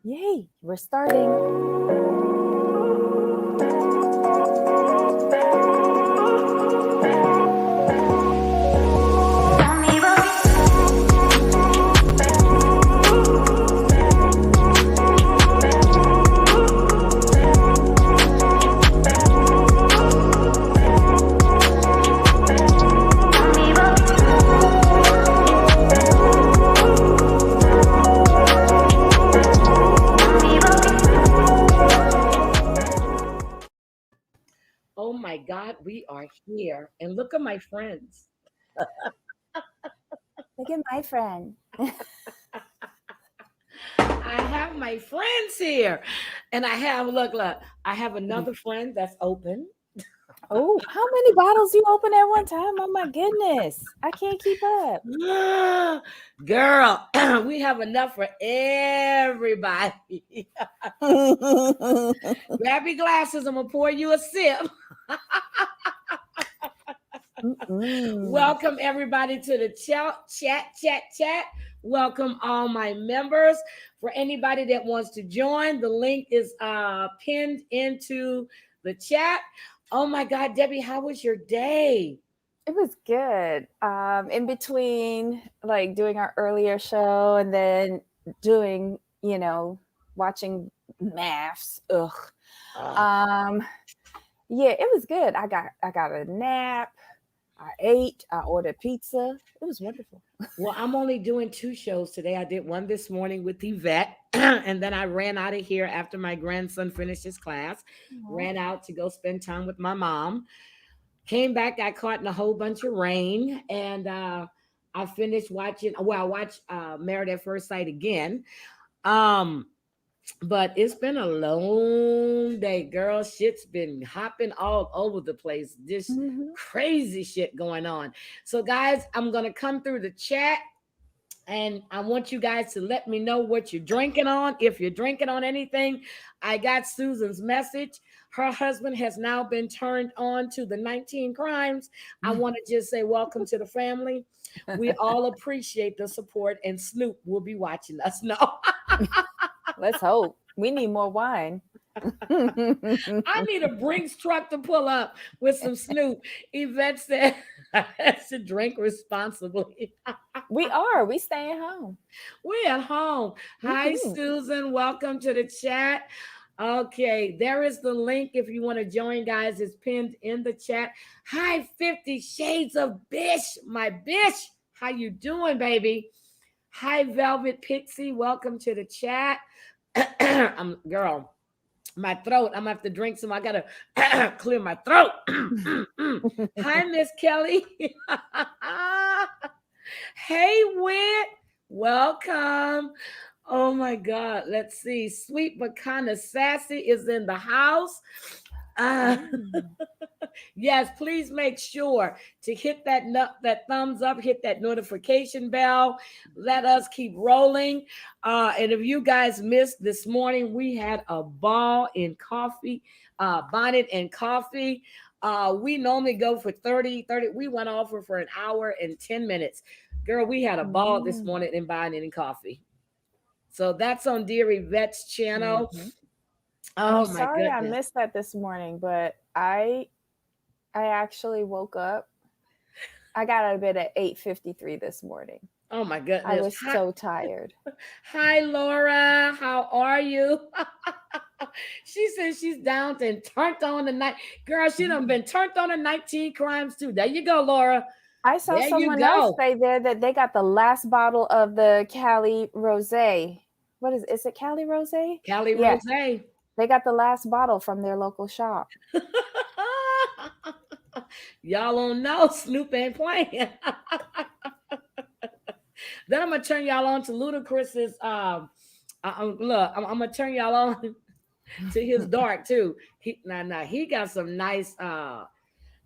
Yay, we're starting. Oh my God, we are here. And look at my friends. Look at my friend. I have my friends here. And look, I have another friend that's open. Oh, how many bottles you open at one time? Oh my goodness. I can't keep up. Girl, we have enough for everybody. Grab your glasses. I'm going to pour you a sip. Welcome everybody to the chat. Welcome all my members. For anybody that wants to join, the link is pinned into the chat. Oh my God, Debbie, how was your day? It was good. In between like doing our earlier show and then doing, watching maths. Ugh. Um, yeah, it was good. I got a nap. I ate. I ordered pizza. It was wonderful. Well, I'm only doing 2 shows today. I did one this morning with Yvette, and then I ran out of here after my grandson finished his class. Aw. Ran out to go spend time with my mom. Came back, got caught in a whole bunch of rain, and I finished watching. Well, I watched Married at First Sight again. Um, but it's been a long day, girl. Shit's been hopping all over the place. Just Mhm. crazy shit going on. So, guys, I'm gonna come through the chat. And I want you guys to let me know what you're drinking on. If you're drinking on anything, I got Susan's message. Her husband has now been turned on to the 19 crimes. I want to just say, welcome to the family. We all appreciate the support, and Snoop will be watching us. No, Let's hope. We need more wine. I need a Brinks truck to pull up with some Snoop. Yvette said, I should drink responsibly. We are. We staying home. We're at home. Hi, Mhm. Susan. Welcome to the chat. Okay, there is the link if you want to join, guys. It's pinned in the chat. Hi, 50 Shades of Bish, my Bish. How you doing, baby? Hi, Velvet Pixie. Welcome to the chat. Girl, my throat. I'm gonna have to drink some. I gotta clear my throat. Hi, Miss Kelly. Hey, Wit. Welcome. Oh my God. Let's see. Sweet but kind of sassy is in the house. Uh, Mm. yes, please make sure to hit that thumbs up, hit that notification bell. Let us keep rolling. And if you guys missed this morning, we had a ball in coffee, bonnet and coffee. We normally go for 30. We went off for an hour and 10 minutes. Girl, we had a ball this Mm. morning in bonnet and coffee. So that's on Dear Yvette's channel. Mhm. I'm Oh my sorry I goodness. missed that this morning, but I actually woke up. I got out of bed at 8:53 this morning. Oh my I goodness. was so tired. Hi, Laura. How are you? She says she's down and turned on the night. Girl, she done Mm. been turned on the 19 crimes too. There you go, Laura. I saw There you someone else go. say there that they got the last bottle of the Cali Rosé. What is it Cali Rosé? Callie Yeah, Rose. they got the last bottle from their local shop. Y'all don't know Snoop ain't playing. Then I'm gonna turn y'all on to Ludacris's look, I'm gonna turn y'all on to his dark too. He got some nice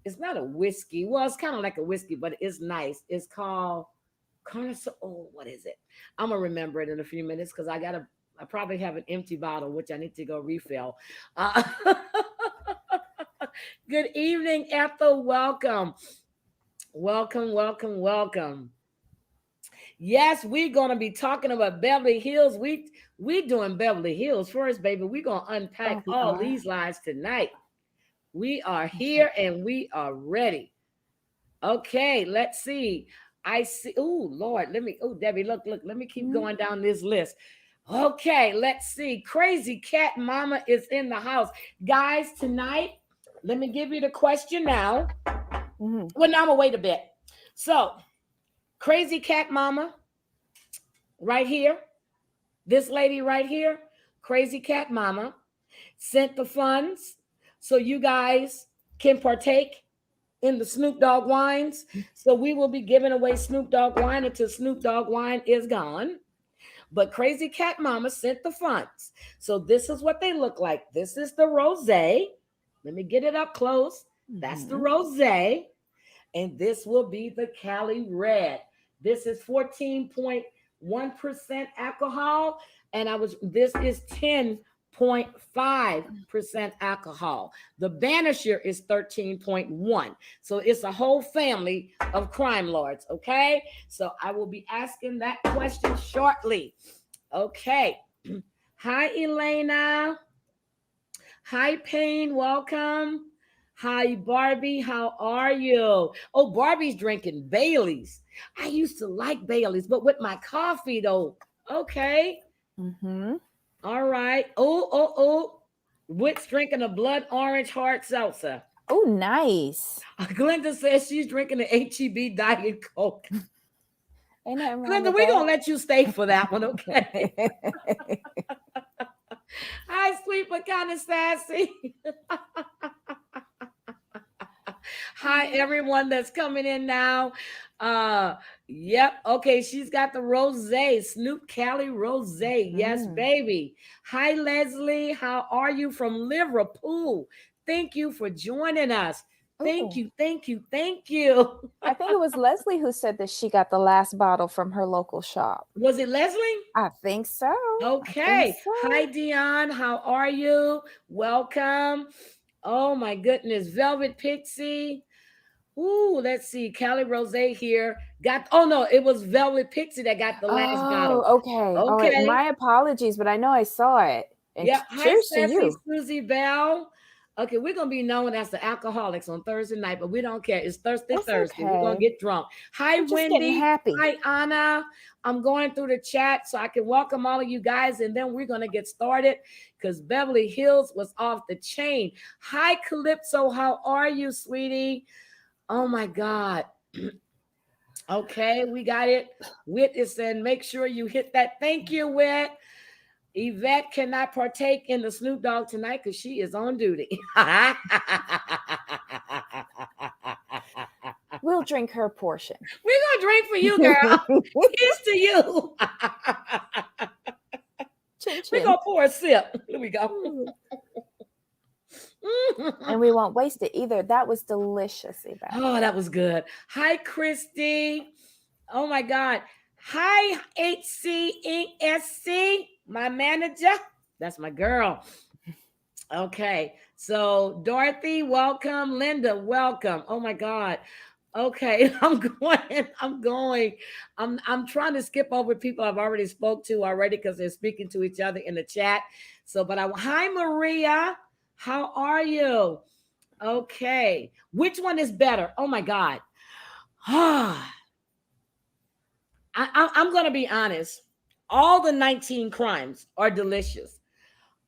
it's not a whiskey. Well, it's kind of like a whiskey, but it's nice. It's called Carnival. Oh, what is it? I'm gonna remember it in a few minutes because I probably have an empty bottle which I need to go refill. Uh, good evening, Ethel. Welcome. Welcome. Yes, we're gonna be talking about Beverly Hills. We doing Beverly Hills first, baby. We're gonna unpack Oh, we all are. these lies tonight. We are here and we are ready. Okay, let's see. I see. Oh, Lord, let me. Oh, Debbie, look. Let me keep Mhm. going down this list. Okay, let's see. Crazy Cat Mama is in the house. Guys, tonight, let me give you the question now. Mhm. Well, now I'm going to wait a bit. So, Crazy Cat Mama, right here, this lady right here, Crazy Cat Mama, sent the funds so you guys can partake in the Snoop Dogg wines. So we will be giving away Snoop Dogg wine until Snoop Dogg wine is gone. But Crazy Cat Mama sent the funds. So this is what they look like. This is the rosé. Let me get it up close. That's the Mhm. rosé. And this will be the Cali Red. This is 14.1% alcohol. And this is 10.5% alcohol. The Banisher is 13.1. So it's a whole family of crime lords. Okay. So I will be asking that question shortly. Okay. Hi, Elena. Hi, Payne. Welcome. Hi, Barbie. How are you? Oh, Barbie's drinking Bailey's. I used to like Bailey's, but with my coffee, though. Okay. Mhm. All right. Oh. Whit's drinking a blood orange hard seltzer. Oh, nice. Glenda says she's drinking the HEB Diet Coke. Ain't nothing wrong Glenda, with we're going to that. let you stay for that one, okay? Hi, sweet but kind of sassy. Hi, everyone that's coming in now. Uh, yep. Okay, she's got the rose, Snoop Cali rose. Yes, Mhm. baby. Hi, Leslie. How are you from Liverpool? Thank you for joining us. Thank Oh, you, thank you, thank you. I think it was Leslie who said that she got the last bottle from her local shop. Was it Leslie? I think so. I think Okay. so. Hi, Dion. How are you? Welcome. Oh my goodness. Velvet Pixie. Ooh, let's see. Cali Rose here got. Oh no, it was Velvet Pixie that got the last bottle. Oh, okay. All right. Okay. My apologies, but I know I saw it. And Yep. Hi, cheers to Sassy you. Susie Bell. Okay, we're gonna be known as the alcoholics on Thursday night, but we don't care. It's Thursday, It's Thursday. We're gonna okay. get drunk. Hi, We're just getting Wendy. happy. Hi, Anna. I'm going through the chat so I can welcome all of you guys, and then we're gonna get started because Beverly Hills was off the chain. Hi, Calypso. How are you, sweetie? Oh my God. Okay, we got it. Wit is saying, make sure you hit that. Thank you, Wit. Yvette cannot partake in the Snoop Dogg tonight because she is on duty. We'll drink her portion. We're gonna drink for you, girl. Here's to you. Chin We're chin. gonna pour a sip. Here we go. And we won't waste it either. That was delicious, Yvette. Oh, that was good. Hi, Christy. Oh my God. Hi, HCESC, my manager. That's my girl. Okay. So Dorothy, welcome. Linda, welcome. Oh my God. Okay, I'm trying to skip over people I've already spoke to already because they're speaking to each other in the chat. So, hi Maria. How are you? Okay. Which one is better? Oh my God. I'm gonna be honest. All the 19 crimes are delicious.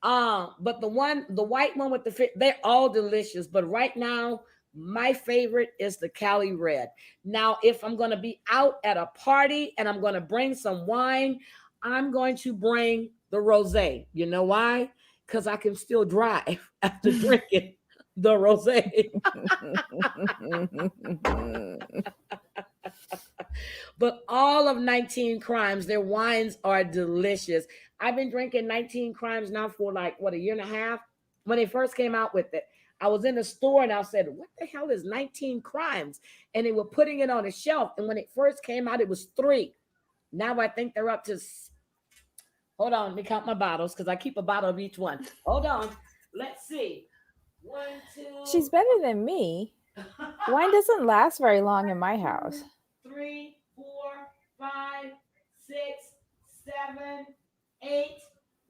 But the white one with the fit, they're all delicious. But right now, my favorite is the Cali Red. Now, if I'm gonna be out at a party and I'm gonna bring some wine, I'm going to bring the rosé. You know why? Because I can still drive after drinking the rosé. But all of 19 crimes, their wines are delicious. I've been drinking 19 crimes now for like what, a year and a half. When they first came out with it, I was in the store and I said, what the hell is 19 crimes? And they were putting it on a shelf. And when it first came out, it was 3. Now I think they're up to, hold on, let me count my bottles because I keep a bottle of each one. Hold on. Let's see. 1, 2. She's better than me. Wine doesn't last very long in my 2, house. 3, 4, 5, 6, 7, 8,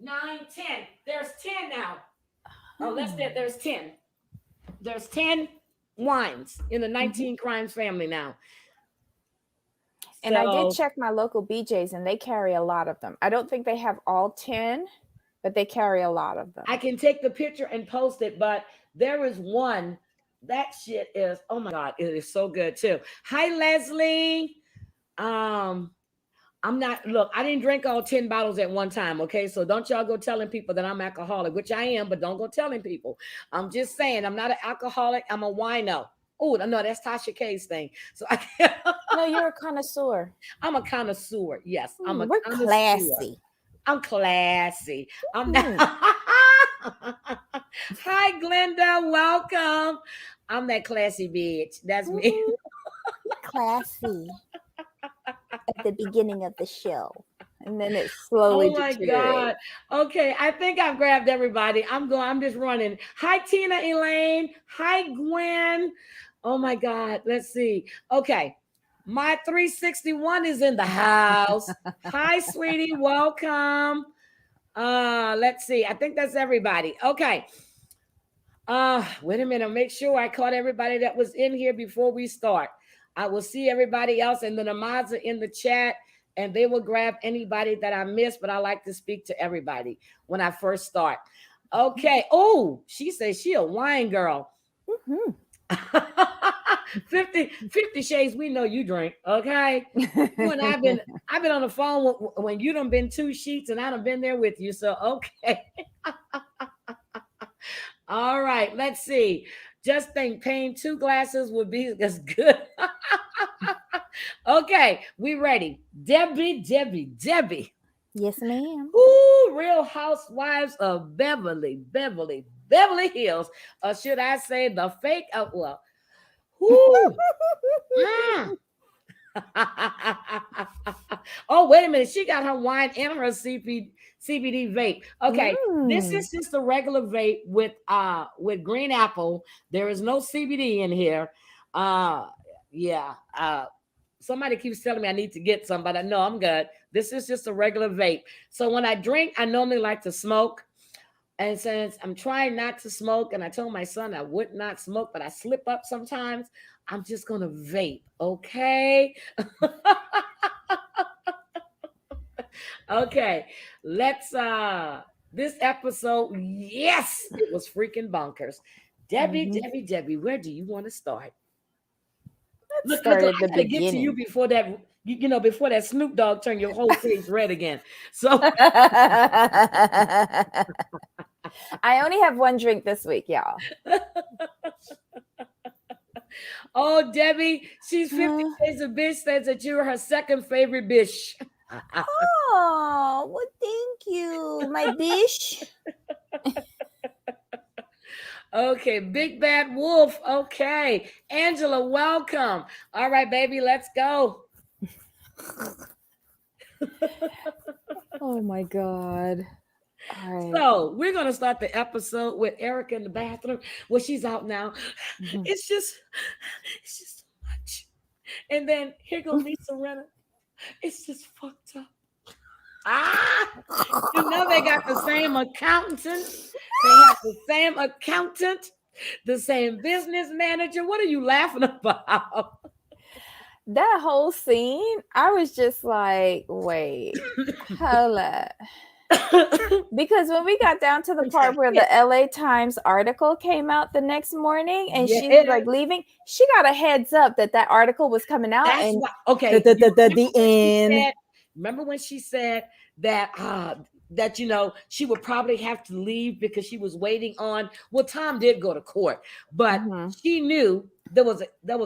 9, 10. There's 10 now. Oh, there's 10. There's 10 wines in the 19 crimes family now. And I did check my local BJ's and they carry a lot of them. I don't think they have all 10, but they carry a lot of them. I can take the picture and post it, but there is one. That shit is, oh my God, it is so good too. Hi, Leslie. I'm not, look, I didn't drink all 10 bottles at one time, okay? So don't y'all go telling people that I'm alcoholic, which I am, but don't go telling people. I'm just saying, I'm not an alcoholic, I'm a wino. Oh, no, that's Tasha K's thing. So I can't. No, you're a connoisseur. I'm a connoisseur, yes. I'm a We're connoisseur. classy. I'm classy. I'm not. Hi, Glenda, welcome. I'm that classy bitch. That's me. Classy. At the beginning of the show, and then it slowly. Oh my God. Okay, I think I've grabbed everybody. I'm just running. Hi, Tina Elaine. Hi, Gwen. Oh my God. Let's see. Okay. My 361 is in the house. Hi, sweetie. Welcome. Let's see. I think that's everybody. Okay. Wait a minute. Make sure I caught everybody that was in here before we start. I will see everybody else, and the namads are in the chat, and they will grab anybody that I missed, but I like to speak to everybody when I first start. Okay. Oh, she says she a wine girl. 50 shades, we know you drink, okay? When I've been on the phone when you done been 2 sheets, and I done been there with you, so okay. All right, let's see. Just think paying 2 glasses would be as good. Okay, we ready. Debbie. Yes, ma'am. Ooh, Real Housewives of Beverly Hills. Or should I say the fake of, well, Oh, wait a minute. She got her wine and her CBD vape. Okay. This is just a regular vape with green apple. There is no CBD in here. Somebody keeps telling me I need to get some, but I know I'm good. This is just a regular vape. So when I drink, I normally like to smoke. And since I'm trying not to smoke, and I told my son I would not smoke, but I slip up sometimes, I'm just going to vape. Okay. Okay. Let's, this episode, yes, it was freaking bonkers. Debbie, where do you want to start? Look, I gotta get to you before that, before that Snoop Dogg turn your whole face red again. So I only have 1 drink this week, y'all. Oh, Debbie, she's 50 Shades of Bitch says that you're her second favorite bitch. Oh, well, thank you, my bitch. Okay, Big Bad Wolf. Okay, Angela, welcome. All right, baby, let's go. Oh my God. All right. So we're gonna start the episode with Erica in the bathroom. Well, she's out now. It's just so much. And then here goes Lisa Renner. It's just fucked up. They got the same accountant. They have the same accountant, the same business manager. What are you laughing about? That whole scene, I was just like, wait, hold up. Because when we got down to the part where the LA Times article came out the next morning and she was like leaving, she got a heads up that article was coming out. That's and why, okay. The end. Remember when she said that she would probably have to leave because she was waiting on, well, Tom did go to court, but she knew there was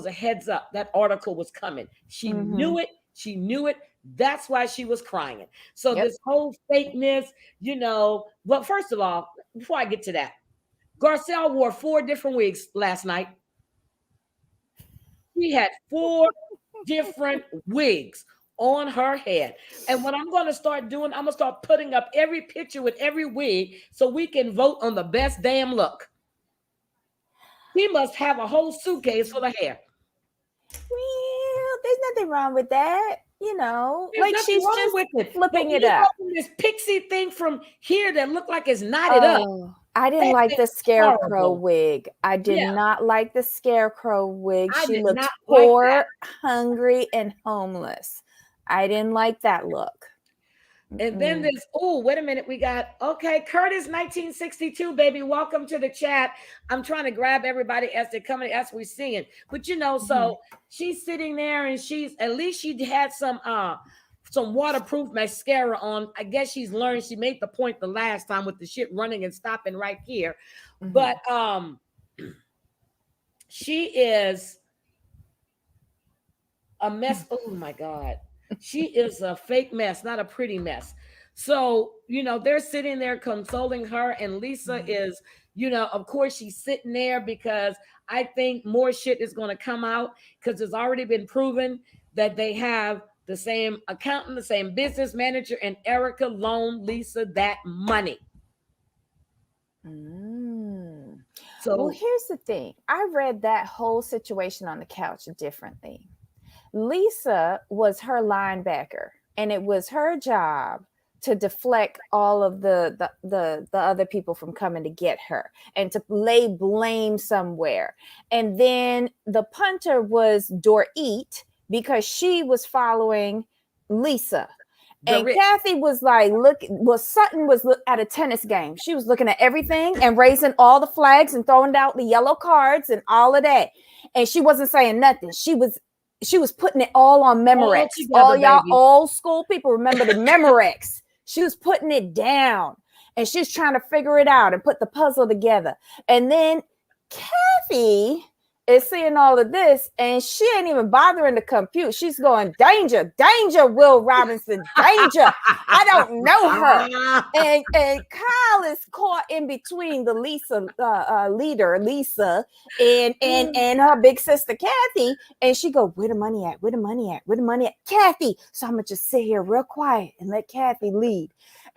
a heads up that article was coming. She knew it. That's why she was crying. So this whole fakeness, well, first of all, before I get to that, Garcelle wore 4 different wigs last night. She had 4 different wigs on her head. And what I'm going to start doing, I'm going to start putting up every picture with every wig so we can vote on the best damn look. He must have a whole suitcase full of hair. Well, there's nothing wrong with that. you know, There's like nothing she's wrong just with it. But flipping when it you go up. from this pixie thing from here that looked like it's knotted up, Oh, I didn't that like thing the is scarecrow horrible. wig. I did Yeah, not like the scarecrow wig. I She did looked not like that. poor, hungry, and homeless. I didn't like that look. And then Mm-mm. there's, oh, wait a minute. We got, okay, Curtis 1962, baby. Welcome to the chat. I'm trying to grab everybody as they're coming, as we're seeing. But Mhm. so she's sitting there and she's, at least she had some waterproof mascara on. I guess she's learned. She made the point the last time with the shit running and stopping right here. But Mhm. she is a mess. Oh my God. She is a fake mess, not a pretty mess. So, they're sitting there consoling her, and Lisa Mhm. is, of course, she's sitting there because I think more shit is going to come out because it's already been proven that they have the same accountant, the same business manager, and Erica loaned Lisa that money. Mm. Well, So, here's the thing. I read that whole situation on the couch differently. Lisa was her linebacker, and it was her job to deflect all of the other people from coming to get her and to lay blame somewhere. And then the punter was Dorit because she was following Lisa. And Dorit. Kathy was like, Sutton was at a tennis game. She was looking at everything and raising all the flags and throwing out the yellow cards and all of that. And she wasn't saying nothing. She was putting it all on All Memorex. together, All y'all baby. old school people remember the Memorex. She was putting it down and she's trying to figure it out and put the puzzle together. And then Kathy is seeing all of this and she ain't even bothering to compute. She's going, danger, danger, Will Robinson, danger. I don't know her. And Kyle is caught in between the Lisa leader, Lisa, and her big sister Kathy, and she go, "Where the money at? Where the money at? Where the money at?" Kathy. So I'm gonna just sit here real quiet and let Kathy lead.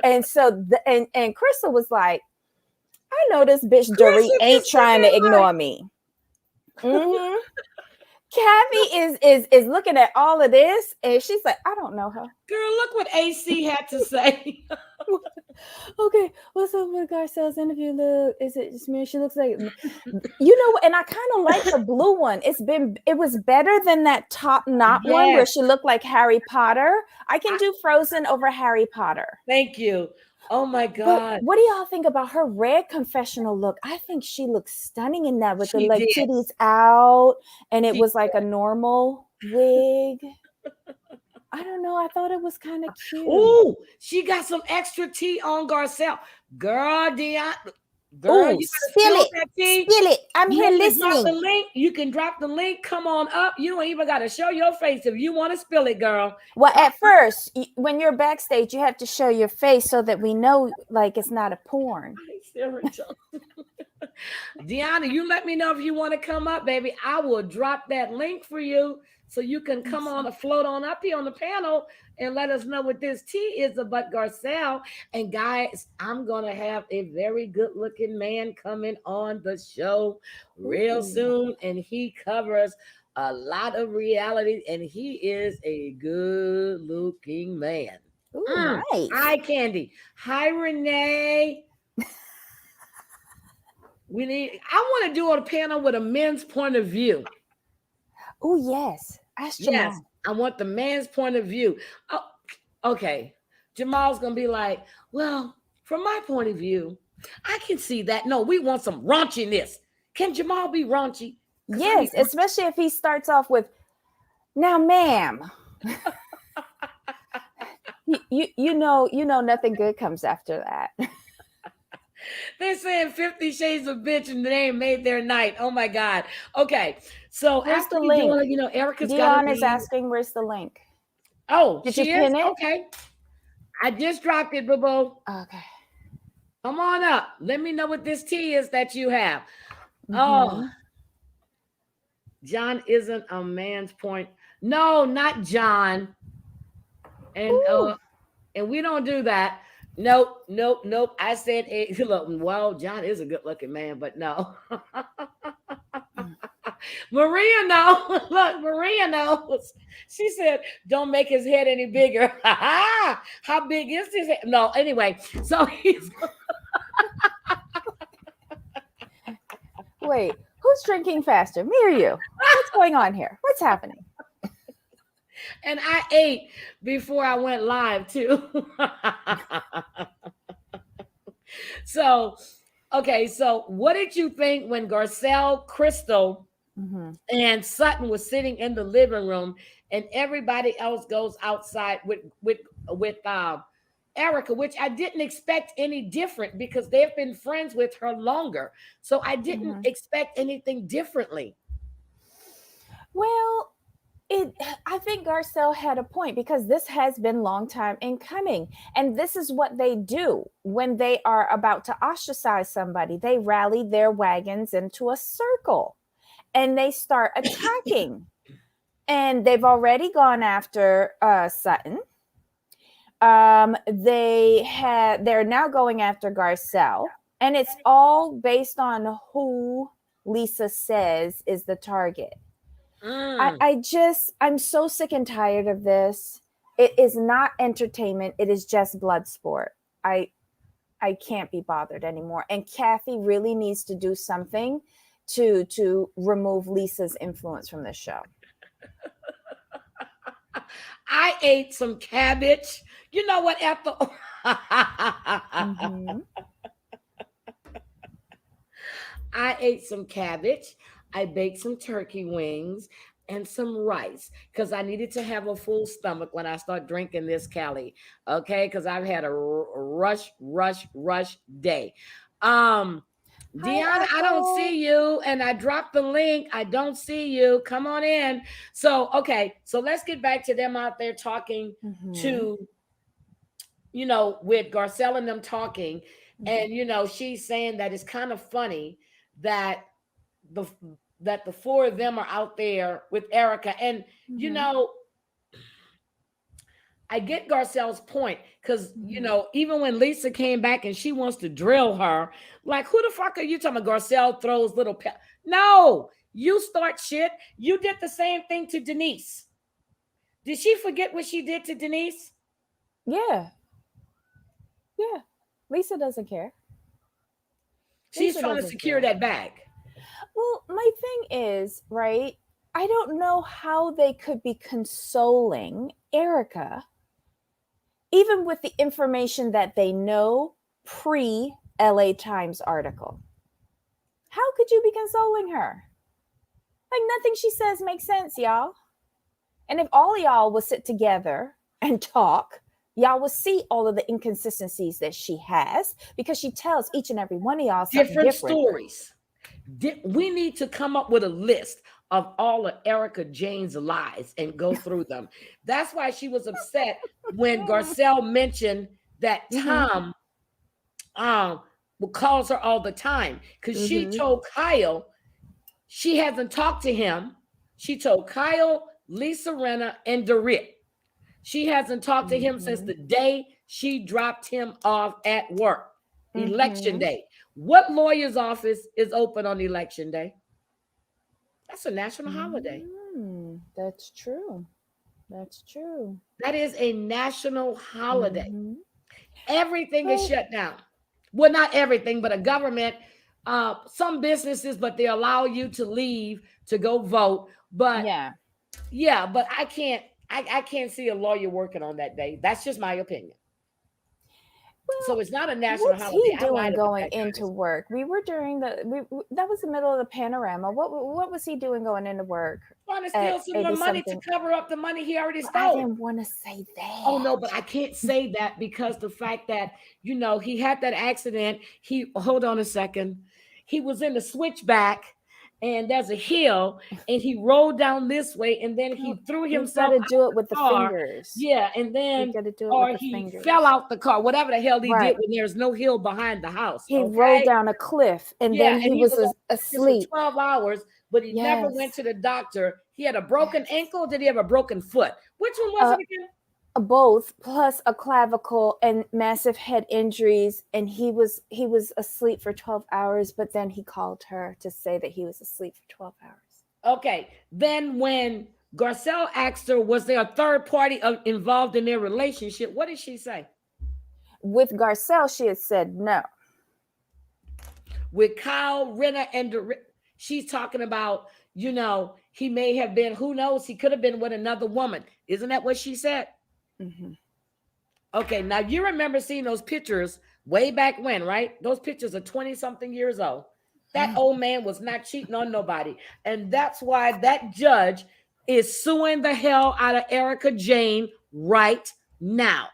And so and Crystal was like, "I know this bitch Dorit Crystal ain't just sitting trying to there like, ignore me." Mm-hmm. Kathy is looking at all of this, and she's like, "I don't know her." girl, look what AC had to say. Okay, what's up with Garcelle's interview? Look, is it just me? She looks like, and I kind of like the blue one. It was better than that top knot one where Yes, she looked like Harry Potter. I can I- do Frozen over Harry Potter. thank you. Oh my But God, what do y'all think about her red confessional look? I think she looks stunning in that with the she like did. titties out, and it She, was like a normal wig. I don't know. I thought it was kind of cute. oh, she got some extra tea on Garcelle. Girl, Dion, girl, Oh, you better spill spill it. that tea. Spill it. I'm You here want me to drop the listening. link? You can drop the link. Come on up. You don't even got to show your face if you want to spill it, girl. Well, Come at first, when you're backstage, you have to show your face so that we know, like, it's not a porn. Deanna, you let me know if you want to come up, baby. I will drop that link for you so you can come on and float on up here on the panel and let us know what this tea is about Garcelle. And guys, I'm going to have a very good looking man coming on the show real Ooh. soon. And he covers a lot of reality and he is a good looking man. Ooh, nice. Hi, Candy. Hi, Renee. I want to do a panel with a men's point of view. Oh, yes. Ask Yes, Jamal. I want the man's point of view. Oh, okay. Jamal's going to be like, well, from my point of view, I can see that. No, we want some raunchiness. Can Jamal be raunchy? Because I need. Yes, especially if he starts off with, now, ma'am. you know nothing good comes after that. They're saying 50 Shades of Bitch and they ain't made their night. Oh my God. Okay. So Where's after the we do link? it, Erica's got to Dion is leave. asking, where's the link? Oh, Did you she is? pin it? Okay. I just dropped it, boo boo. Okay. Come on up. Let me know what this tea is that you have. Mm-hmm. Oh, John isn't a man's point. No, not John. And Ooh. and we don't do that. Nope, nope, nope. I said, look, well, John is a good looking man, but no. Maria knows. Look, Maria knows. She said, "Don't make his head any bigger." How big is his head? No, anyway. So he's Wait, who's drinking faster, me or you? What's going on here? What's happening? and I ate before I went live too. So, okay. So, what did you think when Garcelle, Crystal, Mm-hmm. and Sutton was sitting in the living room, and everybody else goes outside with Erica, which I didn't expect any different because they've been friends with her longer. So I didn't Mm-hmm. expect anything differently. Well, it I think Garcelle had a point because this has been long time in coming, and this is what they do when they are about to ostracize somebody. They rally their wagons into a circle and they start attacking. And they've already gone after Sutton. They're now going after Garcelle, and it's all based on who Lisa says is the target. Mm. I'm so sick and tired of this. It is not entertainment. It is just blood sport. I can't be bothered anymore. And Kathy really needs to do something to remove Lisa's influence from this show. I ate some cabbage. You know what, Ethel? Mm-hmm. I ate some cabbage. I baked some turkey wings and some rice because I needed to have a full stomach when I start drinking this Cali. Okay, because I've had a rush day. Um, Hi, Deanna, I don't Ethel. see you, and I dropped the link. I don't see you. Come on in. So, okay, so let's get back to them out there talking Mm-hmm. to, with Garcelle and them talking, and she's saying that it's kind of funny that the that the four of them are out there with Erica. And Mm-hmm. I get Garcelle's point because Mm-hmm. even when Lisa came back and she wants to drill her, like, who the fuck are you talking about? Garcelle throws little no, you start shit. You did the same thing to Denise. Did she forget what she did to Denise? Yeah, yeah. Lisa doesn't care. She's Lisa trying to doesn't secure care. that bag. Well, my thing is, right? I don't know how they could be consoling Erica, even with the information that they know pre LA Times article. How could you be consoling her? Like nothing she says makes sense, y'all. And if all y'all would sit together and talk, y'all will see all of the inconsistencies that she has because she tells each and every one of y'all something Different different. stories. We need to come up with a list of all of Erica Jane's lies and go through them. That's why she was upset when Garcelle mentioned that Mm-hmm. Tom um calls her all the time because she Mm-hmm. told Kyle she hasn't talked to him. She told Kyle, Lisa Renna, and Dorit. She hasn't talked to him since Mm-hmm. the day she dropped him off at work. Election Mm-hmm. day. What lawyer's office is open on election day? That's a national holiday. That's true. That's true. That is a national holiday. Mm-hmm. Everything is Well, shut down. Well, not everything, but a government, some businesses, but they allow you to leave to go vote. But yeah. yeah, but I can't see a lawyer working on that day. That's just my opinion. So Well, it's not a national what's holiday. he I doing lied about going that, into guys. work? We were during that was the middle of the panorama. What was he doing going into work Trying to at steal some more 80 money to something? cover up the money he already But I stole. didn't want to say Oh that. no, but I can't say that because the fact that he had that accident. He hold on a second. He was in the switchback, and there's a hill, and he rolled down this way, and then No, he threw you've himself got to out do it the with the car. fingers. Yeah, and You've then got to do it with or the he fell fingers. out the car. Whatever the hell he did Right. when there's no hill behind the house. He rolled Okay. down a cliff and Yeah, then and he he was was on crutches for asleep. 12 hours, but he never went Yes. to the doctor. He had a broken Yes. ankle. Did he have a broken foot? Which one was Uh, it again? both plus a clavicle and massive head injuries, and he was asleep for 12 hours, but then he called her to say that he was asleep for 12 hours. Okay. Then when Garcelle asked her, was there a third party involved in their relationship? What did she say? With Garcelle, she had said no. With Kyle, Renner, and she's talking about, he may have been, who knows, he could have been with another woman. Isn't that what she said? Mm-hmm. Okay, now you remember seeing those pictures way back when, right? Those pictures are 20-something years old. That old man was not cheating on nobody. And that's why that judge is suing the hell out of Erica Jane right now.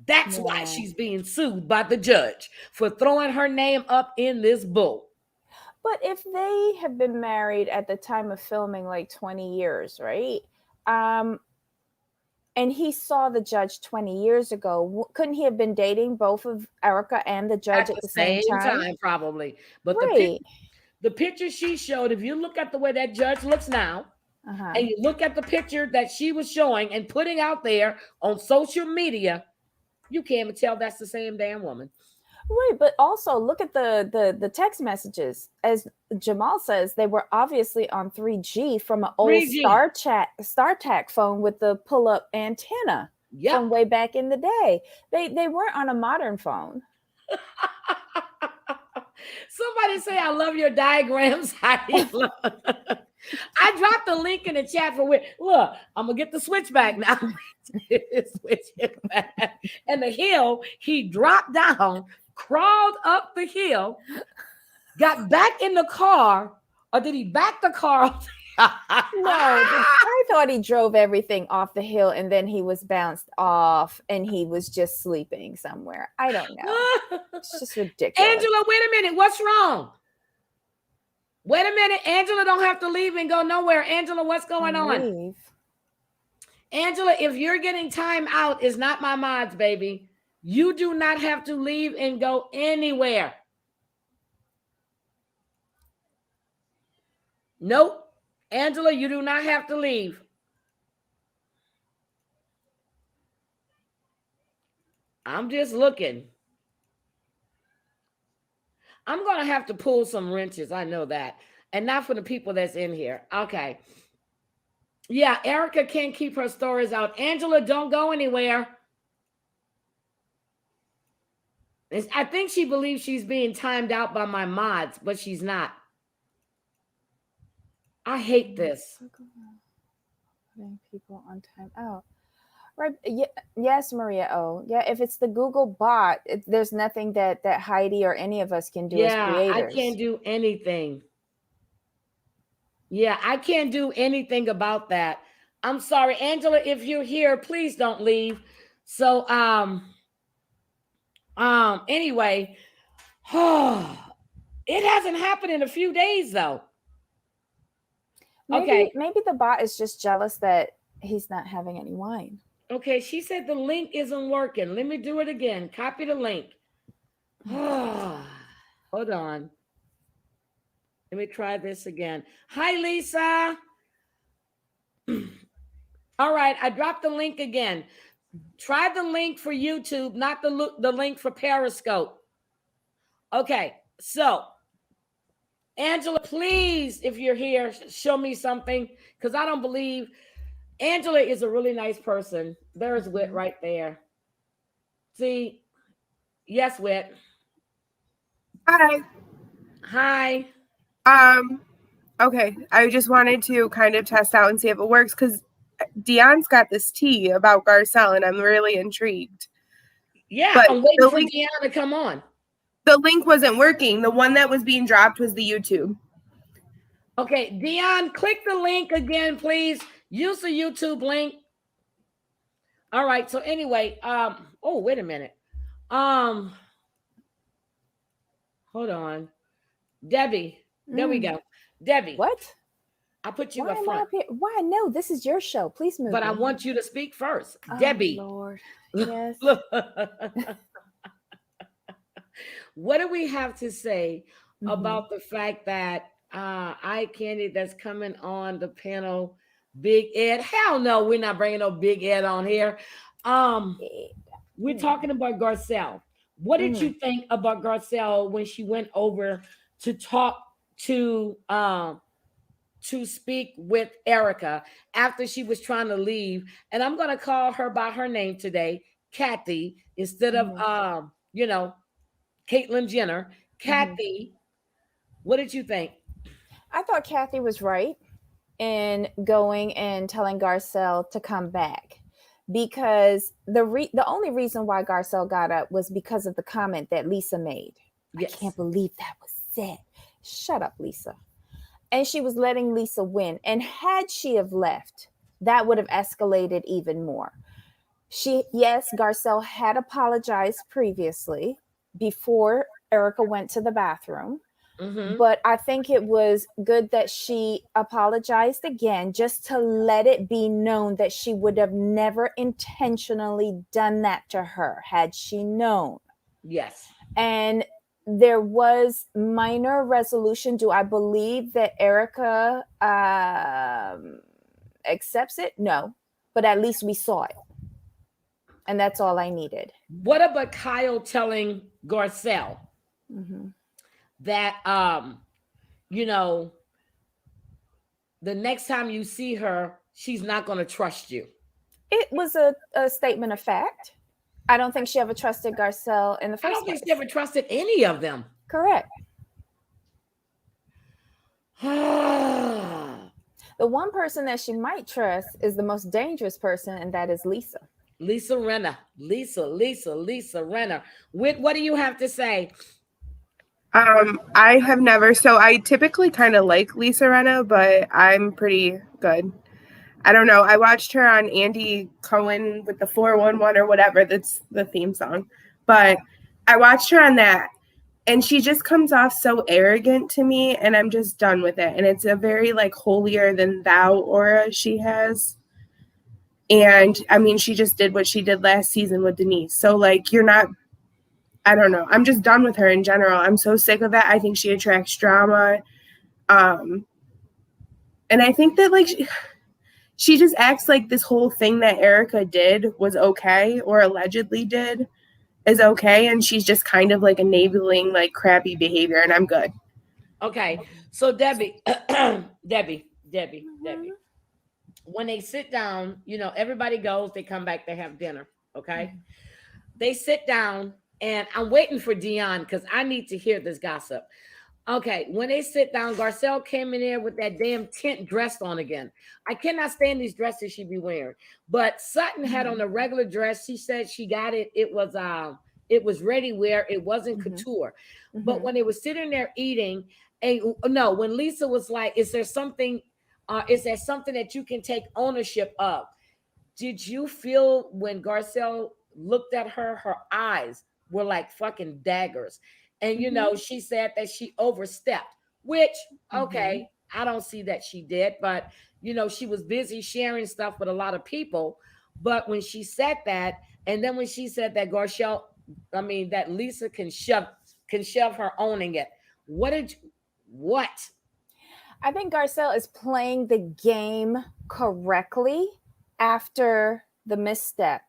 That's why she's being sued by the judge for throwing her name up in this bull. But if they have been married at the time of filming like 20 years, right? And he saw the judge 20 years ago, couldn't he have been dating both of Erica and the judge at the same time? Probably. But right. the picture she showed, if you look at the way that judge looks now, and you look at the picture that she was showing and putting out there on social media, you can't even tell that's the same damn woman. Right, but also look at the text messages. As Jamal says, they were obviously on 3G from an old 3G. StarTAC phone with the pull-up antenna from way back in the day. They weren't on a modern phone. Somebody say, I love your diagrams. I dropped the link in the chat for where. Look, I'm going to get the switchback now. And the hill, he dropped down, crawled up the hill, got back in the car, or did he back the car off? No, I thought he drove everything off the hill and then he was bounced off and he was just sleeping somewhere. I don't know. It's just ridiculous. Angela, wait a minute. What's wrong? Wait a minute. Angela don't have to leave and go nowhere. Angela, what's going on? Angela, if you're getting time out, is not my mods, baby. You do not have to leave and go anywhere. Nope. Angela, you do not have to leave. I'm just looking. I'm going to have to pull some wrenches. I know that. And not for the people that's in here. Okay. Yeah, Erica can't keep her stories out. Angela, don't go anywhere. I think she believes she's being timed out by my mods, but she's not. I hate this. Putting people on time out. Right. Yes, Maria. Oh, yeah. If it's the Google bot, there's nothing that Heidi or any of us can do as creators. I can't do anything. Yeah, I can't do anything about that. I'm sorry, Angela, if you're here, please don't leave. So, anyway, it hasn't happened in a few days though. Maybe the bot is just jealous that he's not having any wine. Okay, she said the link isn't working. Let me do it again. Copy the link. Hold on. Let me try this again. Hi, Lisa. All right, I dropped the link again. Try the link for YouTube, not the link for Periscope. Okay, so Angela, please, if you're here, show me something, because I don't believe Angela is a really nice person. There's Wit right there. See? Yes, Wit. Hi. Hi. Okay. I just wanted to kind of test out and see if it works, because Dion's got this tea about Garcelle, and I'm really intrigued. Yeah, but I'm waiting for Dion to come on. The link wasn't working. The one that was being dropped was the YouTube. Okay, Dion, click the link again, please. Use the YouTube link. All right. So anyway, oh, wait a minute. Hold on. Debbie. There we go. Debbie. What? I put you up front. Why? No, this is your show. Please move. But I want you to speak first. Debbie. Lord. Yes. What do we have to say about the fact that eye candy that's coming on the panel, Big Ed? Hell no, we're not bringing no Big Ed on here. We're talking about Garcelle. What did you think about Garcelle when she went over to talk to to speak with Erica after she was trying to leave. And I'm going to call her by her name today, Kathy, instead of, Caitlyn Jenner. Kathy, what did you think? I thought Kathy was right in going and telling Garcelle to come back, because the only reason why Garcelle got up was because of the comment that Lisa made. Yes. I can't believe that was said. Shut up, Lisa. And she was letting Lisa win. And had she have left, that would have escalated even more. Yes, Garcelle had apologized previously before Erica went to the bathroom. But I think it was good that she apologized again, just to let it be known that she would have never intentionally done that to her had she known. Yes. And there was minor resolution. Do I believe that Erica accepts it? No, but at least we saw it. And that's all I needed. What about Kyle telling Garcelle that, the next time you see her, she's not going to trust you? It was a statement of fact. I don't think she ever trusted Garcelle in the first place. I don't think she ever trusted any of them. Correct. The one person that she might trust is the most dangerous person, and that is Lisa. Lisa Rinna. Lisa Rinna. What do you have to say? I have never. So I typically kind of like Lisa Rinna, but I'm pretty good. I don't know. I watched her on Andy Cohen with the 411 or whatever. That's the theme song. But I watched her on that, and she just comes off so arrogant to me, and I'm just done with it. And it's a very like holier than thou aura she has. And I mean, she just did what she did last season with Denise. So like, you're not, I don't know. I'm just done with her in general. I'm so sick of it. I think she attracts drama. And I think that like she just acts like this whole thing that Erica did was okay, or allegedly did is okay. And she's just kind of like enabling like crappy behavior, and I'm good. Okay. So Debbie, Debbie. When they sit down, everybody goes, they come back, they have dinner. Okay. They sit down, and I'm waiting for Dion because I need to hear this gossip. Okay, when they sit down, Garcelle came in there with that damn tent dress on again. I cannot stand these dresses she be wearing. But Sutton had on a regular dress. She said she got it. It was ready wear. It wasn't couture. But when they were sitting there eating, when Lisa was like, is there something that you can take ownership of? Did you feel when Garcelle looked at her eyes were like fucking daggers? And, she said that she overstepped, which, okay, I don't see that she did, but, she was busy sharing stuff with a lot of people. But when she said that, and then when she said that that Lisa can shove her owning it, what? I think Garcelle is playing the game correctly after the misstep.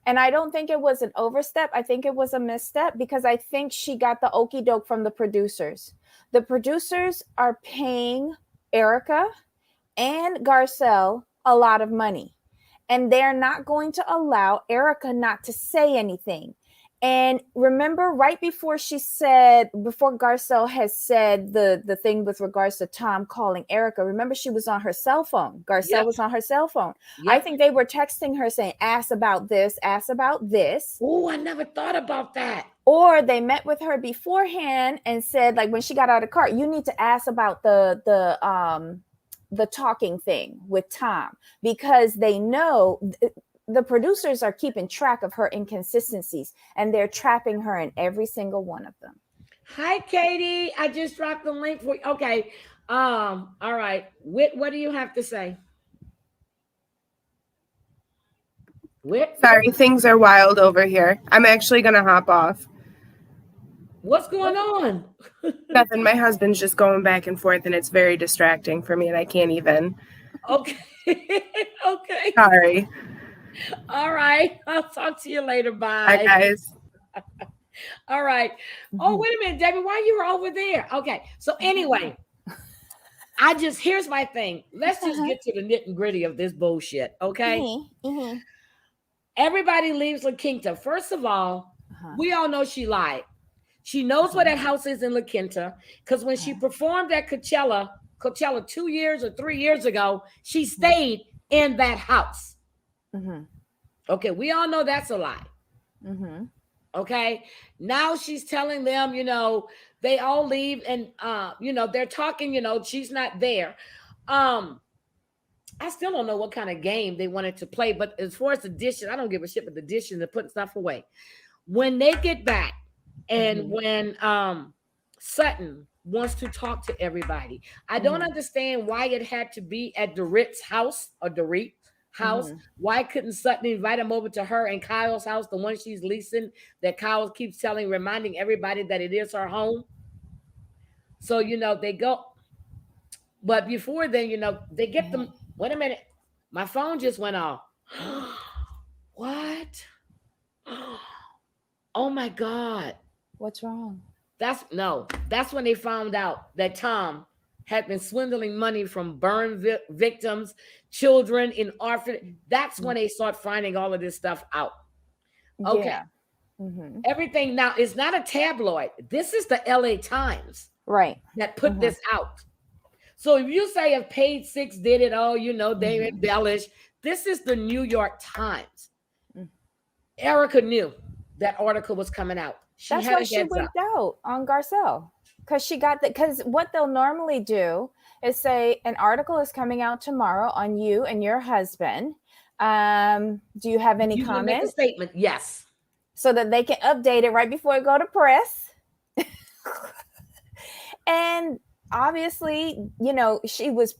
And I don't think it was an overstep. I think it was a misstep, because I think she got the okie doke from the producers. The producers are paying Erica and Garcelle a lot of money, and they're not going to allow Erica not to say anything. And remember, right before Garcelle has said the thing with regards to Tom calling Erica, remember she was on her cell phone. Garcelle was on her cell phone. I think they were texting her saying, ask about this, ask about this. Oh, I never thought about that. Or they met with her beforehand and said, like, when she got out of the car, you need to ask about the talking thing with Tom, because they know the producers are keeping track of her inconsistencies, and they're trapping her in every single one of them. Hi, Katie. I just dropped the link for you. Okay. All right. Whit, what do you have to say? Whit? Sorry, things are wild over here. I'm actually going to hop off. What's going on? Nothing. My husband's just going back and forth, and it's very distracting for me, and I can't even. Okay. Okay. Sorry. All right. I'll talk to you later. Bye. Bye, guys. All right. Oh, wait a minute, Debbie. Why you were over there? Okay. So anyway, Here's my thing. Let's just get to the nitty gritty of this bullshit, okay? Everybody leaves La Quinta. First of all, we all know she lied. She knows where that house is in La Quinta, because when she performed at Coachella 2 years or 3 years ago, she stayed in that house. Okay, we all know that's a lie. Okay, now she's telling them, they all leave, and they're talking, she's not there. I still don't know what kind of game they wanted to play, but as far as the dishes, I don't give a shit with the dishes and putting stuff away. When they get back, and when Sutton wants to talk to everybody, I don't understand why it had to be at Dorit's house or Dorit house. Why couldn't Sutton invite him over to her and Kyle's house, the one she's leasing, that Kyle keeps reminding everybody that it is her home? So, they go. But before then, they get them. Wait a minute. My phone just went off. What? Oh my God. What's wrong? That's when they found out that Tom had been swindling money from burn victims, children in orphan. That's when they start finding all of this stuff out. Okay. Yeah. Everything now is not a tabloid. This is the LA Times. Right. That put this out. So if you say if Page Six did it, they embellished. This is the New York Times. Erica knew that article was coming out. That's why she wigged out on Garcelle, because she got that. Because what they'll normally do is say an article is coming out tomorrow on you and your husband. Do you have any comments? Make a statement, yes, so that they can update it right before it go to press. And obviously, she was.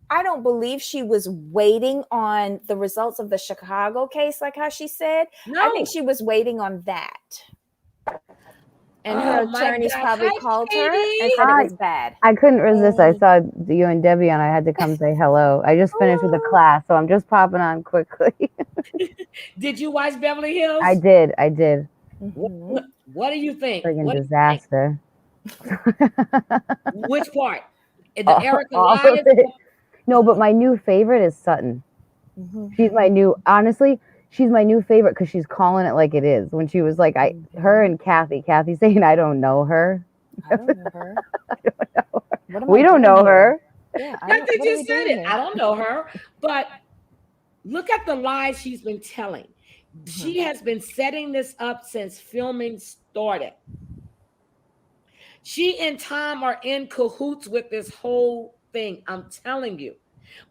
I don't believe she was waiting on the results of the Chicago case, like how she said. No. I think she was waiting on that. And her attorneys probably called her and said it was bad. I couldn't resist. I saw you and Debbie and I had to come say hello. I just finished with a class, so I'm just popping on quickly. Did you watch Beverly Hills? I did. What do you think? Friggin' disaster. Which part? The Erica lies? No, but my new favorite is Sutton. She's my new favorite because she's calling it like it is. When she was like, her and Kathy saying, I don't know her. I don't know her. I don't know her. We don't know her. Yeah, I think you said it. I don't know her. But look at the lies she's been telling. She has been setting this up since filming started. She and Tom are in cahoots with this whole thing. I'm telling you,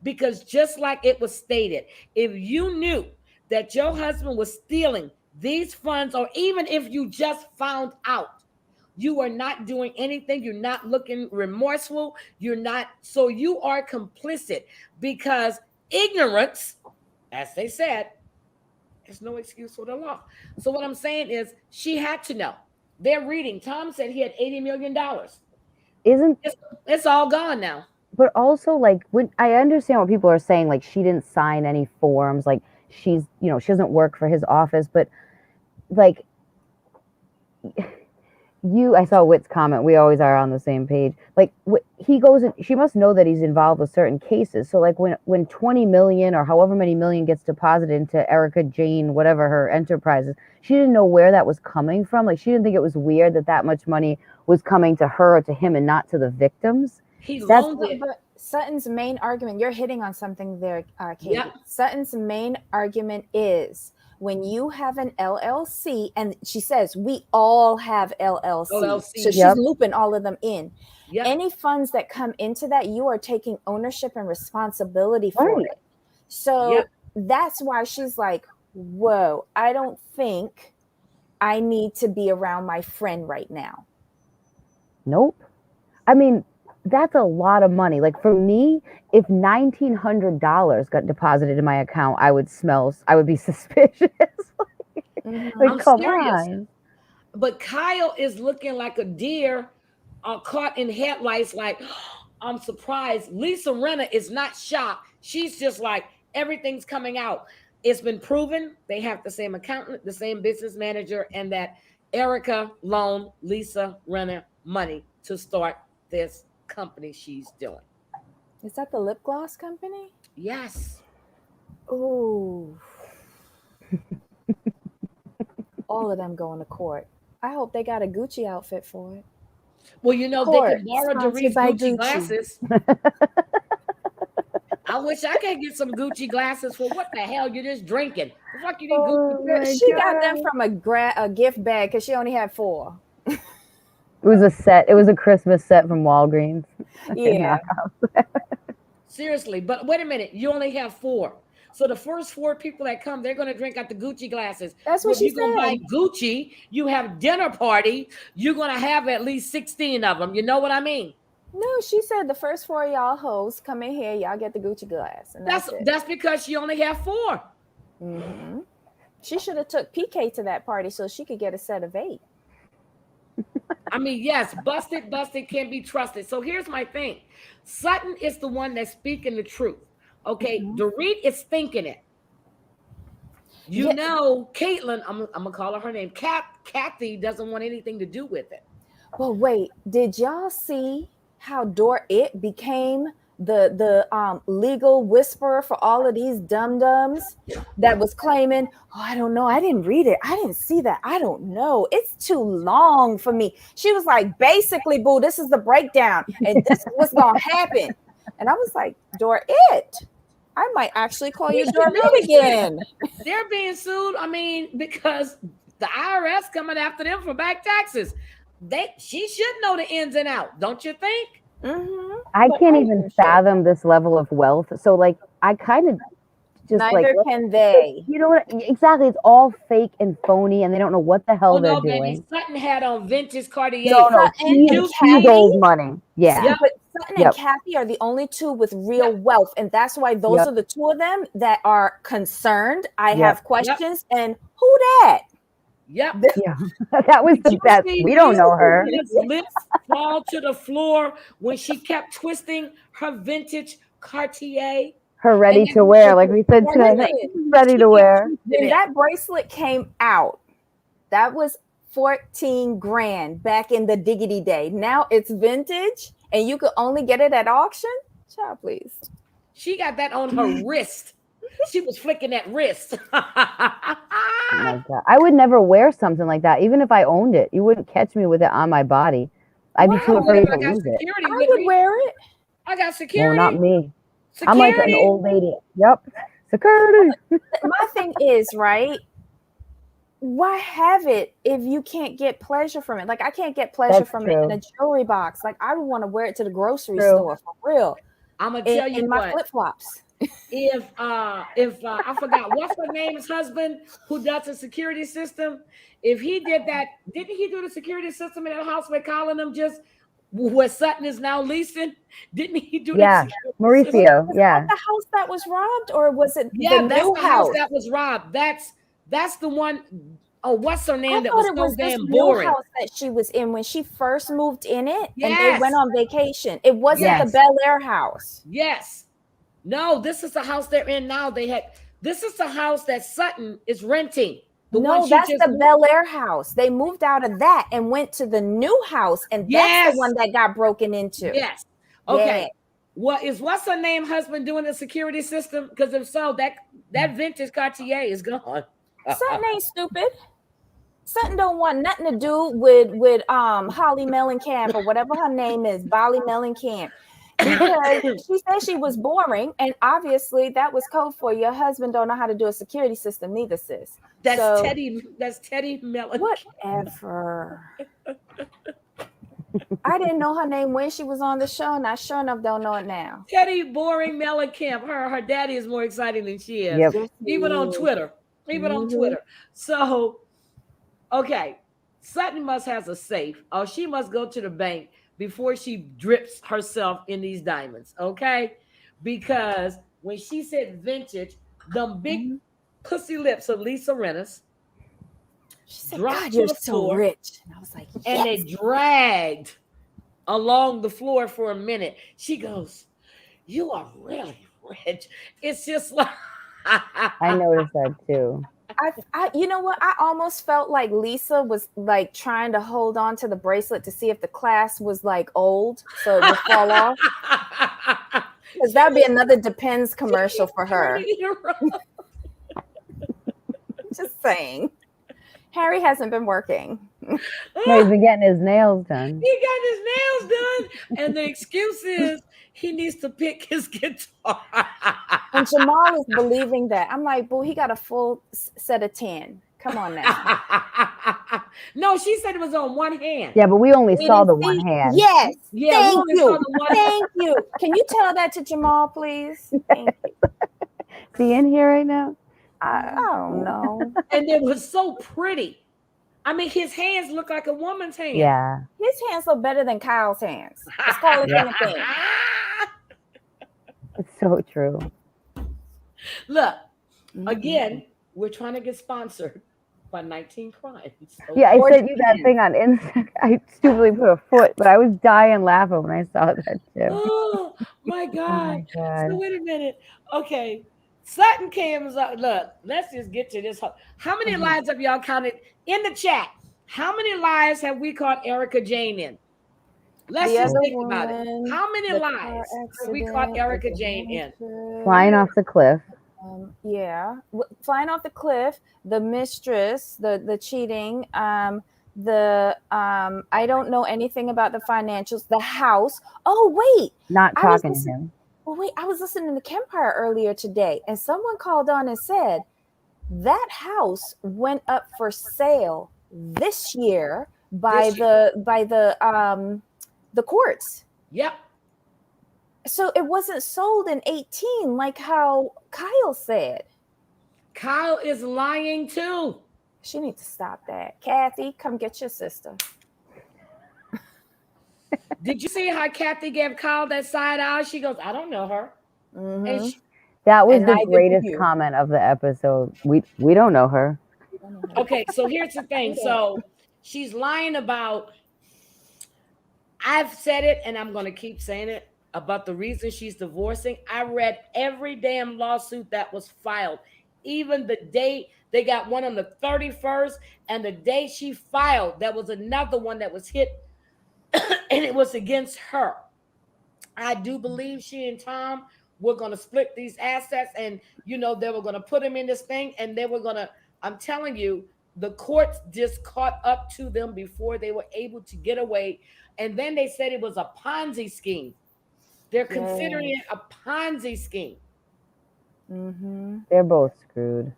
because just like it was stated, if you knew that your husband was stealing these funds, or even if you just found out, you are not doing anything. You're not looking remorseful. So you are complicit, because ignorance, as they said, is no excuse for the law. So what I'm saying is she had to know. They're reading. Tom said he had $80 million. It's all gone now. But also, like, when I understand what people are saying, like, she didn't sign any forms, like, she doesn't work for his office, but like, I saw Whit's comment, we always are on the same page. Like, he goes and she must know that he's involved with certain cases. So like when 20 million or however many million gets deposited into Erica Jane, whatever her enterprise is, she didn't know where that was coming from. Like, she didn't think it was weird that much money was coming to her or to him and not to the victims. But Sutton's main argument, you're hitting on something there, Katie. Yep. Sutton's main argument is when you have an LLC, and she says we all have LLCs. So she's looping all of them in. Yep. Any funds that come into that, you are taking ownership and responsibility for it. So that's why she's like, whoa, I don't think I need to be around my friend right now. Nope. I mean, that's a lot of money. Like, for me, if $1,900 got deposited in my account, I would be suspicious. Like, come on. But Kyle is looking like a deer caught in headlights. Like, I'm surprised. Lisa Rinna is not shocked. She's just like, everything's coming out. It's been proven they have the same accountant, the same business manager, and that Erica loaned Lisa Rinna money to start this company she's doing. Is that the lip gloss company? Yes. Ooh. All of them going to court. I hope they got a Gucci outfit for it. Well, you know, they Court can borrow sponsored Dorit's by Gucci Gucci. glasses. I wish I could get some Gucci glasses for what the hell? You're just drinking. The fuck you need Gucci? Oh my She got them God. from a gift bag because she only had 4. It was a set. It was a Christmas set from Walgreens. Yeah. Seriously, but wait a minute. You only have 4. So the first 4 people that come, they're going to drink out the Gucci glasses. That's Well, what if she you go buy said. Gucci, you have dinner party, you're going to have at least 16 of them. You know what I mean? No, she said the first 4 of y'all hoes come in here, y'all get the Gucci glass, and that's it. That's because she only have 4. Mm-hmm. She should have took PK to that party so she could get a set of 8. I mean, yes, busted can't be trusted. So here's my thing. Sutton is the one that's speaking the truth. Okay, Dorit is thinking it. You know, Caitlin, I'm gonna call her name. Kathy doesn't want anything to do with it. But wait, did y'all see how Dorit became the legal whisperer for all of these dum-dums that was claiming, oh, I don't know, I didn't read it, I didn't see that, I don't know, it's too long for me. She was like, basically, boo, this is the breakdown and this is what's gonna happen. And I was like, Dorit, I might actually call you Dorit again. They're being sued. I mean, because the IRS coming after them for back taxes. She should know the ins and outs, don't you think? Mm-hmm. I can't even fathom this level of wealth. So, like, I kind of just neither can they. You know what? Exactly. It's all fake and phony, and they don't know what the hell they're doing. Baby, Sutton had on vintage Cartier. No, she's old money. Yeah. Yeah, but Sutton and Kathy are the only 2 with real wealth, and that's why those are the 2 of them that are concerned. I have questions, and who that? Yep. Yeah. That was the best. We don't know her. His lips fall to the floor when she kept twisting her vintage Cartier. Her ready to wear, like we said today. Ready to wear. When that bracelet came out, that was 14 grand back in the diggity day. Now it's vintage and you could only get it at auction. Child, please. She got that on her wrist. She was flicking that wrist. Oh my God. I would never wear something like that. Even if I owned it, you wouldn't catch me with it on my body. I'd be too afraid to lose it. I would wear it. I got security. No, not me. Security. I'm like an old lady. Yep. Security. My thing is, right? Why have it if you can't get pleasure from it? Like, I can't get pleasure from it in a jewelry box. Like, I would want to wear it to the grocery store for real. I'm gonna tell you in my flip flops. If I forgot what's her name's husband who does the security system, if he did that, didn't he do the security system in that house we're calling them just where Sutton is now leasing? Didn't he do that? Mauricio. Was that the house that was robbed, or was it the new house that was robbed? That's the one. Oh, what's her name? That was so damn this boring. New house that she was in when she first moved in it, and they went on vacation. It wasn't the Bel Air house. Yes. No, this is the house they're in now. This is the house that Sutton is renting. That's the Bel Air house. They moved out of that and went to the new house, and that's the one that got broken into. Yes. Okay. Yeah. What's her name husband doing the security system? Because if so, that vintage Cartier is gone. Sutton ain't stupid. Sutton don't want nothing to do with Holly Mellencamp or whatever her name is, Bolly Mellencamp. Because she said she was boring, and obviously that was code for your husband don't know how to do a security system, neither, sis. That's Teddy Mellencamp. Whatever. I didn't know her name when she was on the show, and I sure enough don't know it now. Teddy Boring Mellencamp. Her daddy is more exciting than she is. Yep. Even on Twitter. On Twitter. So, okay. Sutton must has a safe, or she must go to the bank before she drips herself in these diamonds, okay? Because when she said vintage, them big pussy lips of Lisa Rennis, she said, God, you're so rich. And I was like, yes. And they dragged along the floor for a minute. She goes, you are really rich. It's just like... I noticed that too. I you know what? I almost felt like Lisa was like trying to hold on to the bracelet to see if the clasp was like old, so it would fall off. Because that'd be another Depends commercial for her. Just saying. Harry hasn't been working. No, he's been getting his nails done. He got his nails done, and the excuse is he needs to pick his guitar. And Jamal is believing that. I'm like, boo, he got a full set of 10. Come on now. No, she said it was on one hand. Yeah, but we only We saw the didn't one see- hand. Yes. Yeah, we Thank only saw you. the one Thank you. Can you tell that to Jamal, please? Thank you. Is he in here right now? I don't know. And it was so pretty. I mean, his hands look like a woman's hand. Yeah. His hands look better than Kyle's hands. Let's call it anything. It's so true. Look, again, we're trying to get sponsored by 19 Crimes. So Yeah, I Or sent you that Japan. thing on Instagram. I stupidly put a foot, but I was dying laughing when I saw that too. Oh my Oh God. my God. So wait a minute. Okay. Sutton comes up. Look, let's just get to this. How many lives have y'all counted in the chat? How many lives have we caught Erica Jane in? Let's The just other think about it. woman, How many the car lives have we caught accident, Erica the Jane in? hamster, Flying off the cliff. Yeah, flying off the cliff, the mistress, the cheating, I don't know anything about the financials, the house. Oh wait, Not I was talking to listening- him. well wait, I was listening to Kempire earlier today, and someone called on and said that house went up for sale this year by the courts. Yep. So it wasn't sold in 18 like how Kyle said. Kyle is lying too. She needs to stop that. Kathy, come get your sister. Did you see how Kathy gave Kyle that side eye? She goes, I don't know her. Mhm. And she, That was And the neither do greatest you. comment of the episode. We don't know her. okay, so here's the thing. So she's lying about, I've said it and I'm going to keep saying it about the reason she's divorcing. I read every damn lawsuit that was filed, even the date. They got one on the 31st, and the day she filed, there was another one that was hit, and it was against her. I do believe she and Tom were going to split these assets, and they were going to put them in this thing, and they were going to, I'm telling you, the courts just caught up to them before they were able to get away. And then they said it was a Ponzi scheme. They're considering it a Ponzi scheme. Mm-hmm. They're both screwed.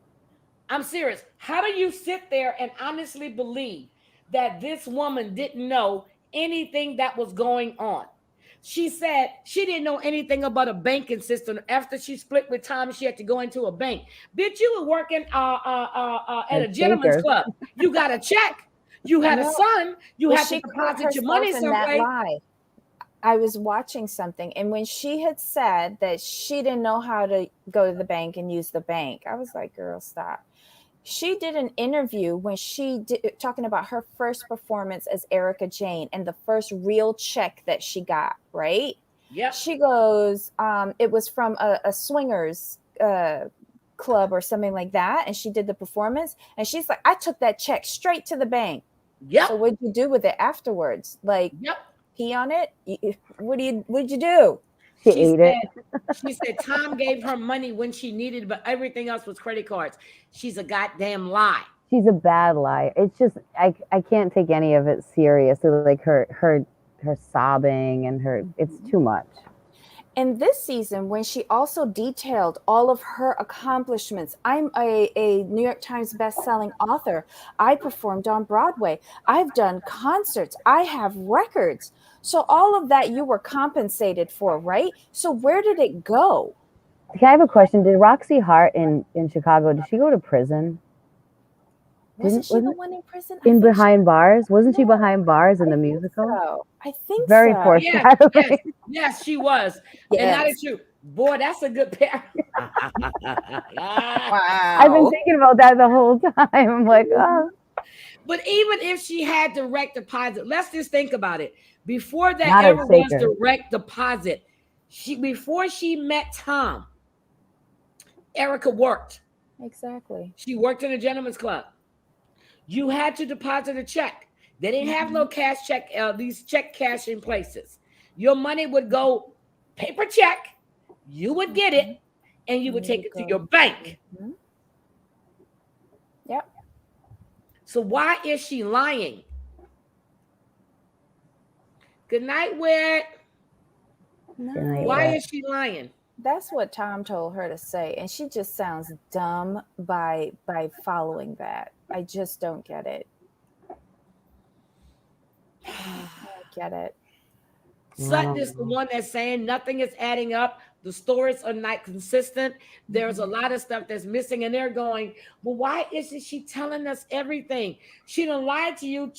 I'm serious. How do you sit there and honestly believe that this woman didn't know anything that was going on? She said she didn't know anything about a banking system. After she split with Tom, she had to go into a bank. Bitch, you were working at a gentleman's Baker. club. You got a check. You had a No. son. You Well, had she to caught deposit your money herself in that someplace. lie. I was watching something, and when she had said that she didn't know how to go to the bank and use the bank, I was like, girl, stop. She did an interview when she did talking about her first performance as Erica Jane and the first real check that she got, right? Yep. She goes, it was from a swingers club or something like that, and she did the performance, and she's like, I took that check straight to the bank. Yep. So what'd you do with it afterwards? Like, Yep. pee on it? What'd you do? She ate it. She said Tom gave her money when she needed it, but everything else was credit cards. She's a goddamn lie. She's a bad liar. It's just I can't take any of it seriously. Like her sobbing and it's too much. And this season, when she also detailed all of her accomplishments, I'm a New York Times best-selling author. I performed on Broadway. I've done concerts. I have records. So all of that you were compensated for, right? So where did it go? Okay, I have a question. Did Roxy Hart in Chicago, did she go to prison? Wasn't she the wasn't- one in prison? In Behind Bars? Wasn't she behind bars in the musical? So. I think Very so. foreshadowing. Yes, she was. And now that you, boy, that's a good pair. Wow. I've been thinking about that the whole time. I'm like, oh. But even if she had direct deposit, let's just think about it. Before that Not ever at was Saker. direct deposit, before she met Tom, Erica worked. Exactly. She worked in a gentleman's club. You had to deposit a check. They didn't have no cash check, these check cashing places. Your money would go paper check, you would get it and you would take it to your bank. Mm-hmm. Yep. So why is she lying? Good night, Whit. No. Why is she lying? That's what Tom told her to say, and she just sounds dumb by following that. I just don't get it. I don't get it. Sutton is the one that's saying nothing is adding up. The stories are not consistent. There's a lot of stuff that's missing, and they're going, well, why isn't she telling us everything? She done lied to you.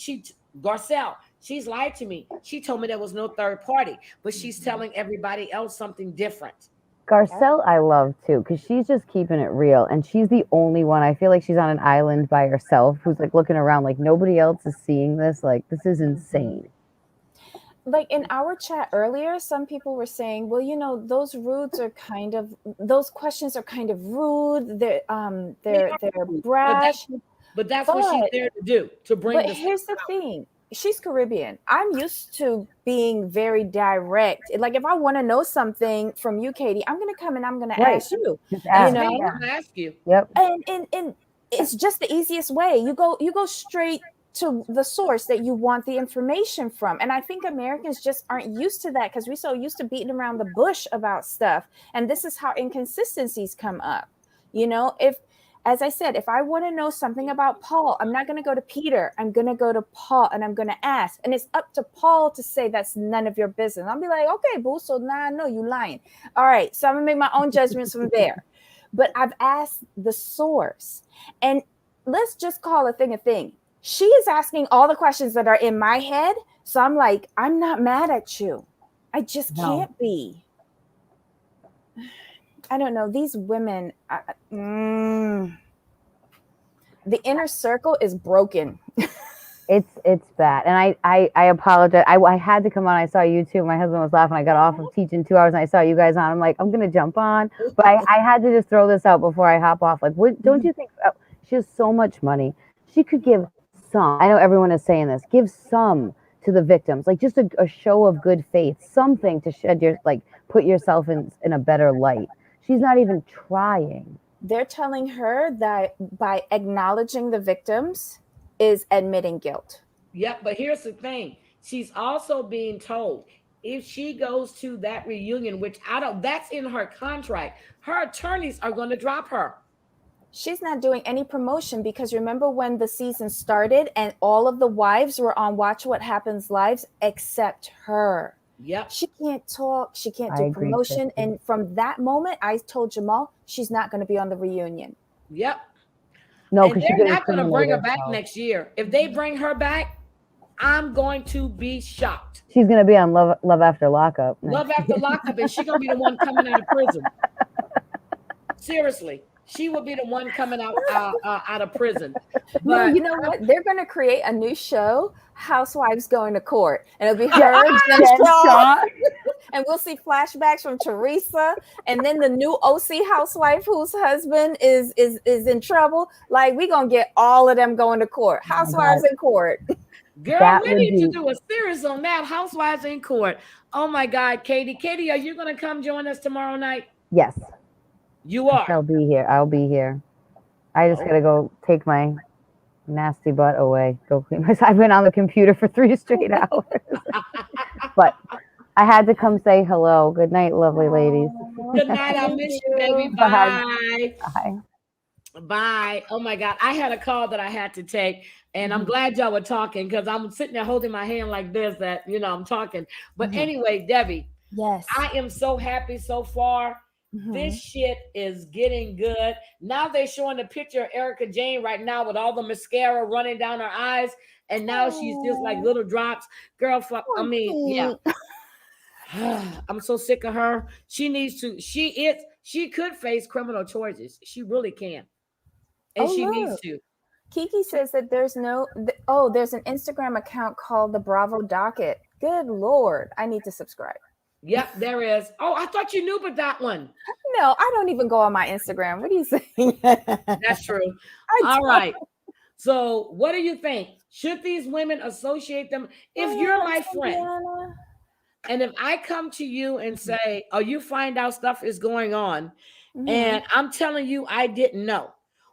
Garcelle, she's lied to me. She told me there was no third party, but she's telling everybody else something different. Garcelle, I love too, because she's just keeping it real, and she's the only one. I feel like she's on an island by herself, who's like looking around, like nobody else is seeing this. Like this is insane. Like in our chat earlier, some people were saying, well, you know, those questions are kind of rude. They're brash. But that's what she's there to do, to bring. But here's the thing. She's Caribbean. I'm used to being very direct. Like if I want to know something from you, Katie, I'm going to come and I'm going to ask you. Just ask. I'm going to ask you. Yep. And it's just the easiest way. You go straight to the source that you want the information from. And I think Americans just aren't used to that because we're so used to beating around the bush about stuff. And this is how inconsistencies come up. You know, as I said, if I want to know something about Paul, I'm not going to go to Peter. I'm going to go to Paul and I'm going to ask. And it's up to Paul to say that's none of your business. I'll be like, okay, boo. So now I know you lying. All right. So I'm going to make my own judgments from there. But I've asked the source. And let's just call a thing a thing. She is asking all the questions that are in my head. So I'm like, I'm not mad at you. I just can't be. I don't know. These women, the inner circle is broken. It's bad. And I apologize. I had to come on. I saw you too. My husband was laughing. I got off of teaching 2 hours and I saw you guys on. I'm like, I'm going to jump on. But I had to just throw this out before I hop off. Like, don't you think she has so much money? She could give some. I know everyone is saying this. Give some to the victims. Like just a show of good faith. Something to shed put yourself in a better light. She's not even trying. They're telling her that by acknowledging the victims is admitting guilt. Yep, but here's the thing. She's also being told if she goes to that reunion, which that's in her contract, her attorneys are going to drop her. She's not doing any promotion because remember when the season started and all of the wives were on Watch What Happens Lives except her. Yep. She can't talk. She can't do promotion. And from that moment, I told Jamal she's not going to be on the reunion. Yep. No, because they're not going to bring her back next year. If they bring her back, I'm going to be shocked. She's going to be on Love After Lockup. Love After Lockup, and she's going to be the one coming out of prison. Seriously. She will be the one coming out of prison. But no, you know what? They're going to create a new show, Housewives Going to Court. And it'll be her, Jen Shaw, and we'll see flashbacks from Teresa. And then the new OC housewife whose husband is in trouble. Like, we're going to get all of them going to court. Housewives in court. Girl, we need to do a series on that. Housewives in court. Oh, my God, Katie. Katie, are you going to come join us tomorrow night? Yes. You are. I'll be here. I just gotta go take my nasty butt away. Go clean myself. I've been on the computer for 3 straight hours. But I had to come say hello. Good night, lovely ladies. Good night. I'll miss you, baby. Bye. Bye. Bye. Oh my God. I had a call that I had to take. And I'm glad y'all were talking because I'm sitting there holding my hand like this that, I'm talking. But anyway, Debbie. Yes. I am so happy so far. This shit is getting good. Now they're showing the picture of Erica Jane right now with all the mascara running down her eyes. And now she's just like little drops. Girl, fuck. I mean, yeah. I'm so sick of her. She could face criminal charges. She really can. And she needs to. Kiki says that there's there's an Instagram account called the Bravo Docket. Good Lord. I need to subscribe. Yep, there is. Oh, I thought you knew about that one. No, I don't even go on my Instagram. What are you saying? That's true. All right. So what do you think? Should these women associate them? If you're my friend, And if I come to you and say, oh, you find out stuff is going on, Mhm. and I'm telling you I didn't know,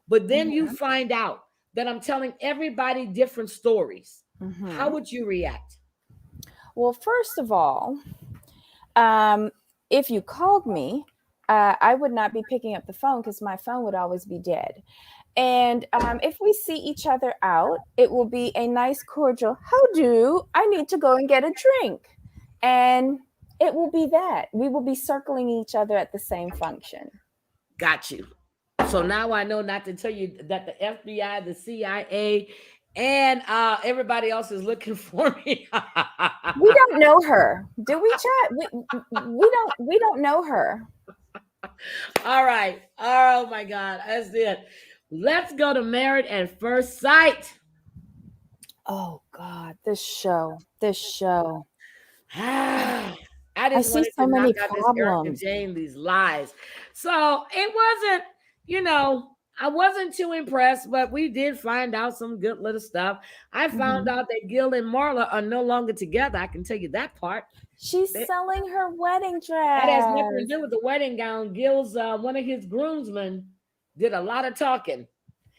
but then you Mhm. find out that I'm telling everybody different stories, how Mhm. would you react? Well, first of all, if you called me, I would not be picking up the phone because my phone would always be dead. And if we see each other out, it will be a nice, cordial, how do I need to go and get a drink? And it will be that. We will be circling each other at the same function. Got you. So now I know not to tell you that the FBI, the CIA, and everybody else is looking for me. We don't know her. Do we chat? We don't know her. All right. Oh my God. That's it. Let's go to Married at First Sight. Oh God, this show. This show. I I just see wanted so to knock many out this Erica problems. Jane, these lies. So it wasn't, I wasn't too impressed, but we did find out some good little stuff. I found Mhm. out that Gil and Marla are no longer together. I can tell you that part. She's That, selling her wedding that has nothing to dress. do with the wedding gown. Gil's one of his groomsmen did a lot of talking.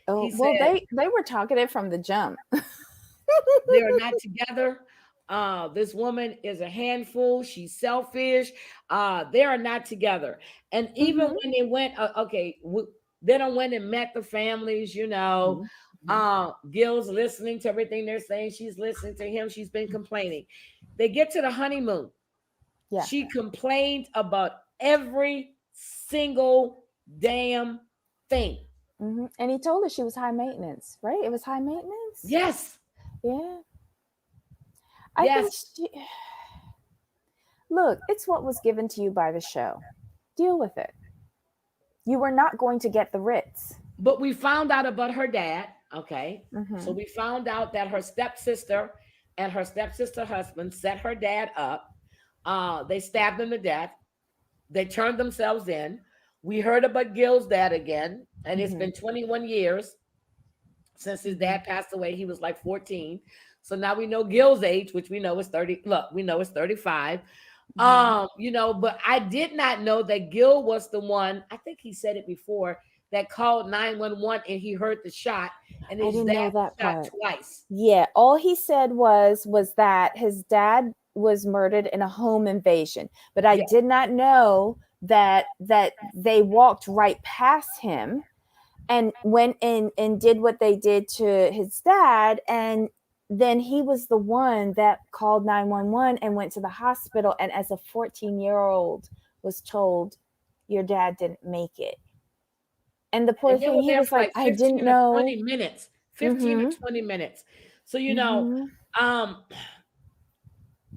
Oh, He well, said they were talking it from the jump. they are not together. This woman is a handful. She's selfish. They are not together. And even Mhm. when they went, they don't went and met the families. Mhm. Mhm. Gil's listening to everything they're saying. She's listening to him. She's been complaining. They get to the honeymoon. Yeah. She complained about every single damn thing. Mhm. And he told her she was high maintenance, right? It was high maintenance. Yes, Yeah. I think yes. she. Look, it's what was given to you by the show. Deal with it. You were not going to get the Ritz. But we found out about her dad. Okay. So Mhm. we found out that her stepsister and her stepsister husband set her dad up. They stabbed him to death. They turned themselves in. We heard about Gil's dad again, and it's Mhm. been 21 years since his Mhm. dad passed away. He was like 14. So now we know Gil's age, which we know is 30. Look, we know it's 35. Mhm. But I did not know that Gil was the one. I think he said it before, that called 911 and he heard the shot, and I his didn't dad know was that shot part. twice. Yeah, all he said was that his dad was murdered in a home invasion, but I Yeah. did not know that they walked right past him and went in and did what they did to his dad, and then he was the one that called 911 and went to the hospital, and as a 14-year-old was told your dad didn't make it. And the poor And they thing, were he there was for like, like I didn't 15 or know. 20 minutes. 15 or Mhm. 20 minutes. So, Mhm. um,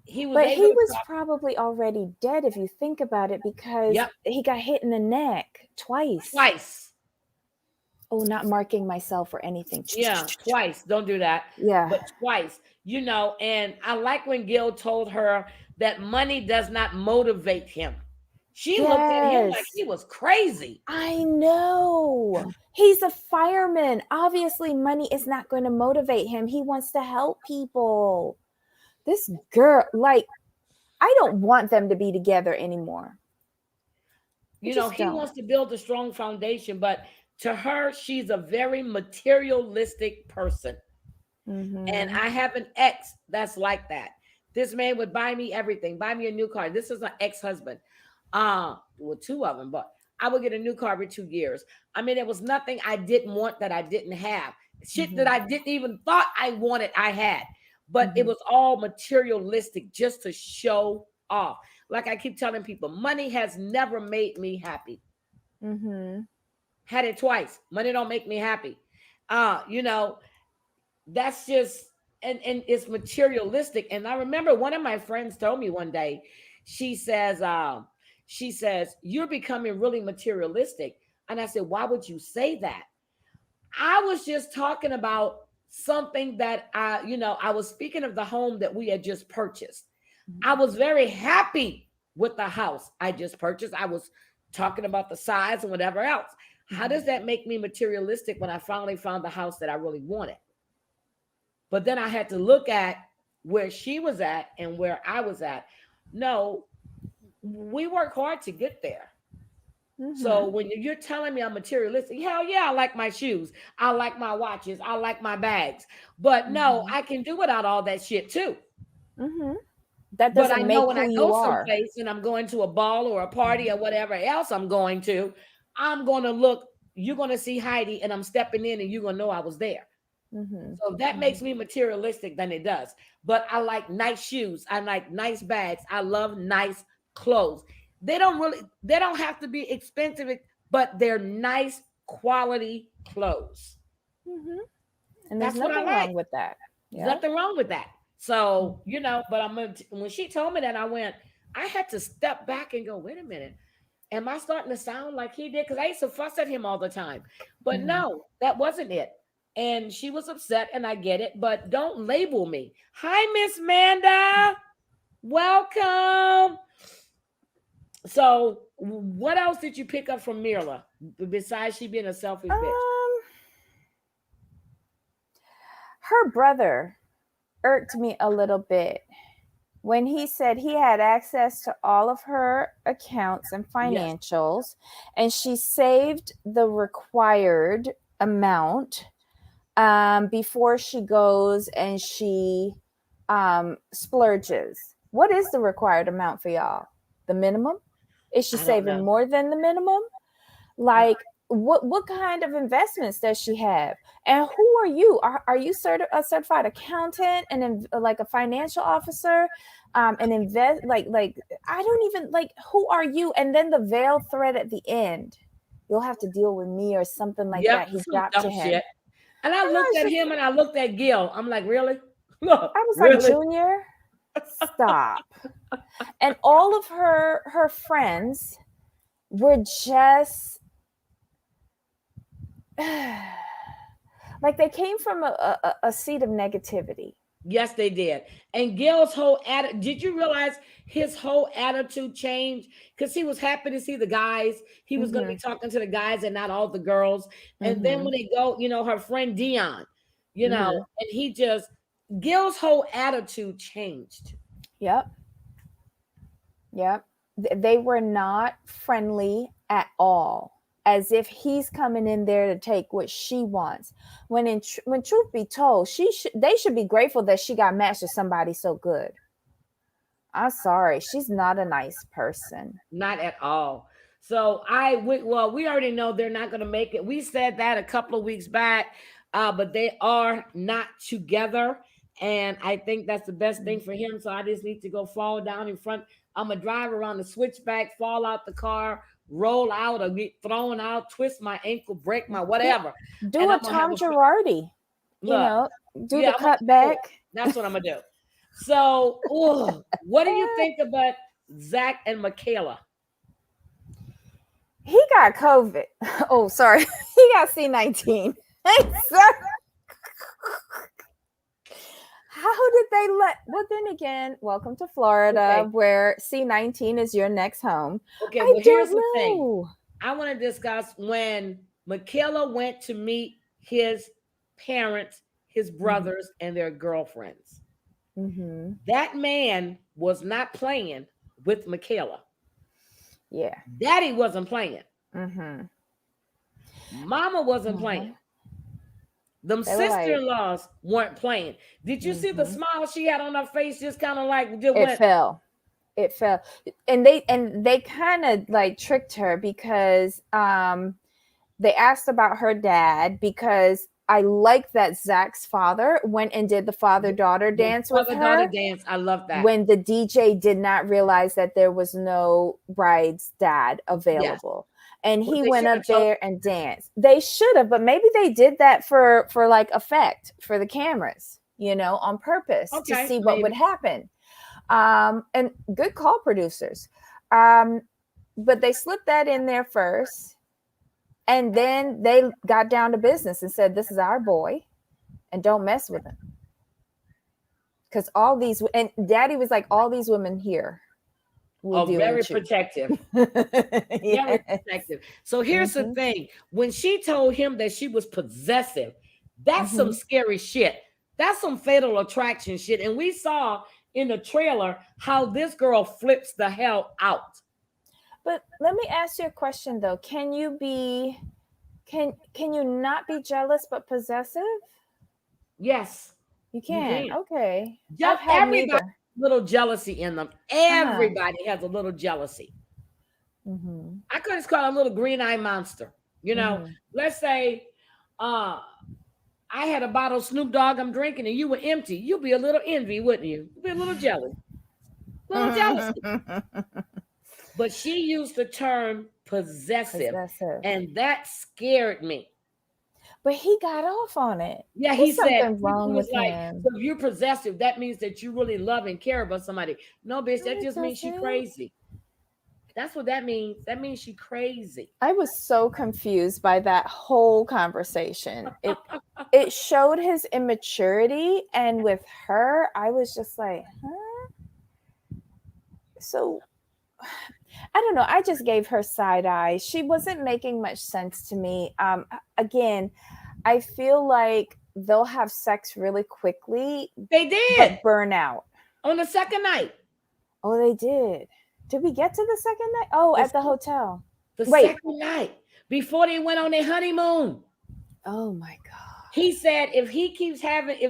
he was But able he to was talk. probably already dead if you think about it, because Yep, he got hit in the neck twice. twice. Oh, not marking myself or anything. Yeah, twice. Don't do that. Yeah. But twice, and I like when Gil told her that money does not motivate him. She looked at him like Yes. he was crazy. I know. He's a fireman. Obviously, money is not going to motivate him. He wants to help people. This girl, like, I don't want them to be together anymore. I just He don't. wants to build a strong foundation, but to her, she's a very materialistic person. And Mm-hmm. I have an ex that's like that. This man would buy me everything, buy me a new car. This is an ex-husband. Well, two of them, but I would get a new car every 2 years. I mean, it was nothing I didn't want that I didn't have. Shit that Mm-hmm. I didn't even thought I wanted, I had. But it Mm-hmm. was all materialistic just to show off. Like I keep telling people, money has never made me happy. Mm-hmm. Had it twice. Money don't make me happy. Uh, you know, that's just and it's materialistic. And I remember one of my friends told me one day, she says, you're becoming really materialistic. And I said, why would you say that? I was just talking about something that I was speaking of the home that we had just purchased. I was very happy with the house I just purchased. I was talking about the size and whatever else. How does that make me materialistic when I finally found the house that I really wanted? But then I had to look at where she was at and where I was at. no, we work hard to get there. Mhm. So when you're telling me I'm materialistic, hell yeah, I like my shoes, I like my watches, I like my bags. But no, Mhm. I can do without all that shit too. Mhm. That But I doesn't know make when who I you go are. someplace and I'm going to a ball or a party or whatever else I'm going to, I'm going to look, you're going to see Heidi and I'm stepping in and you're going to know I was there. Mhm. So that makes me materialistic than it does. But I like nice shoes. I like nice bags. I love nice clothes. They don't have to be expensive, but they're nice quality clothes. Mhm. And there's That's what I nothing like. wrong with that. There's Yeah. nothing wrong with that. So, but when she told me that, I had to step back and go, wait a minute. Am I starting to sound like he did? Because I used to fuss at him all the time. But Mhm. no, that wasn't it. And she was upset, and I get it, but don't label me. Hi, Miss Manda. Welcome. So, what else did you pick up from Mirla besides she being a selfish bitch? Her brother irked me a little bit when he said he had access to all of her accounts and Yes. financials, and she saved the required amount before she goes and she splurges. What is the required amount for y'all? The minimum? Is she I don't know. saving more than the minimum? Like, what kind of investments does she have? And who are you? Are you a certified accountant and like a financial officer? And invest like I don't even like, who are you? And then the veil thread at the end, you'll have to deal with me or something like Yep, that. He some dropped to dumb him. shit. And I And I looked was at just, him and I looked at Gil. I'm like, really? Look, I was like, really? Junior, stop. And all of her friends were just like, they came from a seat of negativity. Yes, they did. And Gil's whole attitude, did you realize his whole attitude changed? Because he was happy to see the guys. He was going to be talking to the guys and not all the girls. And then when they go, her friend Dion, and Gil's whole attitude changed. Yep. Yep. They were not friendly at all, as if he's coming in there to take what she wants. When truth be told, they should be grateful that she got matched with somebody so good. I'm sorry, she's not a nice person. Not at all. So we already know they're not going to make it. We said that a couple of weeks back, but they are not together. And I think that's the best thing for him. So I just need to go fall down in front. I'm going to drive around the switchback, fall out the car, roll out or get thrown out, twist my ankle, break my whatever. Do a Tom Girardi, do the cut back. That's what I'm going to do. So, what do you think about Zach and Michaela? He got COVID. Oh, sorry. He got C19. How did they well, then again, welcome to Florida, where C19 is your next home. Okay, well, here's the thing. I want to discuss when Michaela went to meet his parents, his brothers, and their girlfriends. That man was not playing with Michaela. Yeah. Daddy wasn't playing. Mama wasn't playing. Them sister-in-laws weren't playing. Did you see the smile she had on her face? Just kind of like it fell. And they kind of like tricked her because they asked about her dad, because I like that Zach's father went and did the father-daughter dance with her. Father-daughter dance. I love that. When the DJ did not realize that there was no bride's dad available. Yes. And he went up there and danced. They should have, but maybe they did that for like effect for the cameras, on purpose to see what would happen. And good call, producers. But they slipped that in there first. And then they got down to business and said, this is our boy and don't mess with him. Because and Daddy was like, all these women here will do very protective. Very protective. So here's the thing. When she told him that she was possessive, that's some scary shit. That's some fatal attraction shit. And we saw in the trailer how this girl flips the hell out. But let me ask you a question though. Can you not be jealous but possessive? Yes, You you can. can. Okay. I've had Everybody neither. has a little jealousy in them. Everybody has a little jealousy. Mm-hmm. I could just call it a little green eye monster. You know, Mm-hmm. let's say I had a bottle of Snoop Dogg I'm drinking and you were empty. You'd be a little envy, wouldn't you? You'd be a little jealous. A little jealousy. But she used the term possessive. And that scared me. But he got off on it. Yeah, There's he said something wrong with like, him. so if you're possessive, that means that you really love and care about somebody. No, bitch, that just means she's crazy. That's what that means. That means she's crazy. I was so confused by that whole conversation. It showed his immaturity, and with her, I was just like, huh? So I don't know. I just gave her side eye. She wasn't making much sense to me. Again, I feel like they'll have sex really quickly. They did. But burn out. On the second night. Oh, they did. Did we get to the second night? Oh, at the hotel. The second night. Before they went on their honeymoon. Oh my God. He said if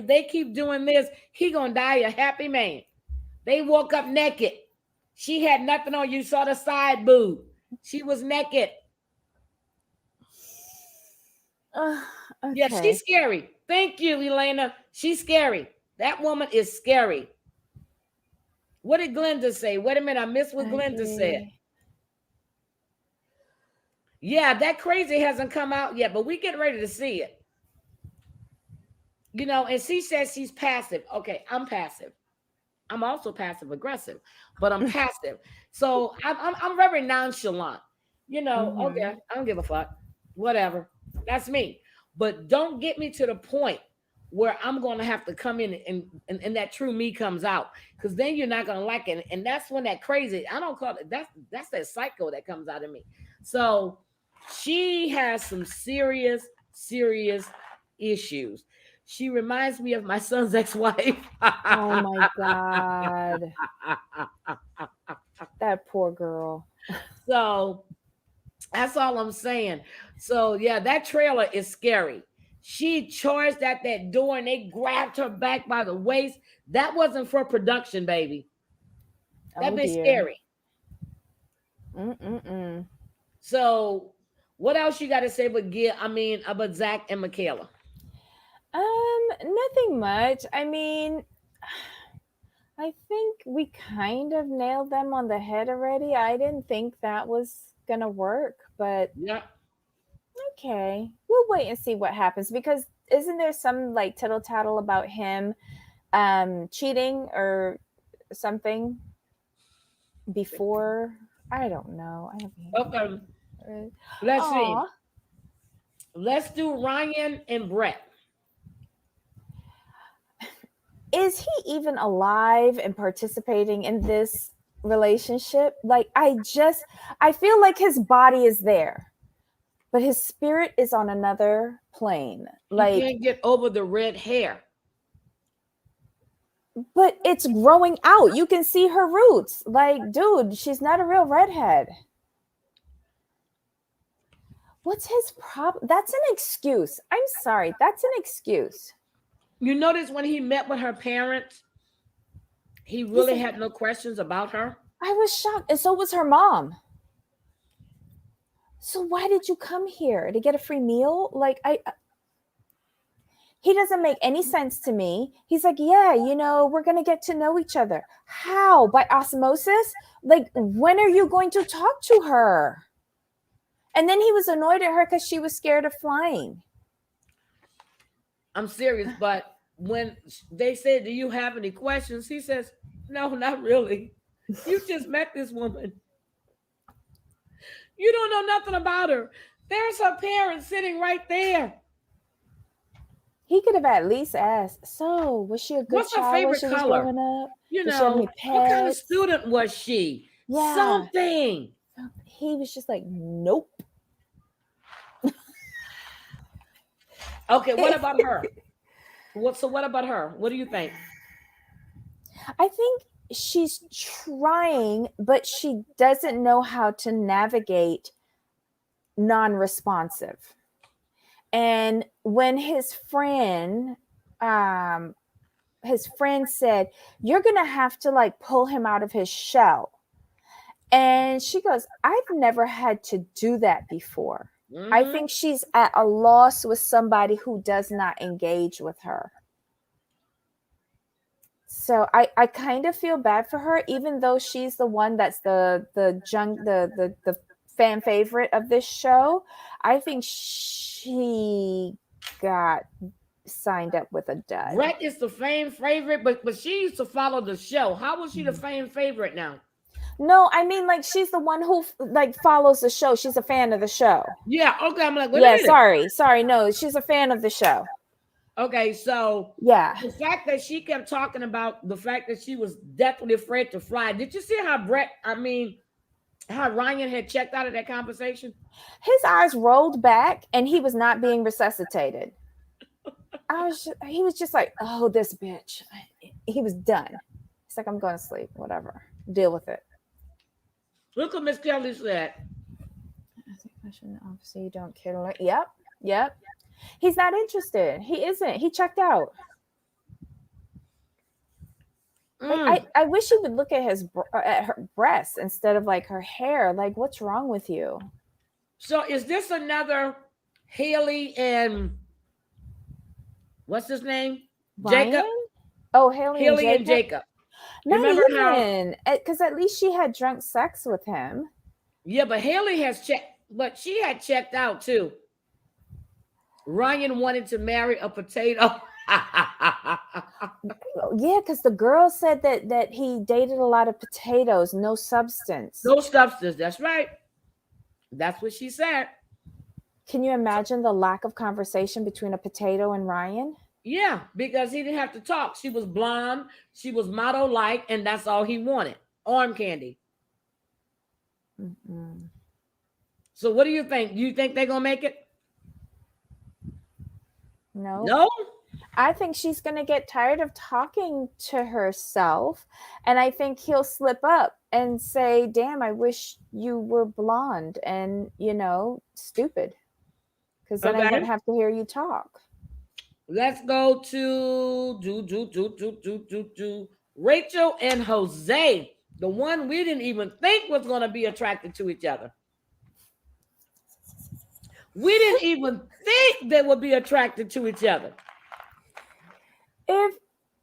they keep doing this, he gonna die a happy man. They woke up naked. She had nothing on. You saw the side boob. She was naked. Okay. Yeah, she's scary. Thank you, Elena. She's scary. That woman is scary. What did Glenda say? Wait a minute, I missed what Glenda said. Yeah, that crazy hasn't come out yet, but we get ready to see it. You know, and she says she's passive. Okay, I'm passive. I'm also passive aggressive, but I'm passive. So I'm very nonchalant. You know, okay, I don't give a fuck. Whatever. That's me. But don't get me to the point where I'm going to have to come in and that true me comes out, because then you're not going to like it. And that's when that crazy, I don't call it, that's that psycho that comes out of me. So she has some serious issues. She reminds me of my son's ex-wife. Oh my God. That poor girl. So that's all I'm saying. So yeah, that trailer is scary. She charged at that door and they grabbed her back by the waist. That wasn't for production, baby. That bitch scary. So what else you got to say about Zach and Michaela? Nothing much. I mean, I think we kind of nailed them on the head already. I didn't think that was gonna work, but yeah. Okay, we'll wait and see what happens, because isn't there some like tittle tattle about him cheating or something before? I don't know. Okay. Let's see. Let's do Ryan and Brett. Is he even alive and participating in this relationship? Like, I feel like his body is there, but his spirit is on another plane. Like, he can't get over the red hair. But it's growing out. You can see her roots. Like, dude, she's not a real redhead. What's his problem? That's an excuse. I'm sorry. That's an excuse. You notice when he met with her parents, he really had no questions about her. I was shocked. And so was her mom. So why did you come here? To get a free meal? Like, he doesn't make any sense to me. He's like, yeah, we're going to get to know each other. How? By osmosis? Like, when are you going to talk to her? And then he was annoyed at her because she was scared of flying. I'm serious, but when they said, do you have any questions? He says, no, not really. You just met this woman. You don't know nothing about her. There's her parents sitting right there. He could have at least asked, so was she a good What's child her favorite when she color? was growing up? What kind of student was she? Yeah. Something. He was just like, nope. Okay, what about her? What about her? What do you think? I think she's trying, but she doesn't know how to navigate non-responsive. And when his friend said, "You're gonna have to like pull him out of his shell," and she goes, "I've never had to do that before." I think she's at a loss with somebody who does not engage with her. So I kind of feel bad for her, even though she's the one that's the fan favorite of this show. I think she got signed up with a dud. Brett is the fan favorite, but she used to follow the show. How was she the fan favorite now? No, I mean like she's the one who like follows the show. She's a fan of the show. Yeah, okay. I'm like, wait Yeah, a minute. sorry. No, she's a fan of the show. Okay, so Yeah. the fact that she kept talking about the fact that she was definitely afraid to fly. Did you see how how Ryan had checked out of that conversation? His eyes rolled back and he was not being resuscitated. He was just like, "Oh, this bitch." He was done. He's like, "I'm going to sleep. Whatever. Deal with it." Look what Miss Kelly said. Obviously, you don't care to learn. Yep. He's not interested. He isn't. He checked out. Like, I wish he would look at at her breasts instead of like her hair. Like, what's wrong with you? So is this another Haley and what's his name? Ryan? Jacob? Oh, Haley and Jacob. Not Remember even, because at least she had drunk sex with him. Yeah, but Haley has checked, but she had checked out too. Ryan wanted to marry a potato. Yeah, because the girl said that he dated a lot of potatoes, no substance. No substance. That's right. That's what she said. Can you imagine the lack of conversation between a potato and Ryan? Yeah, because he didn't have to talk. She was blonde, she was model-like, and that's all he wanted. Arm candy. Mm-mm. So what do you think? Do you think they're gonna make it? No. I think she's going to get tired of talking to herself. And I think he'll slip up and say, "Damn, I wish you were blonde and, stupid." Because then I wouldn't have to hear you talk. Let's go to Rachel and Jose, the one we didn't even think was going to be attracted to each other. We didn't even think they would be attracted to each other. If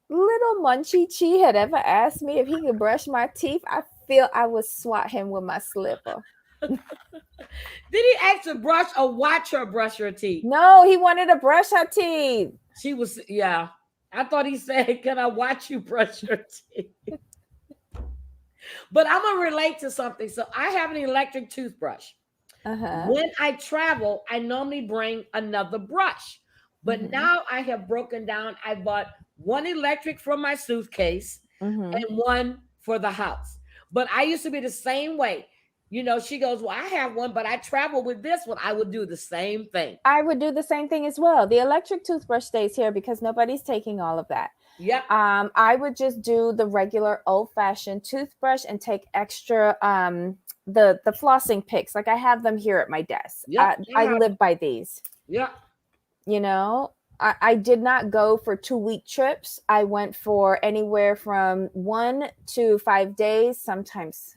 little Munchie Chi had ever asked me if he could brush my teeth, I feel I would swat him with my slipper. Did he ask to brush or watch her brush her teeth? No, he wanted to brush her teeth. She was, yeah. I thought he said, "Can I watch you brush your teeth?" But I'm going to relate to something. So I have an electric toothbrush. When I travel, I normally bring another brush. But now I have broken down. I bought one electric for my suitcase and one for the house. But I used to be the same way. She goes, "Well, I have one, but I travel with this one." I would do the same thing. I would do the same thing as well. The electric toothbrush stays here because nobody's taking all of that. Yep. I would just do the regular old-fashioned toothbrush and take extra the flossing picks. Like I have them here at my desk. Yep. I live by these. Yeah. I did not go for 2-week trips. I went for anywhere from 1 to 5 days, sometimes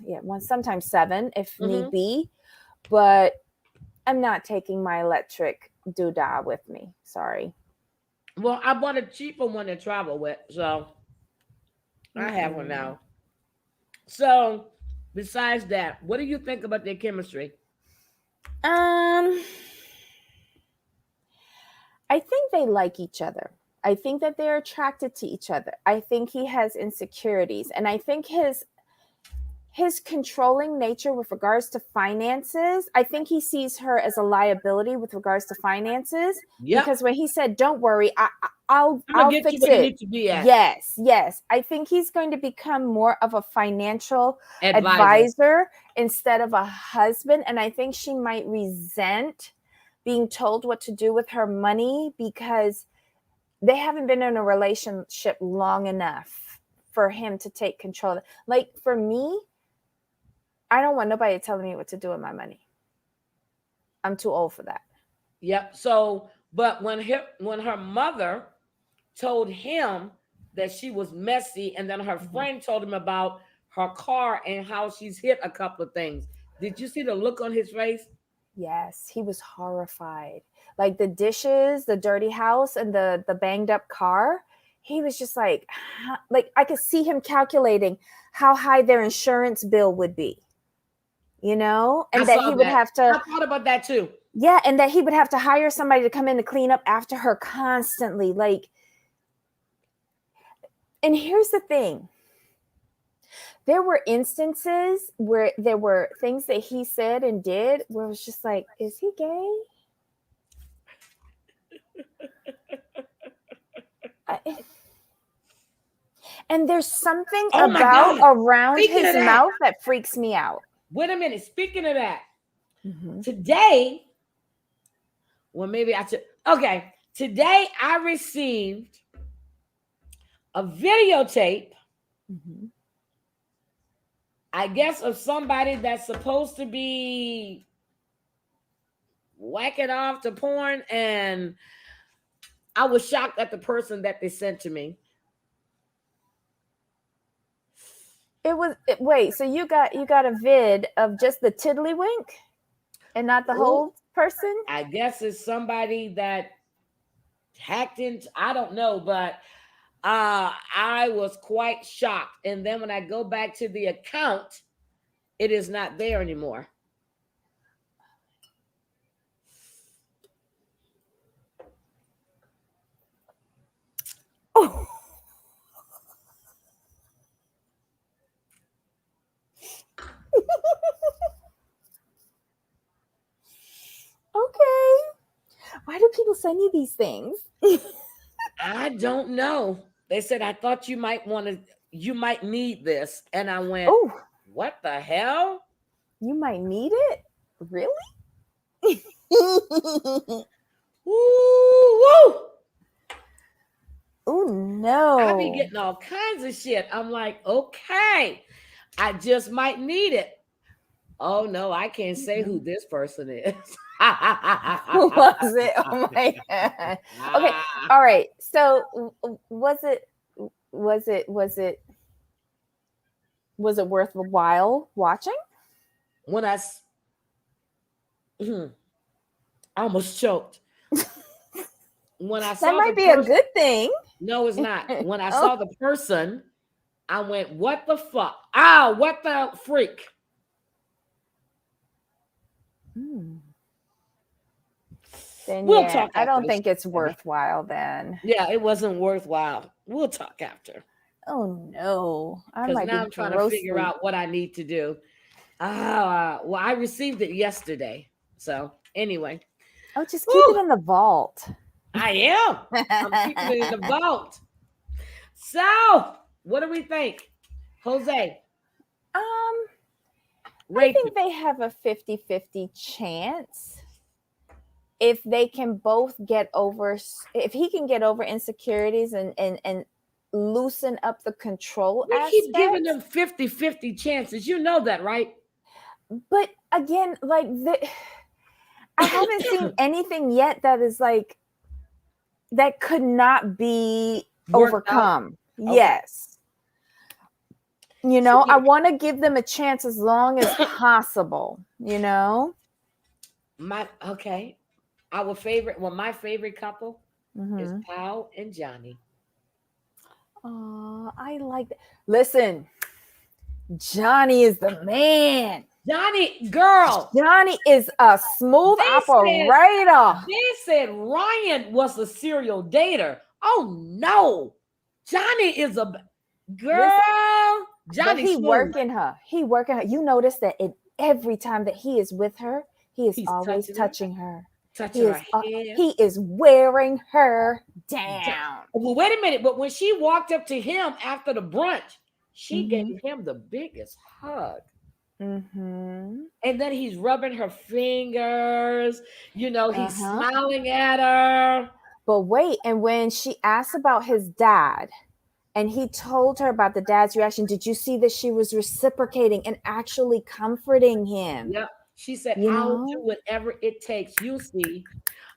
7 if need be. But I'm not taking my electric doodah with me. Sorry. Well, I bought a cheaper one to travel with, so I have one now. So, besides that, what do you think about their chemistry? I think they like each other. I think that they're attracted to each other. I think he has insecurities, and I think his controlling nature with regards to finances, I think he sees her as a liability with regards to finances. Yep. Because when he said, "Don't worry, I'll fix it." You need to be at. Yes. I think he's going to become more of a financial advisor instead of a husband. And I think she might resent being told what to do with her money because they haven't been in a relationship long enough for him to take control. Like for me, I don't want nobody telling me what to do with my money. I'm too old for that. Yep. So, but when her mother told him that she was messy, and then her friend told him about her car and how she's hit a couple of things. Did you see the look on his face? Yes, he was horrified. Like the dishes, the dirty house, and the banged up car. He was just like I could see him calculating how high their insurance bill would be. You know, and that he would have to. I thought about that too. Yeah, and that he would have to hire somebody to come in to clean up after her constantly. Like, and here's the thing. There were instances where there were things that he said and did where it was just like, is he gay? And there's something around his mouth that freaks me out. Wait a minute. Speaking of that, today, well, maybe I should. Okay. Today I received a videotape, I guess, of somebody that's supposed to be whacking off to porn, and I was shocked at the person that they sent to me. Wait, so you got a vid of just the tiddlywink and not the whole person? I guess it's somebody that hacked into, I don't know, but I was quite shocked. And then when I go back to the account, it is not there anymore. Oh. Okay. Why do people send you these things? I don't know. They said, I thought you might need this. And I went, oh, what the hell? You might need it? Really? Woo! Oh, no. I be getting all kinds of shit. I'm like, okay, I just might need it. Oh, no, I can't say who this person is. Who was it? Oh, my God. Okay. All right. So was it worthwhile watching? When I almost choked. When I saw that might be a good thing. No, it's not. When I saw the person, I went, what the fuck? Ah, what the freak? Then we'll talk. I don't think it's worthwhile then. Yeah, it wasn't worthwhile. We'll talk after. Oh no. Because now I'm trying to figure out what I need to do. Well, I received it yesterday. So anyway. Oh, just keep it in the vault. I am. I'm keeping it in the vault. So, what do we think? Jose? I think they have a 50-50 chance. If they can both if he can get over insecurities and loosen up the control aspect. Keep giving them 50-50 chances. You know that, right? But again, like I haven't seen anything yet that is like that could not be overcome. Okay. Yes. You know, I want to give them a chance as long as possible, you know? My favorite couple is Pao and Johnny. Oh, I like that. Listen, Johnny is the man. Johnny is a smooth operator. They said Ryan was a serial dater. Oh no. Johnny is a girl. Listen, Johnny, he working her. You notice that every time that he is with her, he's always touching her. He is wearing her down. Well, wait a minute. But when she walked up to him after the brunch, she gave him the biggest hug. And then he's rubbing her fingers. You know, he's smiling at her. But wait, and when she asked about his dad, And he told her about the dad's reaction. Did you see that she was reciprocating and actually comforting him? Yep. She said, You I'll do know? whatever it takes. You'll see.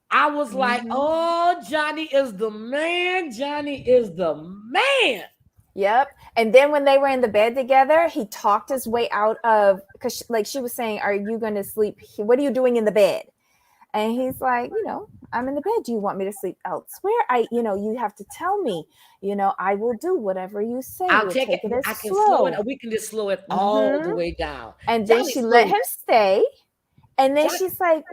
I was like, Mhm. oh, Johnny is the man. Johnny is the man. Yep. And then when they were in the bed together, he talked his way out of, because like she was saying, are you going to sleep? What are you doing in the bed? And he's like, I'm in the bed. Do you want me to sleep elsewhere? You have to tell me, I will do whatever you say. I'll We'll take it. take it as I can slow it, slow. or we can just slow it all the Mhm. way down. And then she let him stay. And then Johnny- she's like,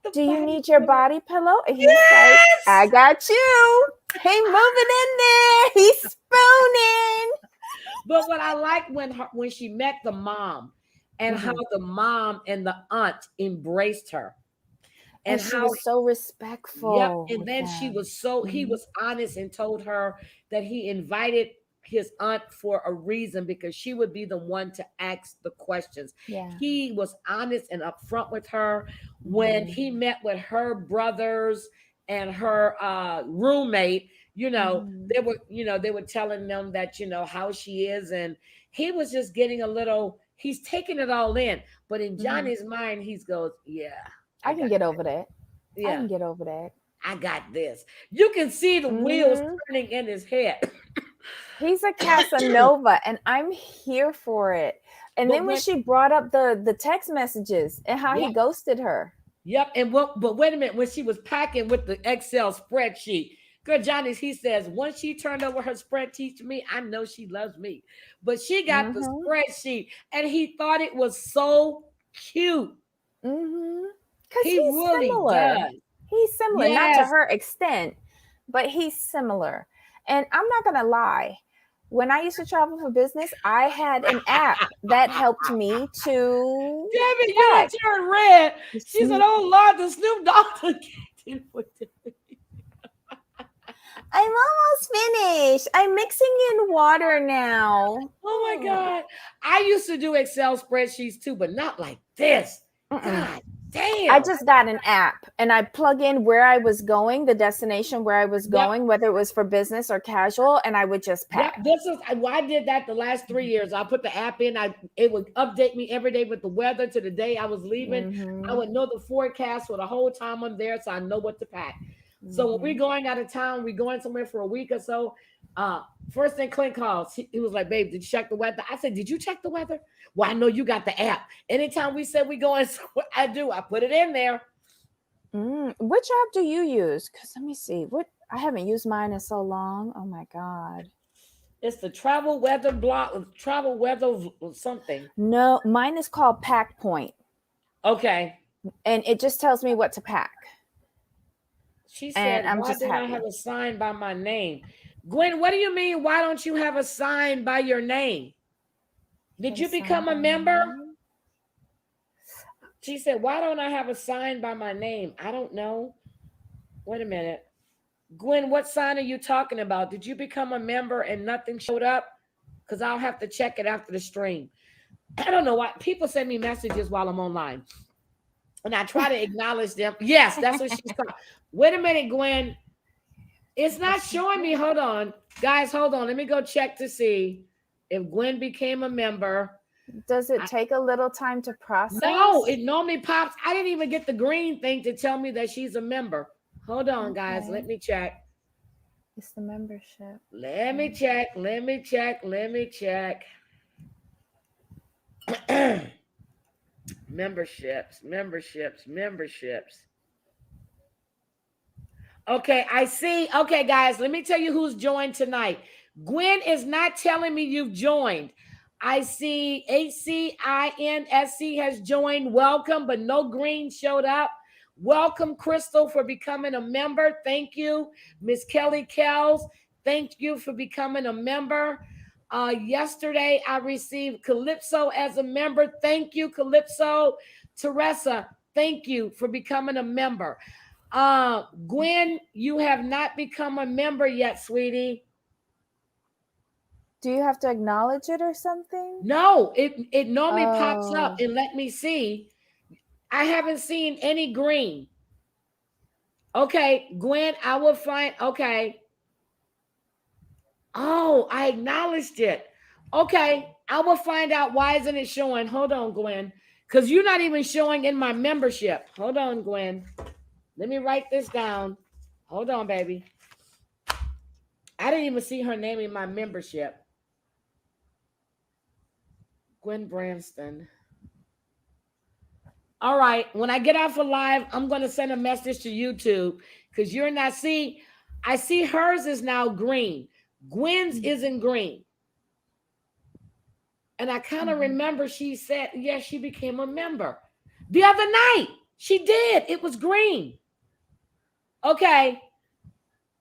the do you body need your pillow. body pillow? And he's like, Yes! I got you. He moving in there. He's spooning. But what I like when she met the mom, and how the mom and the aunt embraced her, And she was so respectful. and with then she them. was he was honest and told her that he invited his aunt for a reason, because she would be the one to ask the questions. Yeah. He was honest and upfront with her. When he met with her brothers and her roommate, they were telling them that how she is, and he was just getting he's taking it all in. But in Johnny's mind, he goes, yeah, I can get over that. yeah, I can get over that. I got this. You can see the wheels turning in his head. He's a Casanova, and I'm here for it. And then when she brought up the text messages and how he ghosted her. Yep. But wait a minute, when she was packing with the Excel spreadsheet, girl, Johnny, he says, once she turned over her spreadsheet to me, I know she loves me. But she got the spreadsheet, and he thought it was so cute. Because he really similar. does. He's similar, not to her extent, but he's similar. And I'm not going to lie. When I used to travel for business, I had an app that helped me to. Damn it, you done turned red. She said, oh, Lord, the Snoop Dogg. I'm almost finished. I'm mixing in water now. Oh, my God. I used to do Excel spreadsheets, too, but not like this. God damn. I just got an app, and I plug in where I was going, the destination where I was going, whether it was for business or casual, and I would just pack. I did that the last 3 years. I put the app in. It would update me every day with the weather to the day I was leaving. I would know the forecast for the whole time I'm there, so I know what to pack. So when we're going out of town, we're going somewhere for a week or so. First thing Clint calls, he was like, babe, did you check the weather? I said, did you check the weather? Well, I know you got the app. Anytime we said we going, I do. I put it in there. Which app do you use? Because let me see. I haven't used mine in so long. Oh my God. It's the travel weather block, travel weather something. No, mine is called Pack Point. Okay. And it just tells me what to pack. She said, why don't I have a sign by my name? Gwen, what do you mean, why don't you have a sign by your name? Did you become a member? She said, why don't I have a sign by my name? I don't know. Wait a minute. Gwen, what sign are you talking about? Did you become a member and nothing showed up? Because I'll have to check it after the stream. I don't know why. People send me messages while I'm online. And I try to acknowledge them. Yes, that's what she's talking. Wait a minute, Gwen. It's not showing me. Hold on. Guys, hold on. Let me go check to see if Gwen became a member. Does it take a little time to process? No, it normally pops. I didn't even get the green thing to tell me that she's a member. Hold on, guys. Let me check. It's the membership. Let me check. Memberships. Okay, I see. Okay, guys, let me tell you who's joined tonight. Gwen is not telling me you've joined. I see HCINSC has joined. Welcome, but no green showed up. Welcome, Crystal, for becoming a member. Thank you. Miss Kelly Kells, thank you for becoming a member. Yesterday, I received Calypso as a member. Thank you, Calypso. Teresa, thank you for becoming a member. Gwen, you have not become a member yet, sweetie. Do you have to acknowledge it or something? No, it normally pops up and let me see. I haven't seen any green. Okay, Gwen, I will find. Okay. Oh, I acknowledged it. Okay, I will find out why isn't it showing. Hold on, Gwen. Because you're not even showing in my membership. Hold on, Gwen. Let me write this down. Hold on, baby. I didn't even see her name in my membership. Gwen Branston. All right. When I get off of live, I'm going to send a message to YouTube because you're not. See, I see hers is now green. Gwen's isn't green. And I kind of remember she said, yes, she became a member the other night. She did. It was green. Okay.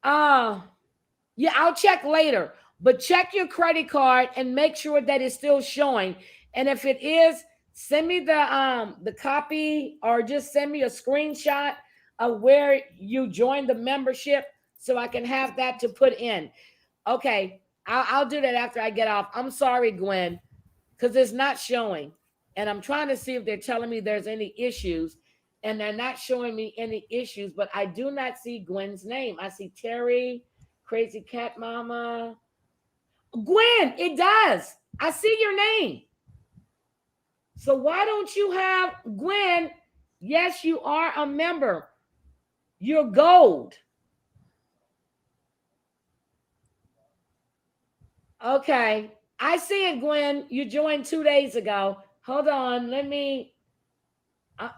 Yeah, I'll check later. But check your credit card and make sure that it's still showing. And if it is, send me the copy or just send me a screenshot of where you joined the membership so I can have that to put in. Okay, I'll do that after I get off. I'm sorry, Gwen, because it's not showing. And I'm trying to see if they're telling me there's any issues. And they're not showing me any issues, but I do not see Gwen's name. I see Terry, Crazy Cat Mama. Gwen, it does. I see your name. So why don't you have Gwen? Yes, you are a member. You're gold. Okay. I see it, Gwen. You joined 2 days ago. Hold on. Let me.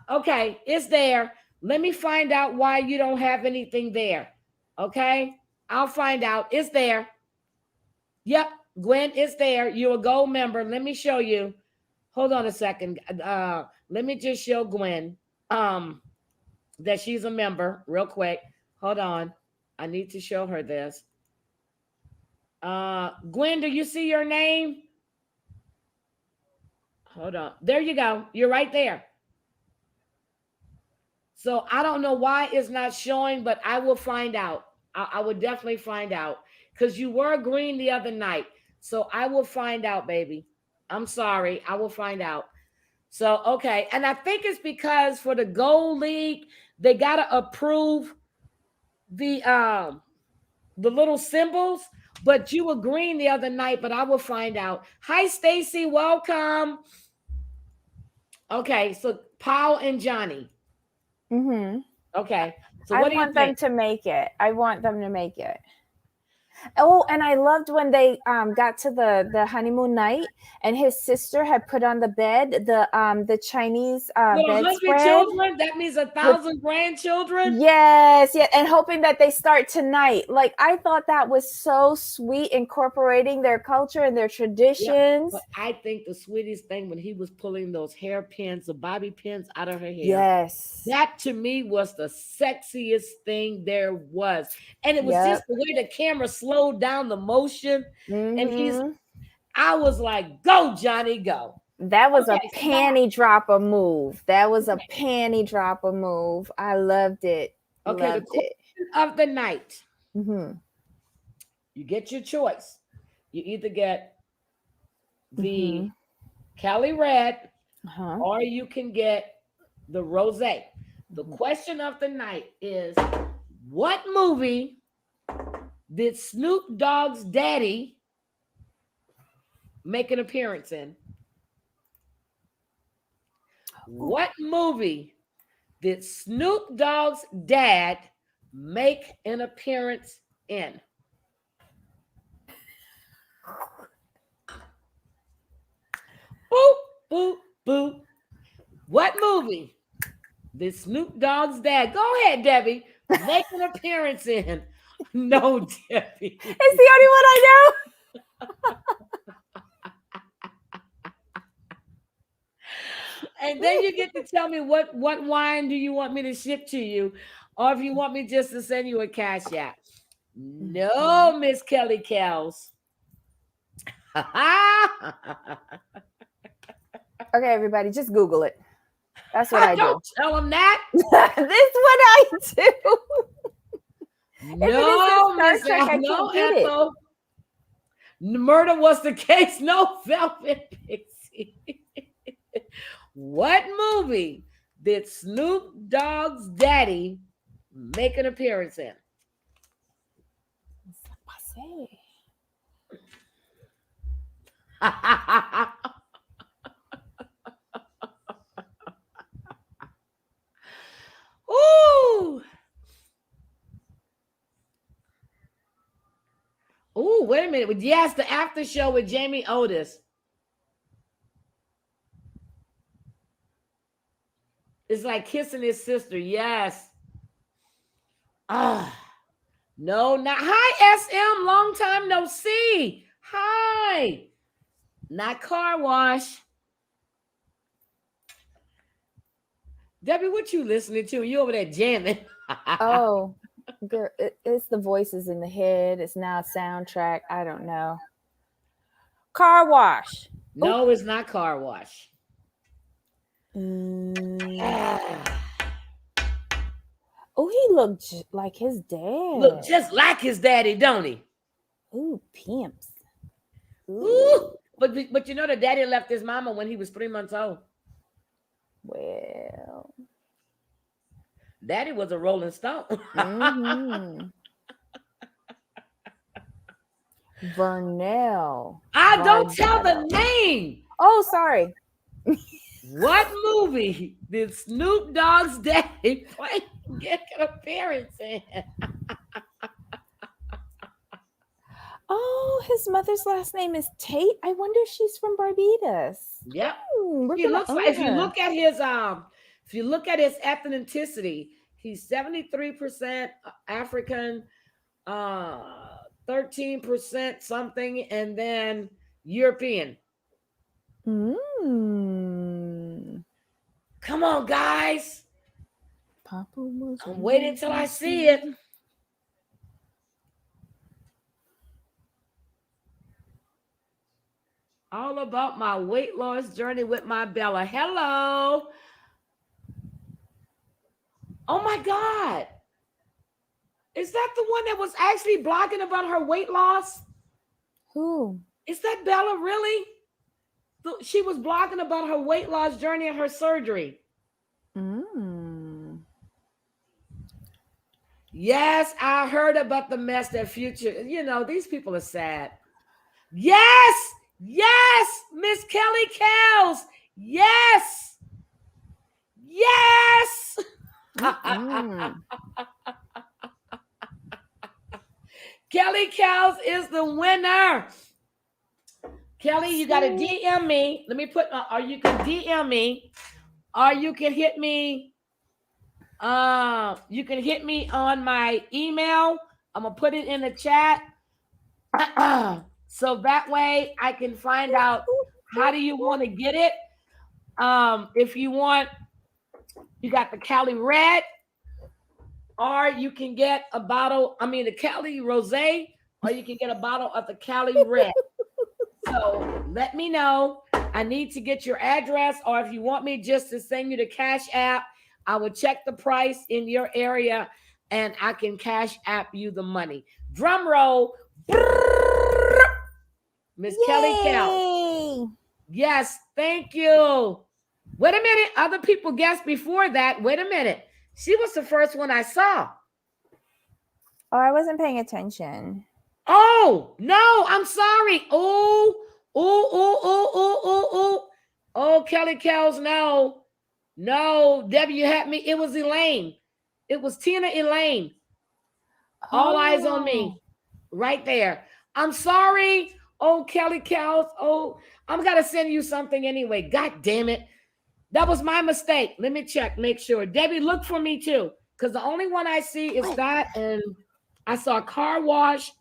Okay. It's there. Let me find out why you don't have anything there. Okay. I'll find out. It's there. Yep. Gwen, it's there. You're a gold member. Let me show you. Hold on a second. Let me just show Gwen that she's a member real quick. Hold on. I need to show her this. Gwen, do you see your name? Hold on. There you go. You're right there. So I don't know why it's not showing, but I will find out. I would definitely find out because you were green the other night. So I will find out, baby. I'm sorry. I will find out. So, okay. And I think it's because for the Gold League, they got to approve the little symbols, but you were green the other night, but I will find out. Hi, Stacy. Welcome. Okay. So Paul and Johnny. Mm-hmm. Okay. So I what do you want think? them to make it. I want them to make it. Oh, and I loved when they got to the honeymoon night, and his sister had put on the bed the Chinese With 100 bedspread. children, that means 1,000 grandchildren. Yes, yeah, and hoping that they start tonight. Like I thought that was so sweet, incorporating their culture and their traditions. But I think the sweetest thing when he was pulling those hairpins, the bobby pins out of her hair. Yes. That to me was the sexiest thing there was. And it was just the way the camera slowed down the motion. And I was like, go, Johnny, go. That was a panty dropper move. That was a panty dropper move. I loved it. Okay, loved the question of the night. You get your choice. You either get the Cali Red or you can get the Rosé. The question of the night is, what movie did Snoop Dogg's daddy make an appearance in? What movie did Snoop Dogg's dad make an appearance in? Boop, boop, boop. What movie did Snoop Dogg's dad, go ahead, Debbie, make an appearance in? No, Debbie. It's the only one I know. And then you get to tell me what wine do you want me to ship to you, or if you want me just to send you a cash app. No, Miss Kelly Kells. Okay, everybody, just Google it. That's what I do. Don't tell them that. This is what I do. No, Miss Ethel. No, Ethel. Murder was the case. No, Velvet Pixie. What movie did Snoop Dogg's daddy make an appearance in? Ooh. Ooh, wait a minute. Yes, the after show with Jamie Otis. It's like kissing his sister. Yes. No, not hi, SM. Long time no see. Hi. Not car wash. Debbie, what you listening to? You over there jamming? Oh, girl, it's the voices in the head. It's now a soundtrack. I don't know. Car wash. No, it's not car wash. Oh, he looked like his dad. Look just like his daddy, don't he? Ooh, pimps. Ooh. But you know the daddy left his mama when he was 3 months old. Well, Daddy was a Rolling Stone. mm-hmm. Vernell. Don't tell the name. Oh, sorry. What movie did Snoop Dogg's daddy get an appearance in? Oh, his mother's last name is Tate. I wonder if she's from Barbados. Yep. He looks like, if you look at his ethnicity, he's 73% African, 13% something, and then European. Come on, guys. Papa was I'm waiting till I see it. All about my weight loss journey with my Bella. Hello. Oh my God. Is that the one that was actually blogging about her weight loss? Who? Is that Bella really? She was blogging about her weight loss journey and her surgery. Yes, I heard about the mess that Future. You know, these people are sad. Yes, Miss Kelly Cows. Yes. Kelly Cows is the winner. Kelly, you got to DM me. Let me put, or you can DM me, or you can hit me. You can hit me on my email. I'm going to put it in the chat. So that way I can find out how do you want to get it. If you want, you got the Cali Red, or you can get a bottle, the Cali Rosé, or you can get a bottle of the Cali Red. So let me know. I need to get your address, or if you want me just to send you the Cash App, I will check the price in your area and I can Cash App you the money. Drum roll. Miss Kelly Cow. Yes, thank you. Wait a minute. Other people guessed before that. Wait a minute. She was the first one I saw. Oh, I wasn't paying attention. Oh, no, I'm sorry. Oh, Kelly Cows, no. No, Debbie, you had me. It was Elaine. It was Tina Elaine. All eyes on me. Right there. I'm sorry. Oh, Kelly Cows. Oh, I'm going to send you something anyway. God damn it. That was my mistake. Let me check, make sure. Debbie, look for me too. Because the only one I see is that. And I saw Car Wash.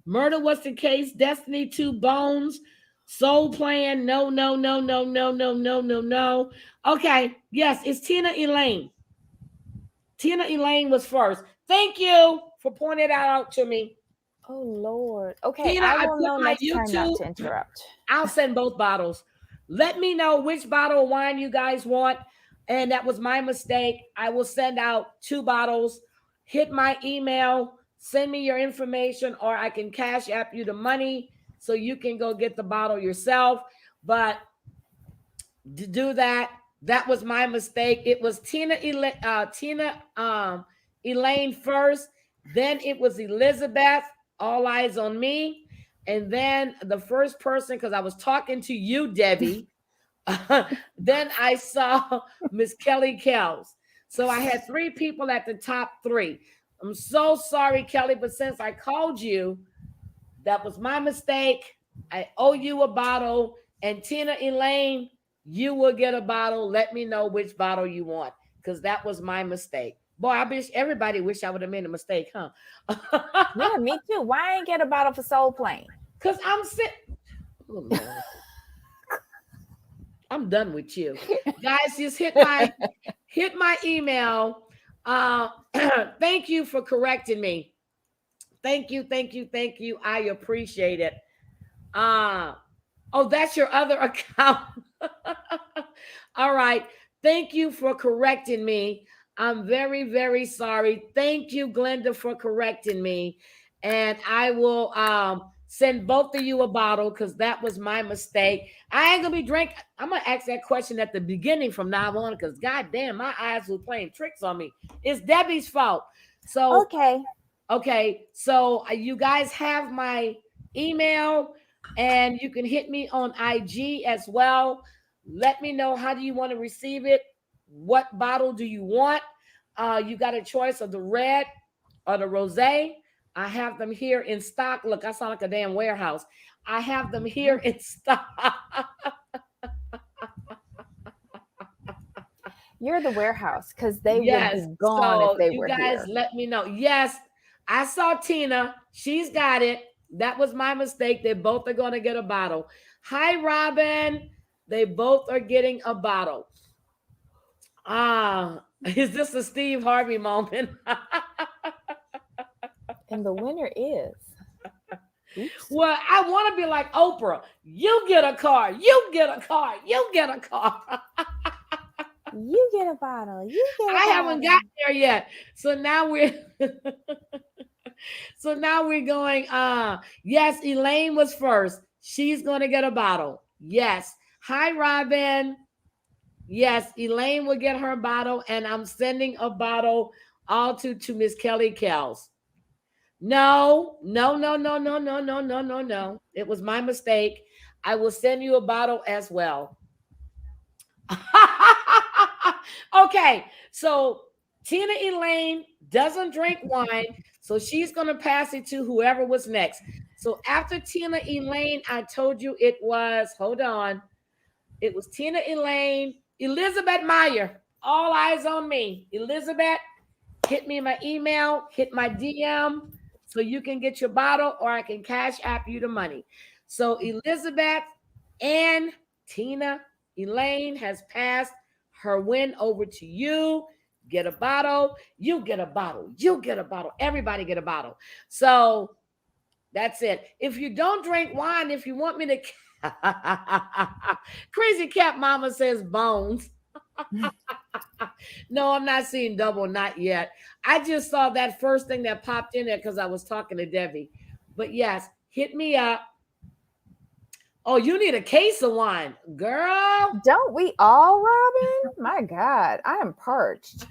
Murder Was the Case. Destiny 2 Bones. Soul Plan. No. Okay. Yes, it's Tina Elaine. Tina Elaine was first. Thank you for pointing that out to me. Oh, Lord. Okay, Tina, I will know next YouTube, time not to interrupt. I'll send both bottles. Let me know which bottle of wine you guys want. And that was my mistake. I will send out 2 bottles. Hit my email. Send me your information, or I can Cash App you the money so you can go get the bottle yourself. But to do that, that was my mistake. It was Tina Elaine first. Then it was Elizabeth. All eyes on me. And then the first person, because I was talking to you, Debbie, then I saw Miss Kelly Kells. So I had 3 people at the top 3. I'm so sorry, Kelly, but since I called you, that was my mistake. I owe you a bottle. And Tina Elaine, you will get a bottle. Let me know which bottle you want, because that was my mistake. Boy, I wish everybody wish I would have made a mistake, huh? Yeah, me too. Why I ain't get a bottle for Soul Plane? Because I'm sitting. Oh, Lord. I'm done with you. Guys, just hit my email. Thank you for correcting me. Thank you. I appreciate it. Oh, that's your other account. All right. Thank you for correcting me. I'm very, very sorry. Thank you, Glenda, for correcting me. And I will send both of you a bottle, because that was my mistake. I ain't gonna be drinking. I'm gonna ask that question at the beginning from now on, because goddamn, my eyes were playing tricks on me. It's Debbie's fault. So okay. So you guys have my email, and you can hit me on IG as well. Let me know, how do you want to receive it? What bottle do you want? You got a choice of the red or the rosé. I have them here in stock. Look, I sound like a damn warehouse. I have them here in stock. You're the warehouse, because they would be gone so if they you were guys here. let me know. Yes, I saw Tina. She's got it. That was my mistake. They both are going to get a bottle. Hi, Robin. They both are getting a bottle. Is this a Steve Harvey moment? And the winner is. Oops. Well, I want to be like Oprah. You get a car. You get a car. You get a car. You get a bottle. You get a I bottle. haven't got there yet. So now we're going. Yes, Elaine was first. She's gonna get a bottle. Yes. Hi, Robin. Yes, Elaine will get her bottle, and I'm sending a bottle all to Miss Kelly Kells. No. It was my mistake. I will send you a bottle as well. Okay, so Tina Elaine doesn't drink wine, so she's going to pass it to whoever was next. So after Tina Elaine, I told you it was, hold on, it was Tina Elaine, Elizabeth Meyer. All eyes on me. Elizabeth, hit me my email, hit my DM, so you can get your bottle, or I can cash app you the money. So Elizabeth and Tina Elaine has passed her win over to you. Get a bottle. You get a bottle. You get a bottle. Everybody get a bottle. So that's it. If you don't drink wine, if you want me to... Crazy Cat Mama says bones. No, I'm not seeing double, not yet. I just saw that first thing that popped in there because I was talking to Debbie. But yes, hit me up. Oh, you need a case of wine, girl. Don't we all, Robin? My God, I am parched.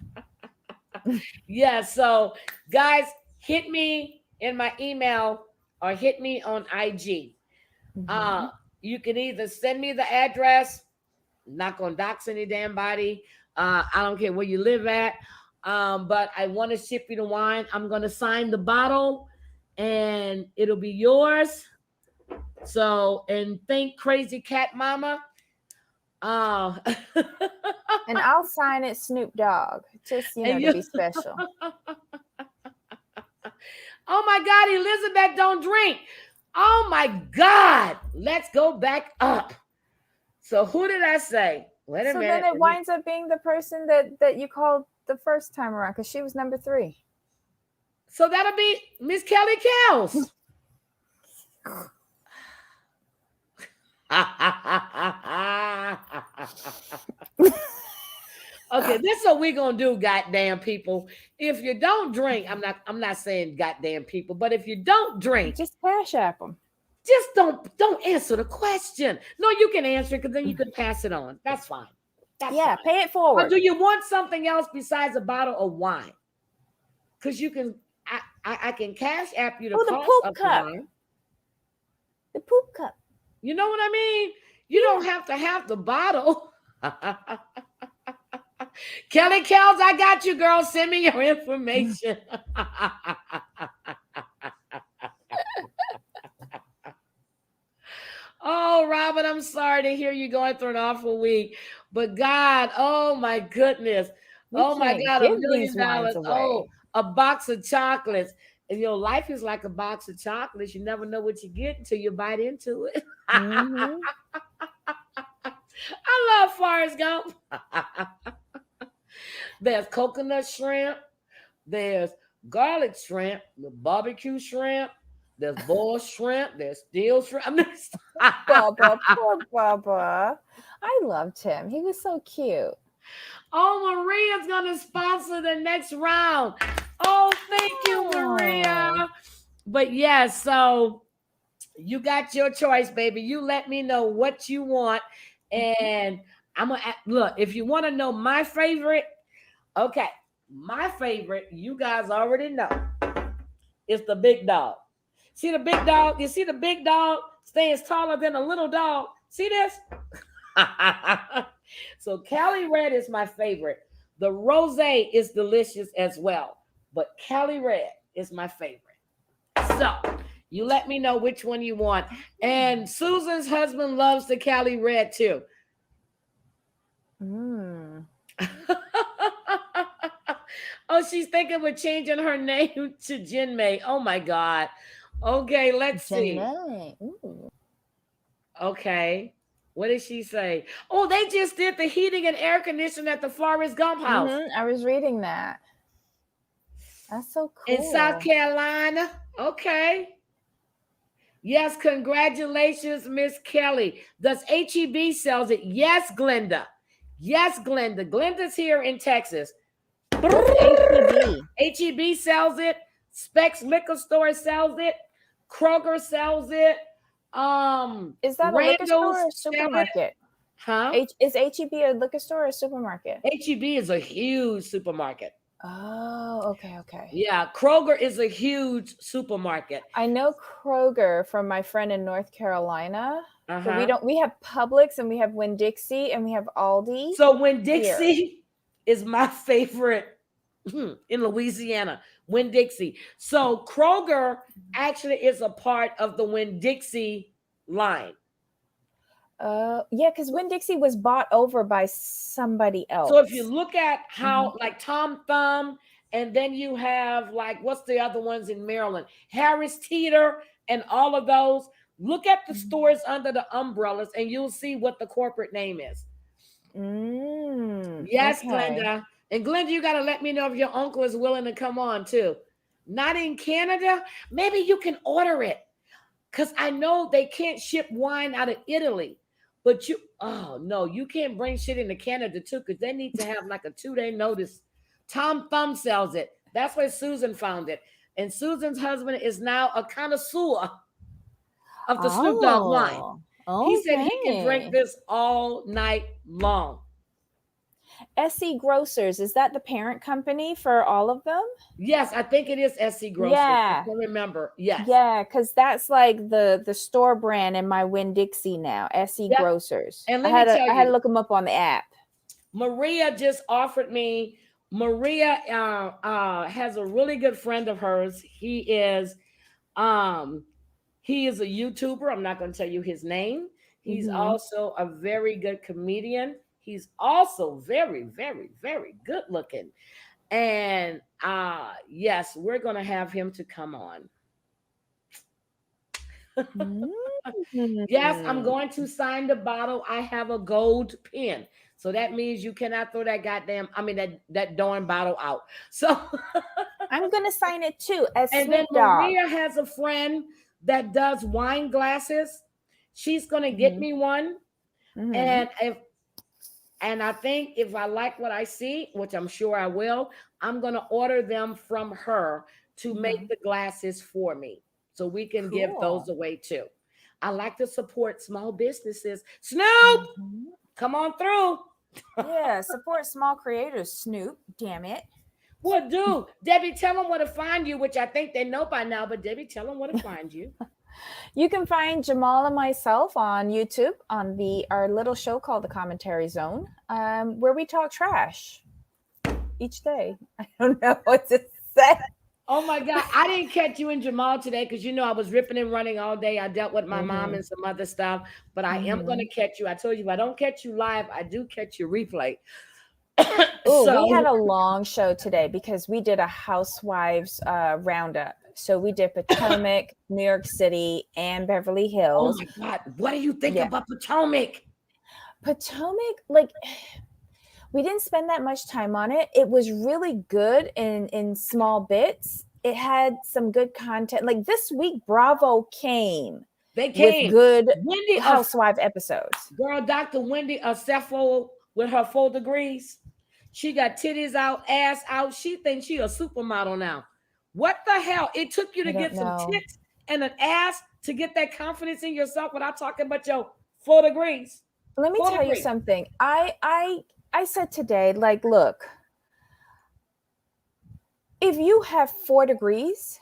Yeah, so guys, hit me in my email or hit me on IG. Mm-hmm. You can either send me the address. I'm not gonna dox any damn body. I don't care where you live at. But I want to ship you the wine. I'm gonna sign the bottle, and it'll be yours. So, and thank Crazy Cat Mama. And I'll sign it Snoop Dogg, just to be special. Oh my God, Elizabeth don't drink. Oh my God, let's go back up. So who did I say? Wait a minute. Then it winds up being the person that you called the first time around, because she was number 3. So that'll be Miss Kelly Kells. Okay, this is what we're gonna do, goddamn people. If you don't drink, I'm not saying goddamn people, but if you don't drink, just cash app them. Just don't answer the question. No, you can answer it, because then you can pass it on. That's fine. That's fine. Pay it forward. Or do you want something else besides a bottle of wine? Because you can, I can cash app you the cost poop of cup. wine. The poop cup. You know what I mean? You don't have to have the bottle. Kelly Kells, I got you, girl. Send me your information. Oh, Robin, I'm sorry to hear you going through an awful week. But God, oh my goodness. We Oh my can't God, give $1 these million. wines away. Oh, a box of chocolates. And your life is like a box of chocolates. You never know what you get until you bite into it. Mhm. I love Forrest Gump. There's coconut shrimp. There's garlic shrimp. The barbecue shrimp. There's boiled shrimp. There's steel shrimp. Bubba, poor Bubba. I loved him. He was so cute. Oh, Maria's going to sponsor the next round. Oh, thank you, Maria. Oh. But yes, so you got your choice, baby. You let me know what you want. And I'm going to look, if you want to know my favorite, okay, my favorite, you guys already know, is the big dog. See the big dog? You see the big dog stands taller than a little dog? See this? So Cali Red is my favorite. The rosé is delicious as well, but Cali Red is my favorite. So you let me know which one you want. And Susan's husband loves the Cali Red too. Mm. Oh, she's thinking we're changing her name to Jinmei. Oh my God. Okay, let's see. Ooh. Okay. What did she say? Oh, they just did the heating and air conditioning at the Forrest Gump house. I was reading that. That's so cool. In South Carolina. Okay. Yes, congratulations, Miss Kelly. Does HEB sells it? Yes, Glenda. Yes, Glenda. Glenda's here in Texas. HEB. HEB sells it. Specs Liquor Store sells it. Kroger sells it. Is that a liquor store or a Randall's sell it. supermarket? Huh? Is HEB a liquor store or a supermarket? HEB is a huge supermarket. Oh, okay, okay. Yeah, Kroger is a huge supermarket. I know Kroger from my friend in North Carolina. But Uh-huh. we have Publix and we have Winn-Dixie and we have Aldi. So Winn-Dixie is my favorite in Louisiana. Winn-Dixie. So Kroger actually is a part of the Winn-Dixie line. Yeah, because Winn-Dixie was bought over by somebody else. So if you look at how like Tom Thumb, and then you have like what's the other ones in Maryland? Harris Teeter and all of those. Look at the stores under the umbrellas and you'll see what the corporate name is. Yes, okay. Glenda. And Glenda, you got to let me know if your uncle is willing to come on too. Not in Canada. Maybe you can order it. Because I know they can't ship wine out of Italy. But you can't bring shit into Canada too, because they need to have like a 2-day notice. Tom Thumb sells it. That's where Susan found it. And Susan's husband is now a connoisseur of the Snoop Dogg wine. Okay. He said he can drink this all night long. SC Grocers, is that the parent company for all of them? Yes, I think it is SC Grocers. Yeah. I can remember. Yes. Yeah, because that's like the store brand in my Winn-Dixie now, SC Grocers. And I had to look them up on the app. Maria just offered me. Maria has a really good friend of hers. He is a YouTuber. I'm not going to tell you his name. He's also a very good comedian. He's also very, very, very good looking. And yes, we're going to have him to come on. Yes, I'm going to sign the bottle. I have a gold pen. So that means you cannot throw that that darn bottle out. So I'm going to sign it too. And then Maria has a friend that does wine glasses. She's going to get me one. And I think if I like what I see, which I'm sure I will, I'm going to order them from her to make the glasses for me. So we can give those away too. I like to support small businesses. Snoop, come on through. Yeah, support small creators, Snoop. Damn it. What do? Debbie, tell them where to find you, which I think they know by now, but Debbie, tell them where to find you. You can find Jamal and myself on YouTube on our little show called The Commentary Zone, where we talk trash each day. I don't know what to say. Oh my God. I didn't catch you and Jamal today because I was ripping and running all day. I dealt with my mom and some other stuff, but I am going to catch you. I told you if I don't catch you live, I do catch you replay. Oh, we had a long show today because we did a housewives roundup. So we did Potomac, New York City, and Beverly Hills. Oh my God. What do you think about Potomac? Potomac, we didn't spend that much time on it. It was really good in small bits. It had some good content. Like this week, Bravo came. They came with good Wendy housewife episodes. Girl, Dr. Wendy Cepho with her 4 degrees. She got titties out, ass out. She thinks she a supermodel now. What the hell? It took you to get some tits and an ass to get that confidence in yourself without talking about your 4 degrees. Let me tell you something. I said today, look, if you have 4 degrees,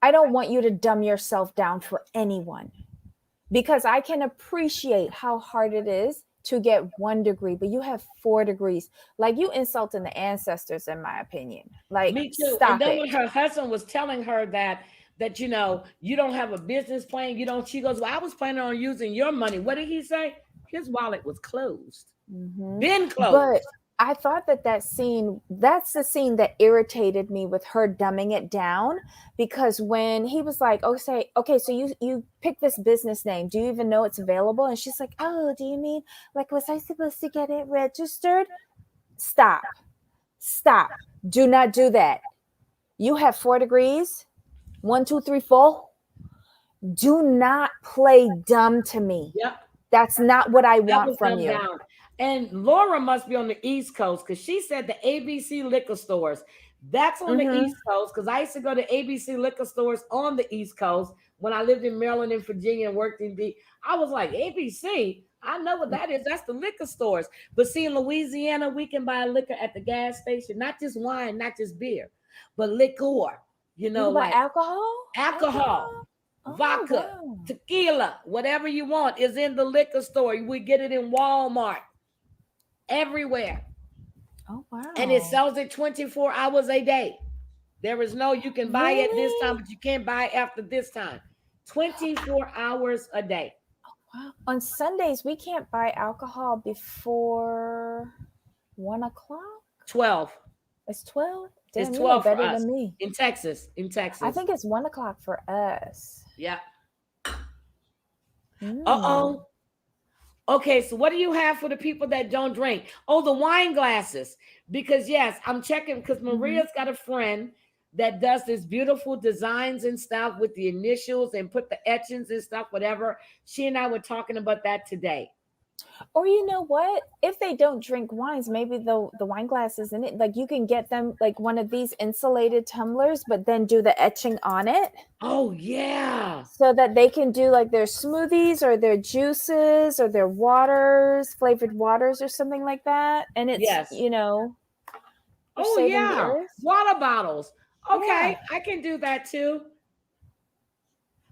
I don't want you to dumb yourself down for anyone, because I can appreciate how hard it is to get 1 degree, but you have 4 degrees. You insulting the ancestors, in my opinion. Me too. Stop and then it. when her husband was telling her that you don't have a business plan, she goes, well, I was planning on using your money. What did he say? His wallet was closed. Been closed. But I thought that's the scene that irritated me with her dumbing it down, because when he was like, okay, so you pick this business name. Do you even know it's available? And she's like, oh, do you mean was I supposed to get it registered? Stop. Do not do that. You have 4 degrees. 1, 2, 3, 4. Do not play dumb to me. Yep. That's not what I want from you. Down. And Laura must be on the East Coast, because she said the ABC liquor stores. That's on the East Coast, because I used to go to ABC liquor stores on the East Coast when I lived in Maryland and Virginia and worked in D. I was like, ABC? I know what that is. That's the liquor stores. But see, in Louisiana, we can buy liquor at the gas station, not just wine, not just beer, but liquor. You buy alcohol? Alcohol. Vodka, tequila, whatever you want is in the liquor store. We get it in Walmart, everywhere. Oh, wow. And it sells it 24 hours a day. There is no, you can buy it this time, but you can't buy after this time. 24 hours a day. Oh, wow. On Sundays, we can't buy alcohol before 1 o'clock? 12. It's 12? Damn, it's 12 better for us. Than me. In Texas. I think it's 1 o'clock for us. Yeah. Uh-oh. Okay, so what do you have for the people that don't drink? Oh, the wine glasses. Because yes, I'm checking, because Maria's got a friend that does this beautiful designs and stuff with the initials and put the etchings and stuff, whatever. She and I were talking about that today. Or you know what? If they don't drink wines, maybe the wine glasses in it, you can get them one of these insulated tumblers, but then do the etching on it. Oh yeah. So that they can do their smoothies or their juices or their waters, flavored waters or something like that. And it's Oh yeah. Water bottles. Okay, I can do that too.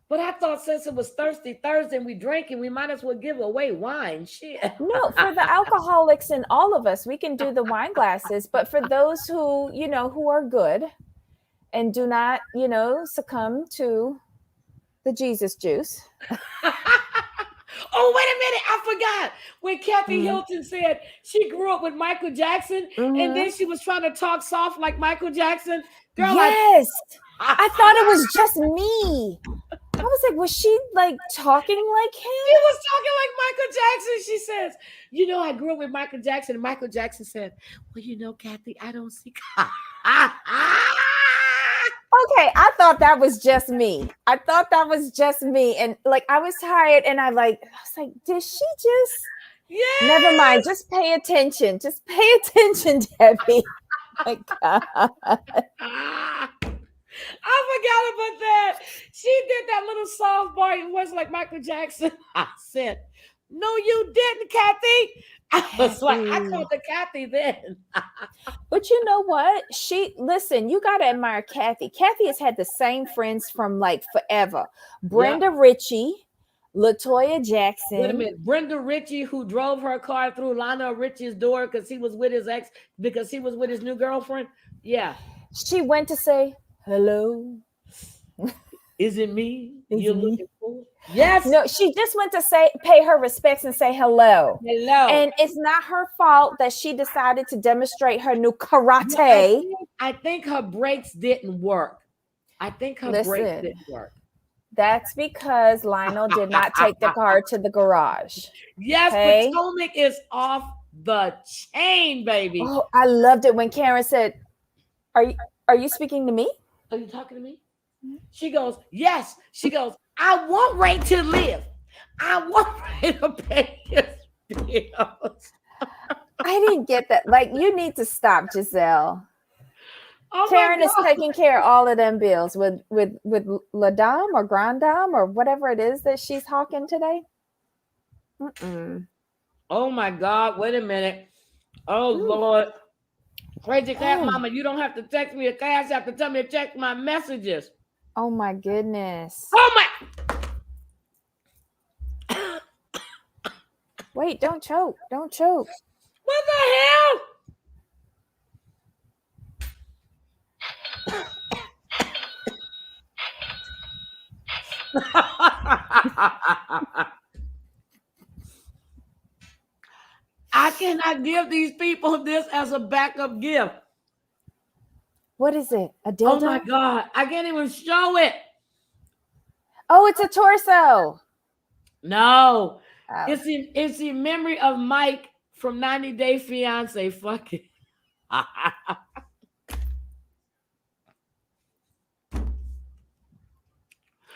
But I thought since it was Thirsty Thursday and we drinking, we might as well give away wine. Shit. No, for the alcoholics in all of us, we can do the wine glasses. But for those who, who are good and do not, succumb to the Jesus juice. Oh, wait a minute. I forgot when Kathy Hilton said she grew up with Michael Jackson and then she was trying to talk soft like Michael Jackson. Girl, yes. I thought it was just me. I was like, was she talking like him? She was talking like Michael Jackson. She says, I grew up with Michael Jackson. And Michael Jackson said, well, Kathy, I don't see. Okay, I thought that was just me. And I was tired and I was like, did she just? Yeah. Never mind. Just pay attention. Debbie. My God. I forgot about that. She did that little soft bar. It was like Michael Jackson. I said, no, you didn't, Kathy. I was like, I Kathy. called her Kathy then. But you know what? Listen, you got to admire Kathy. Kathy has had the same friends from like forever. Brenda Ritchie, Latoya Wait a Jackson. minute. Brenda Ritchie, who drove her car through Lionel Richie's door because he was with his ex, because he was with his new girlfriend. Yeah. She went to say, hello. Is it me Is you're it me? looking for? Yes. No, she just went to pay her respects and say hello. Hello. And it's not her fault that she decided to demonstrate her new karate. I think her brakes didn't work. I think her brakes Listen. didn't work. That's because Lionel did not take the car to the garage. Yes, Okay? Potomac is off the chain, baby. Oh, I loved it when Karen said, Are you speaking to me? Are you talking to me? She goes, yes. She goes, I want Ray to live. I want Ray to pay his bills. I didn't get that. Like, you need to stop, Giselle. Oh Karen my is God. taking care of all of them bills with La Dame or Grand Dame or whatever it is that she's hawking today. Mm-mm. Oh my God. Wait a minute. Oh Lord. Crazy Cat Mama, you don't have to text me a cash. You have to tell me to check my messages. Oh my goodness. Oh my. Wait, don't choke. Don't choke. What the hell? I cannot give these people this as a backup gift. What is it? A dildo? Oh my God. I can't even show it. Oh, it's a torso. No. Oh. It's the memory of Mike from 90 Day Fiance. Fuck it.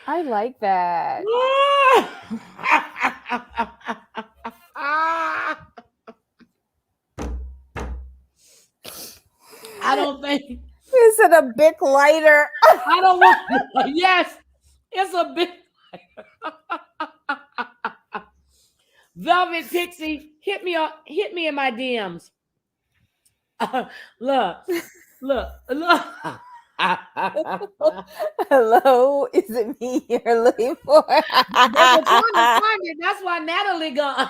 I like that. I don't think. Is it a big lighter? I don't want. Yes, it's a big. Velvet Pixie, hit me in my DMs. Look. Hello, is it me you're looking for? That's why Natalie gone.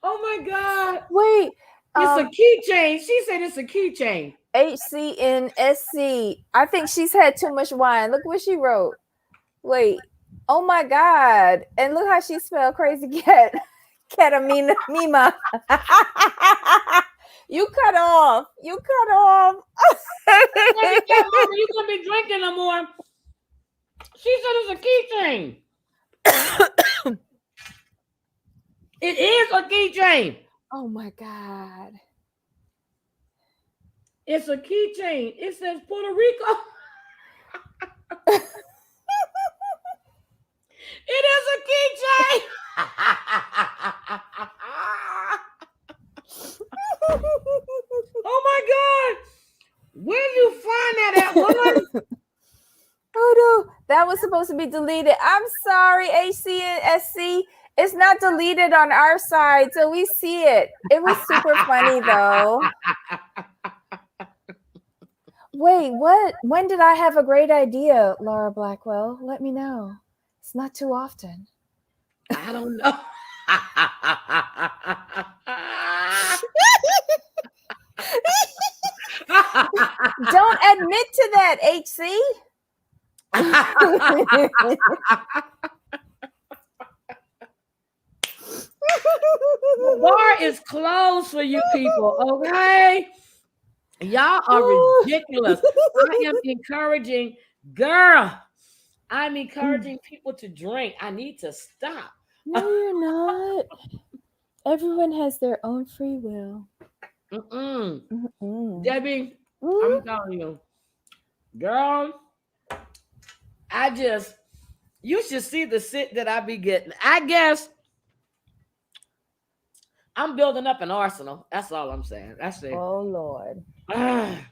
Oh my God. Wait. It's a keychain. She said it's a keychain. HCNSC. I think she's had too much wine. Look what she wrote. Wait. Oh my God. And look how she spelled crazy cat. Ketamina Mima. You cut off. You cut off. Crazy cat mama, you gonna be drinking no more. She said it's a keychain. It is a keychain. Oh my God. It's a keychain. It says Puerto Rico. It is a keychain. Oh my God. Where did you find that at, woman? Oh no, that was supposed to be deleted. I'm sorry, HCNSC. It's not deleted on our side, so we see it. It was super funny though. Wait, what? When did I have a great idea, Laura Blackwell? Let me know. It's not too often. I don't know. Don't admit to that, HC. The bar is closed for you people, okay? Y'all are ridiculous. I am encouraging, girl. I'm encouraging people to drink. I need to stop. No, you're not. Everyone has their own free will. Debbie, I'm telling you, girl, you should see the sit that I be getting. I guess I'm building up an arsenal. That's all I'm saying. That's it. Oh Lord. I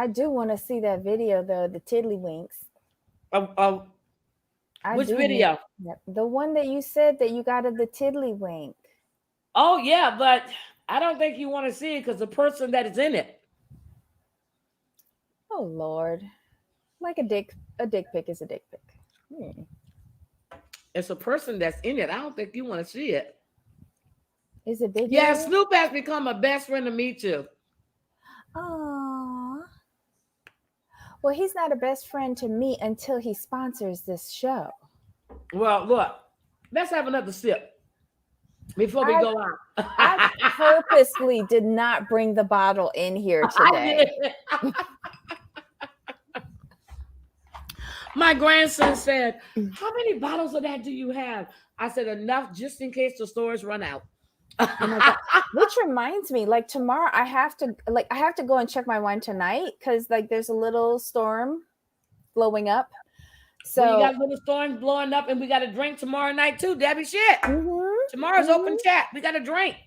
do want to see that video though, the tiddlywinks. Of I Which do video? the one that you said that you got of the tiddlywink. Oh yeah, but I don't think you want to see it because the person that is in it. Oh Lord, like a dick pic is a dick pic. It's a person that's in it. I don't think you want to see it. Is it big? Yeah, Snoop has become a best friend to me too. Aww. Well, he's not a best friend to me until he sponsors this show. Well, look, let's have another sip before we go on. I purposely did not bring the bottle in here today. My grandson said, "How many bottles of that do you have?" I said, "Enough just in case the stores run out." Oh my God. Which reminds me, like tomorrow I have to go and check my wine tonight because like there's a little storm blowing up. So well, you got a little storm blowing up, and we got a drink tomorrow night too, Debbie. Shit. Tomorrow's open chat. We got a drink.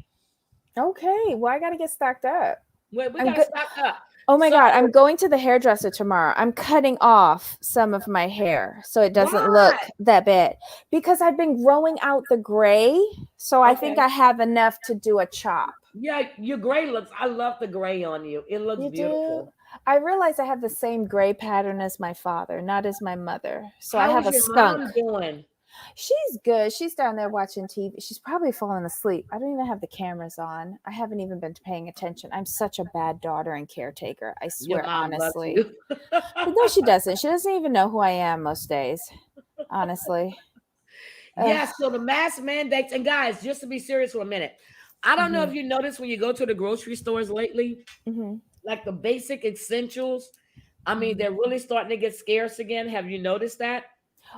Okay. Well, I got to get stocked up. We got to stock up. Oh my God, I'm going to the hairdresser tomorrow. I'm cutting off some of my hair so it doesn't look that bad because I've been growing out the gray. So I think I have enough to do a chop. Yeah, your gray looks, I love the gray on you. It looks beautiful. I realize I have the same gray pattern as my father, not as my mother. So I have a skunk. How's your mom doing? She's good. She's down there watching TV. She's probably falling asleep. I don't even have the cameras on. I haven't even been paying attention. I'm such a bad daughter and caretaker. I swear, honestly. But no, she doesn't. She doesn't even know who I am most days. Honestly. Yes. So the mask mandates, and guys, just to be serious for a minute, I don't know if you noticed when you go to the grocery stores lately, like the basic essentials. I mean, they're really starting to get scarce again. Have you noticed that?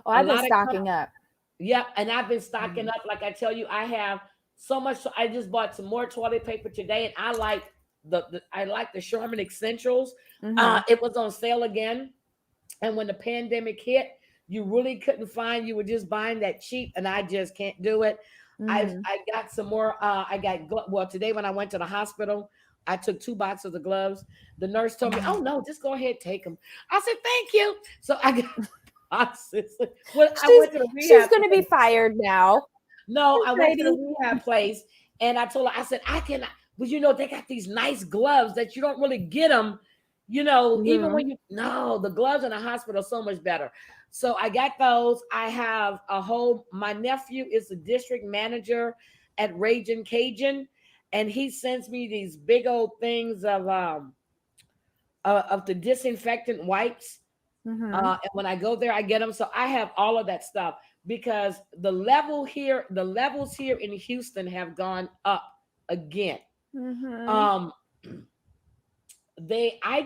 Oh, I've been stocking up. Yep, and I've been stocking up. Like I tell you, I have so much. I just bought some more toilet paper today, and I like the Sherman Essentials. It was on sale again, and when the pandemic hit, you really couldn't find. You were just buying that cheap, and I just can't do it. I got some more. Today when I went to the hospital, I took 2 boxes of gloves. The nurse told me, "Oh no, just go ahead, take them." I said, "Thank you." So I got. Well, she's going to be fired now. No, I went to the rehab place and I told her, I said, I cannot, but you know, they got these nice gloves that you don't really get them, you know, even when the gloves in the hospital are so much better. So I got those. I have my nephew is the district manager at Raging Cajun, and he sends me these big old things of the disinfectant wipes. And when I go there, I get them. So I have all of that stuff because the levels here in Houston have gone up again. I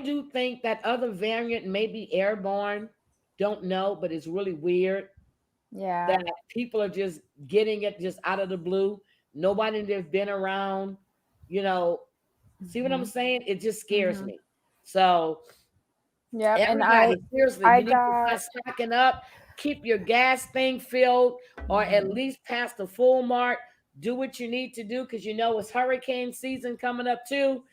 do think that other variant may be airborne. Don't know, but it's really weird. Yeah. That people are just getting it just out of the blue. Nobody that's been around, you know, see what I'm saying? It just scares me. So yeah, everybody, seriously, you need to start stocking up. Keep your gas thing filled, or at least past the full mark. Do what you need to do because you know it's hurricane season coming up too.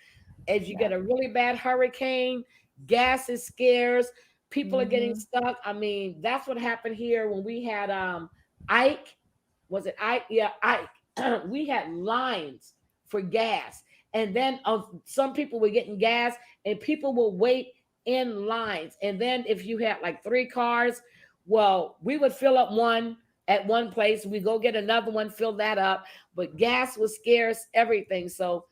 As you get a really bad hurricane, gas is scarce. People are getting stuck. I mean, that's what happened here when we had Ike. Was it Ike? Yeah, Ike. We had lines for gas, and then some people were getting gas, and people will wait in lines. And then if you had like 3 cars, well, we would fill up one at one place. We go get another one, fill that up. But gas was scarce, everything. So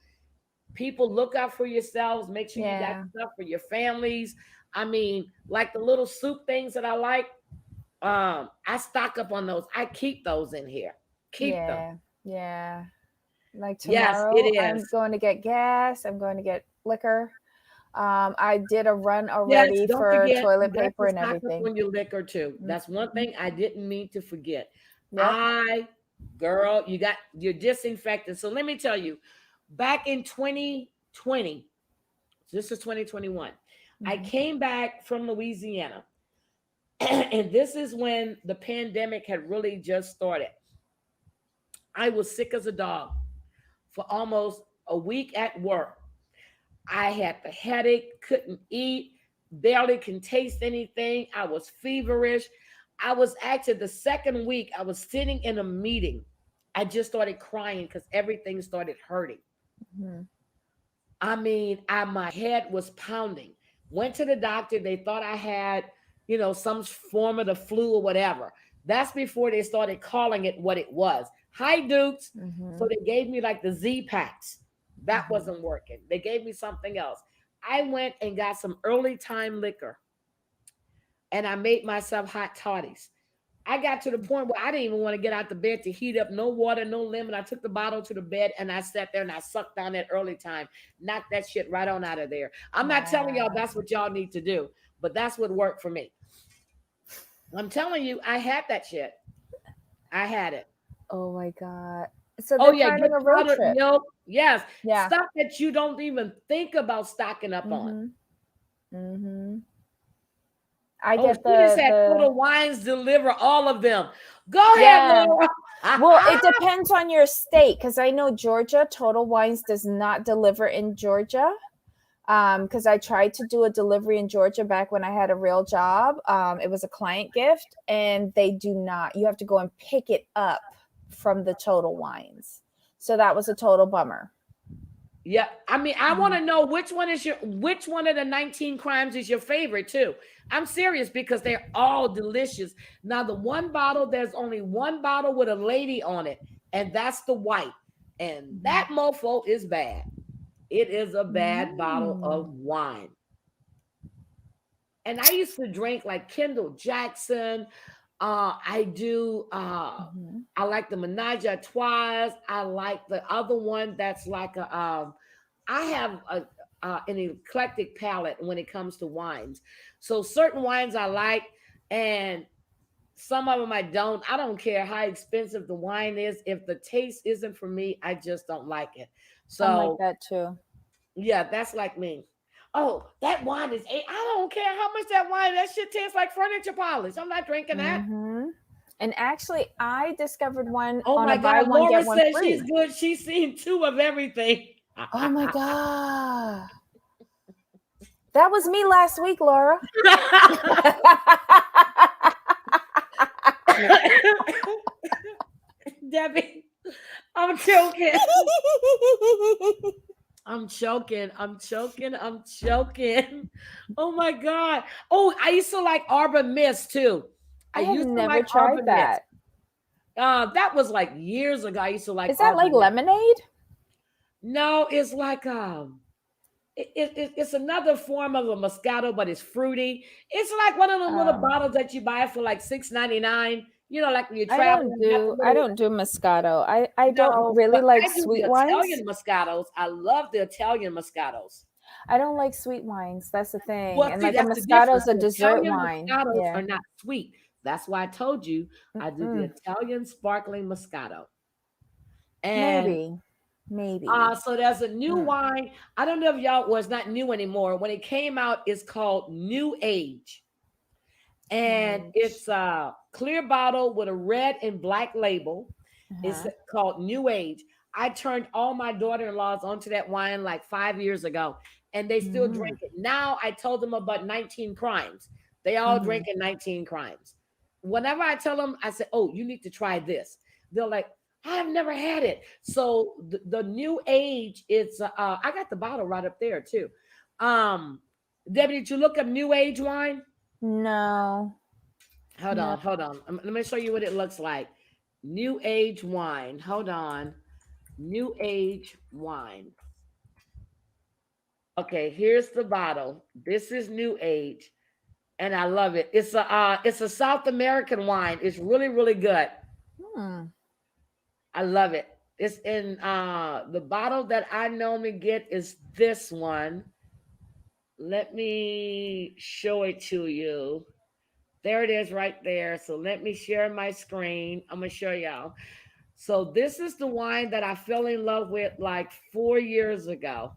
people, look out for yourselves. Make sure you got stuff for your families. I mean, like the little soup things that I like, I stock up on those. I keep those in here. Keep them. Yeah. Like tomorrow, I'm going to get gas. I'm going to get liquor. I did a run already for toilet paper and everything. On your liquor too. That's one thing I didn't mean to forget. Girl, you got your disinfectant. So let me tell you, back in 2020, this is 2021, I came back from Louisiana, and this is when the pandemic had really just started. I was sick as a dog for almost a week at work. I had the headache, couldn't eat, barely can taste anything. I was feverish. I was actually the second week, I was sitting in a meeting. I just started crying because everything started hurting. Mm-hmm. I mean, my head was pounding. Went to the doctor. They thought I had, some form of the flu or whatever. That's before they started calling it what it was. Hi, Dukes. Mm-hmm. So they gave me like the Z packs. That Mm-hmm. wasn't working. They gave me something else. I went and got some early time liquor and I made myself hot toddies. I got to the point where I didn't even want to get out the bed to heat up no water, no lemon. I took the bottle to the bed and I sat there and I sucked down that early time, knocked that shit right on out of there. I'm not telling y'all Wow. that's what y'all need to do, but that's what worked for me. I'm telling you, I had that shit. I had it. Oh my God. So Oh they're yeah, planning get a road powdered trip. milk. Yes, Yeah. stuff that you don't even think about stocking up on. Mm-hmm. Mm-hmm. I Oh, get she just had the Total Wines deliver all of them. Go ahead, yeah. Laura. Well, it depends on your state because I know Georgia, Total Wines does not deliver in Georgia. Because I tried to do a delivery in Georgia back when I had a real job. It was a client gift, and they do not. You have to go and pick it up from the Total Wines. So that was a total bummer. Yeah, I mean, I want to know which one of the 19 crimes is your favorite too. I'm serious because they're all delicious. Now, the one bottle, there's only one bottle with a lady on it, and that's the white. And that mofo is bad. It is a bad bottle of wine. And I used to drink like Kendall Jackson. I do. I like the Menage a Trois. I like the other one that's like a. I have an eclectic palate when it comes to wines. So certain wines I like, and some of them I don't. I don't care how expensive the wine is. If the taste isn't for me, I just don't like it. I'm like So that too. yeah, that's like me. Oh, that wine is eight. I don't care how much that wine. That shit tastes like furniture polish. I'm not drinking that. And actually, I discovered one Oh on my a buy God, one Laura get one says free. she's good. She's seen 2 of everything. Oh my God. That was me last week, Laura. Debbie, I'm joking. I'm choking. I'm choking. I'm choking. Oh my God. Oh, I used to like Arbor Mist too. I have used to never like tried Arbor Mist. that. That was like years ago. I used to like Is that Arbor like Mist. lemonade? No, it's like it's another form of a Moscato, but it's fruity. It's like one of the little bottles that you buy for like $6.99. You know, like when you're traveling. I don't do Moscato. I don't No, really but like I do sweet the wines. Italian Moscatos. I love the Italian Moscatos. I don't like sweet wines. That's the thing. Well, And see, like a that's the Moscato is difference. a The dessert Italian wine. Moscatos Yeah. are not sweet. That's why I told you I do the Mm-mm. Italian sparkling Moscato. And Maybe. so there's a new wine. I don't know if y'all, well, it's not new anymore. When it came out, it's called New Age. And it's a clear bottle with a red and black label. It's called New Age. I turned all my daughter-in-laws onto that wine like 5 years ago, and they still drink it. Now I told them about 19 crimes. They all drink in 19 crimes. Whenever I tell them, I say, oh, you need to try this. They're like, I've never had it. So the New Age, it's I got the bottle right up there too. Debbie, did you look up New Age wine? No. Hold on. Let me show you what it looks like. New Age wine. Hold on. New Age wine. Okay, here's the bottle. This is New Age, and I love it. It's a South American wine. It's really, really good. I love it. It's in the bottle that I normally get is this one. Let me show it to you. There it is right there. So let me share my screen. I'm going to show y'all. So this is the wine that I fell in love with like 4 years ago.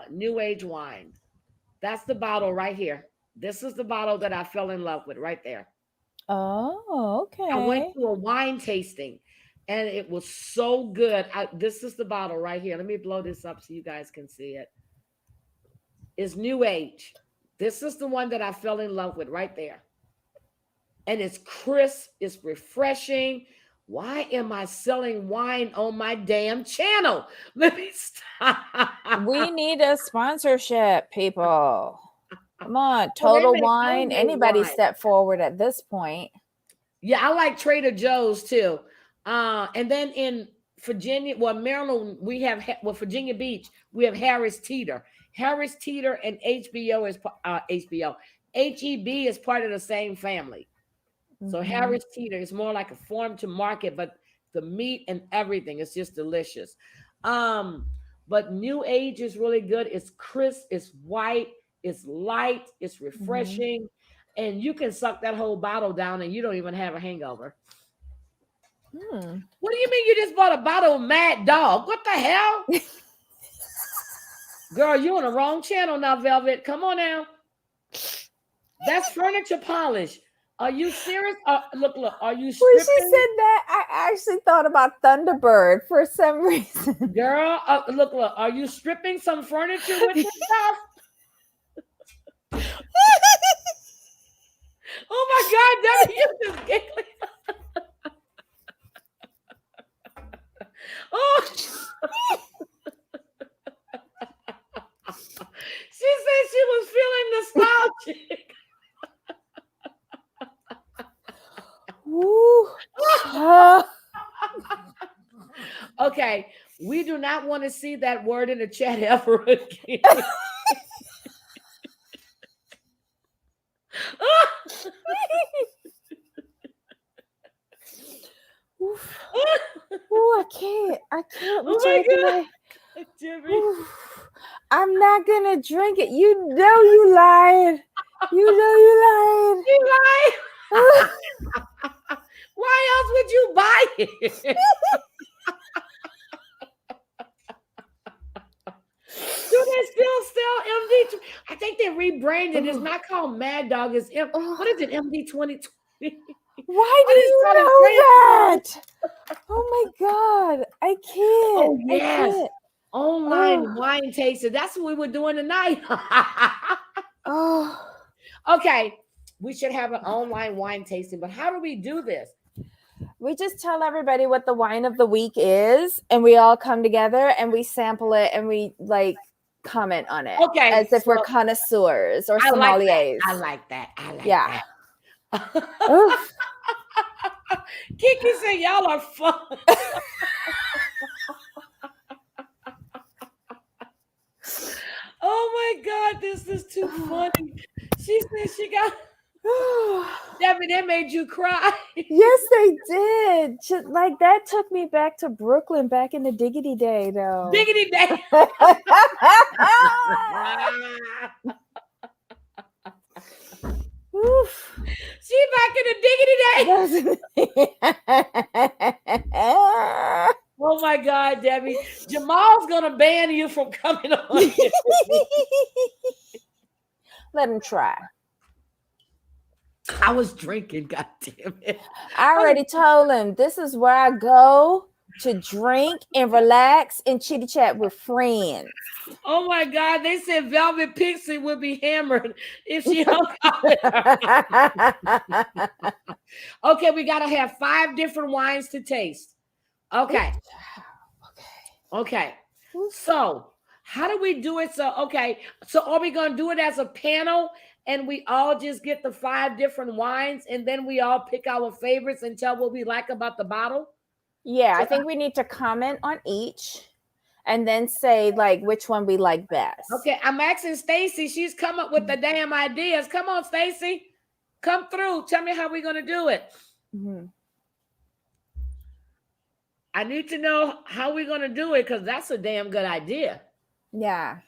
New Age wine. That's the bottle right here. This is the bottle that I fell in love with right there. Oh, okay. I went to a wine tasting and it was so good. This is the bottle right here. Let me blow this up so you guys can see it. It's New Age. This is the one that I fell in love with right there. and it's crisp, it's refreshing. Why am I selling wine on my damn channel? Let me stop. We need a sponsorship, people. Come on, Well, they Total make Wine. homemade Anybody wine. step forward at this point. Yeah, I like Trader Joe's too. And then in Virginia, well, Maryland, we have, well, Virginia Beach, we have Harris Teeter. Harris Teeter and HEB is part of the same family. So Harris Teeter is more like a farm to market, but the meat and everything is just delicious. But New Age is really good. It's crisp, it's white, it's light, it's refreshing, and you can suck that whole bottle down and you don't even have a hangover. What do you mean you just bought a bottle of Mad Dog? What the hell? Girl, you on the wrong channel now, Velvet. Come on now. That's furniture polish. Are you serious? Look, are you stripping? When she said that, I actually thought about Thunderbird for some reason. Girl, look, are you stripping some furniture with this stuff? Oh my God, Debbie, you just giggling. Oh. She said she was feeling nostalgic. Okay, we do not want to see that word in the chat ever again. I can't. Oh my God. I'm not gonna drink it. You know you lied. You know you lied. You lied. Why else would you buy it? Do they still sell MD? I think they rebranded. It's not called Mad Dog. It's what is it? MD 2020. Why do you know that? Oh my God, I can't. Oh yes, I can't. Online wine tasting. That's what we were doing tonight. Oh, okay. We should have an online wine tasting, but how do we do this? we just tell everybody what the wine of the week is, and we all come together and we sample it and we like comment on it. Okay, as if we're connoisseurs or sommeliers. I like that. Yeah. Kiki said, "Y'all are fun." Oh my God, this is too funny. She said she got. Debbie, that made you cry. Yes, they did. Just, like that took me back to Brooklyn back in the diggity day, though. Diggity day. She back in the diggity day. Oh my God, Debbie. Jamal's gonna ban you from coming on. Let him try. I was drinking, God damn it. I already told him this is where I go to drink and relax and chitty chat with friends. Oh my God, they said Velvet Pixie would be hammered if she hung out with her. Okay, we gotta have 5 different wines to taste. Okay. So how do we do it? So are we gonna do it as a panel and we all just get the 5 different wines and then we all pick our favorites and tell what we like about the bottle? Yeah, I think we need to comment on each and then say like which one we like best. Okay, I'm asking Stacy. She's come up with the damn ideas. Come on, Stacy. Come through. Tell me how we're gonna do it. I need to know how we're going to do it because that's a damn good idea. Yeah.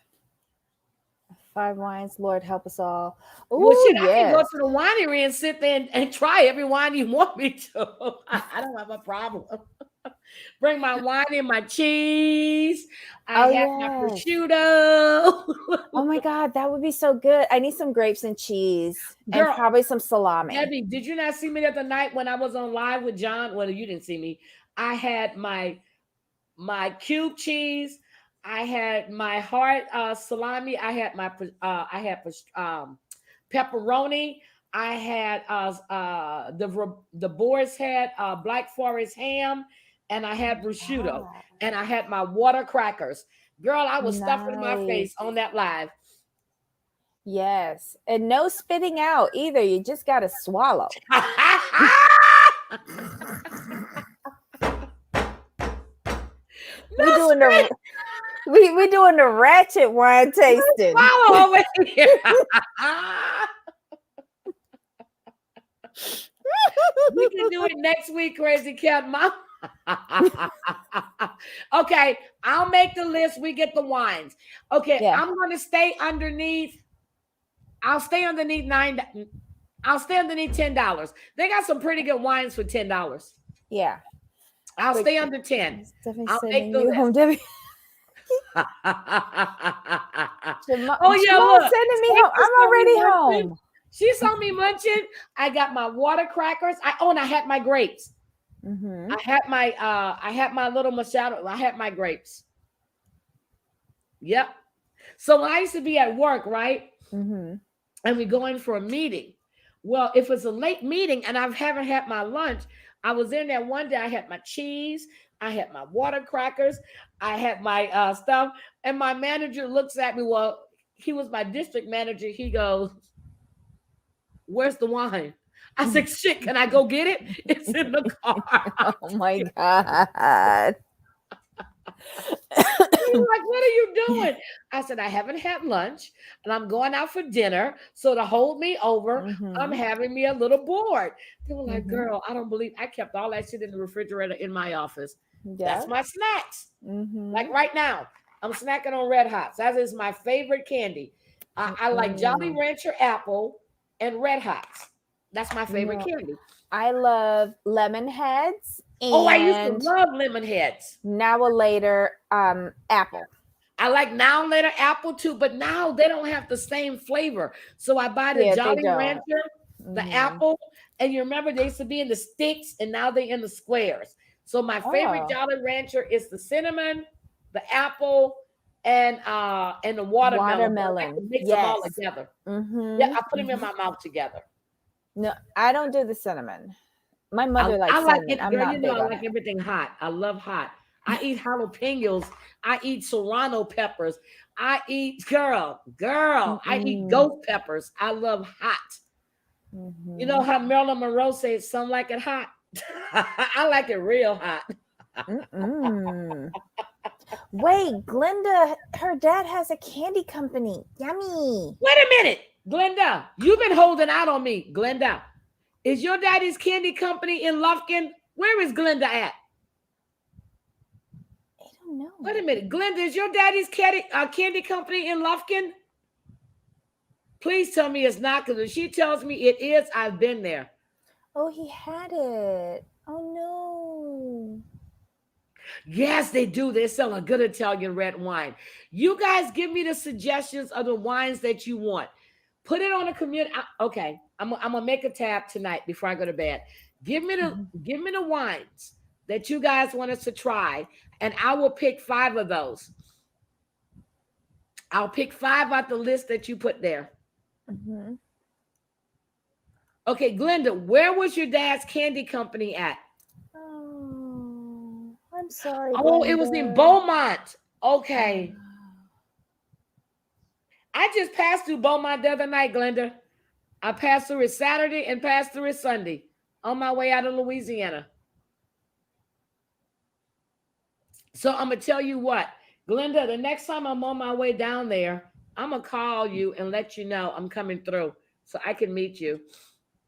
5 wines, Lord help us all. Well, shit, I can go to the winery and sit there and try every wine you want me to. I don't have a problem. Bring my wine and my cheese. I have my prosciutto. Oh my God, that would be so good. I need some grapes and cheese. Girl, and probably some salami. Debbie, did you not see me the other night when I was on live with John? Well, you didn't see me. I had my cube cheese. I had my hard salami. I had my pepperoni. I had the Boar's Head Black Forest ham, and I had prosciutto, God. and I had my water crackers. Girl, I was stuffing my Nice. face on that live. Yes. And no spitting out either. You just got to swallow. We're doing the we doing the ratchet wine tasting. Swallow over here. We can do it next week, Crazy Cat Mom. Okay, I'll make the list. We get the wines. Okay, Yeah. I'm gonna stay underneath. I'll stay underneath I'll stay underneath $10. They got some pretty good wines for $10. Yeah. I'll Wait, stay under 10. Definitely I'll sending make the you list. home. Debbie. Oh yeah, look. Sending me Take home. this I'm already munching. home. She saw me munching. I got my water crackers. And I had my grapes. Mm-hmm. I had my little Machado. I had my grapes. Yep. So when I used to be at work, right? Mm-hmm. And we go in for a meeting. Well, if it's a late meeting and I haven't had my lunch, I was in there one day. I had my cheese. I had my water crackers. I had my stuff. And my manager looks at me. Well, he was my district manager. He goes, "Where's the wine?" I said, "Shit, can I go get it? It's in the car." Oh my God. He was like, "What are you doing?" I said, "I haven't had lunch and I'm going out for dinner. So to hold me over, Mhm. I'm having me a little board." They were like, Mhm. "Girl, I don't believe I kept all that shit in the refrigerator in my office." Yeah. That's my snacks. Mhm. Like right now, I'm snacking on Red Hots. That is my favorite candy. I like Jolly Rancher apple and Red Hots. That's my favorite No. candy. I love lemon heads Oh, I used to and love lemon heads. now a later apple. I like Now and Later apple too, but now they don't have the same flavor. So I buy the Yeah, they Jolly don't. Rancher, the Mhm. apple, and you remember they used to be in the sticks, and now they're in the squares. So my favorite Oh. Jolly Rancher is the cinnamon, the apple, and the watermelon. I like to Watermelon. mix them all Yes. together. Mhm. Yeah, I put them in my mouth together. No, I don't do the cinnamon. My mother likes I like cinnamon. it, I'm girl. not You know big I on like it. everything hot. I love hot. I eat jalapenos. I eat serrano peppers. I eat girl. I eat Mm-mm. ghost peppers. I love hot. You know Mhm. how Marilyn Monroe says some like it hot? I like it real hot. Mm-mm. Wait, Glenda, her dad has a candy company. Yummy. Wait a minute, Glenda. You've been holding out on me, Glenda. Is your daddy's candy company in Lufkin? Where is Glenda at? I don't know. Wait a minute, Glenda. Is your daddy's candy company in Lufkin? Please tell me it's not, because if she tells me it is, I've been there. Oh, he had it. Oh no. Yes, they do. They sell a good Italian red wine. You guys give me the suggestions of the wines that you want. Put it on a community. Okay, I'm gonna make a tab tonight before I go to bed. Give me the wines that you guys want us to try, and I will pick 5 of those. I'll pick 5 out the list that you put there. Mm-hmm. Okay, Glenda, where was your dad's candy company at? Oh, I'm sorry. Oh, it was in Glenda. Beaumont. Okay. I just passed through Beaumont the other night, Glenda. I passed through it Saturday and passed through it Sunday on my way out of Louisiana. So I'm going to tell you what, Glenda, the next time I'm on my way down there, I'm going to call you and let you know I'm coming through so I can meet you.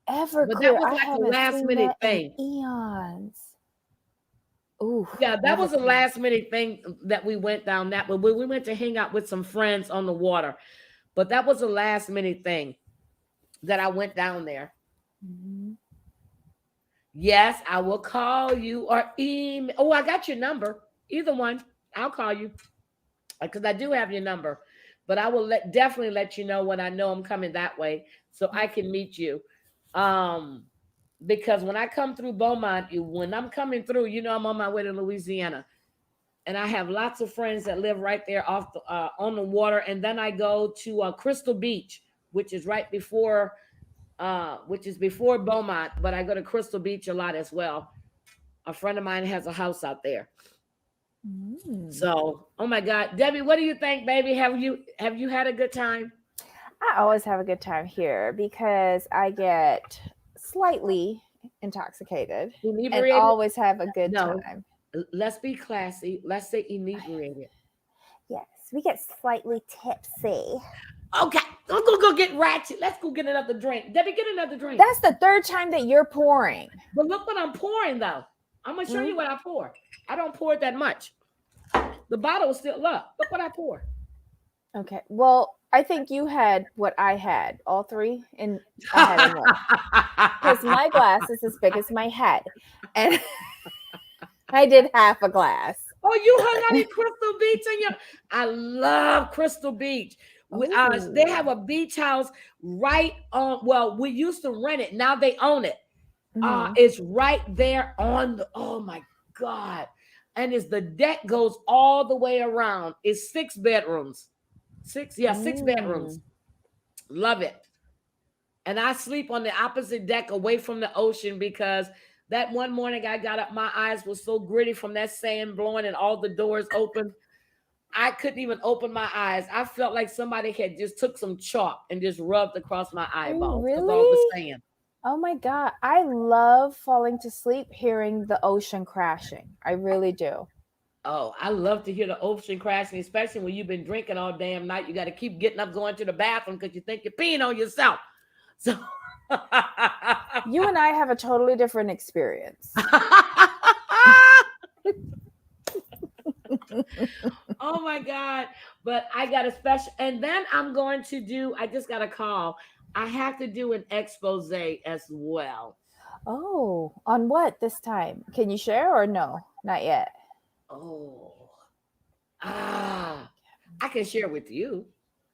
Everclear. But that was I like a haven't last seen minute that thing. in eons. Ooh. Yeah, that was a Everclear. last minute thing that we went down that, but we went to hang out with some friends on the water. But that was a last minute thing that I went down there. Mm-hmm. Yes, I will call you or email. Oh, I got your number. Either one, I'll call you because I do have your number. But I will definitely let you know when I know I'm coming that way so I can meet you. Because when I come through Beaumont, when I'm coming through, you know I'm on my way to Louisiana. And I have lots of friends that live right there off on the water. And then I go to Crystal Beach, which is right before which is before Beaumont, but I go to Crystal Beach a lot as well. A friend of mine has a house out there. So, oh my God, Debbie, what do you think, baby? Have you had a good time? I always have a good time here because I get slightly intoxicated and Inebriated? always have a good No. time. Let's be classy. Let's say inebriated. Yes, we get slightly tipsy. Okay, let's go get ratchet. Let's go get another drink. Debbie, get another drink. That's the third time that you're pouring. But look what I'm pouring, though. I'm going to show you what I pour. I don't pour it that much. The bottle is still up. Look what I pour. Okay. Well, I think you had what I had, all three, and I had in one. Because my glass is as big as my head. And I did half a glass. Oh, you hung out in Crystal Beach. I love Crystal Beach. They have a beach house right on, well, we used to rent it. Now they own it. It's right there on the, oh my God. And the deck goes all the way around. It's 6 bedrooms. 6 bedrooms. Love it. And I sleep on the opposite deck away from the ocean because that one morning I got up, my eyes were so gritty from that sand blowing and all the doors open. I couldn't even open my eyes. I felt like somebody had just took some chalk and just rubbed across my eyeballs. Really? All the sand. Oh my God. I love falling to sleep hearing the ocean crashing. I really do. Oh, I love to hear the ocean crashing, especially when you've been drinking all damn night. You got to keep getting up, going to the bathroom because you think you're peeing on yourself. So you and I have a totally different experience. Oh my God. But I got a special, and then I'm going to do, I just got a call. I have to do an expose as well. Oh, on what this time? Can you share or no? Not yet. Oh, I can share with you.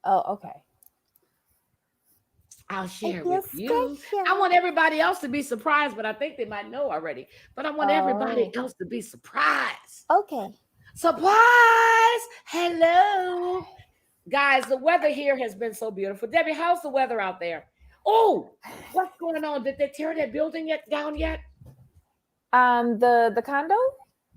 Oh, okay. I'll share with you. I want everybody else to be surprised, but I think they might know already. But I want everybody else to be surprised. Okay. Surprise! Hello. Guys, the weather here has been so beautiful. Debbie, how's the weather out there? Oh, what's going on? Did they tear that building down yet? The condo?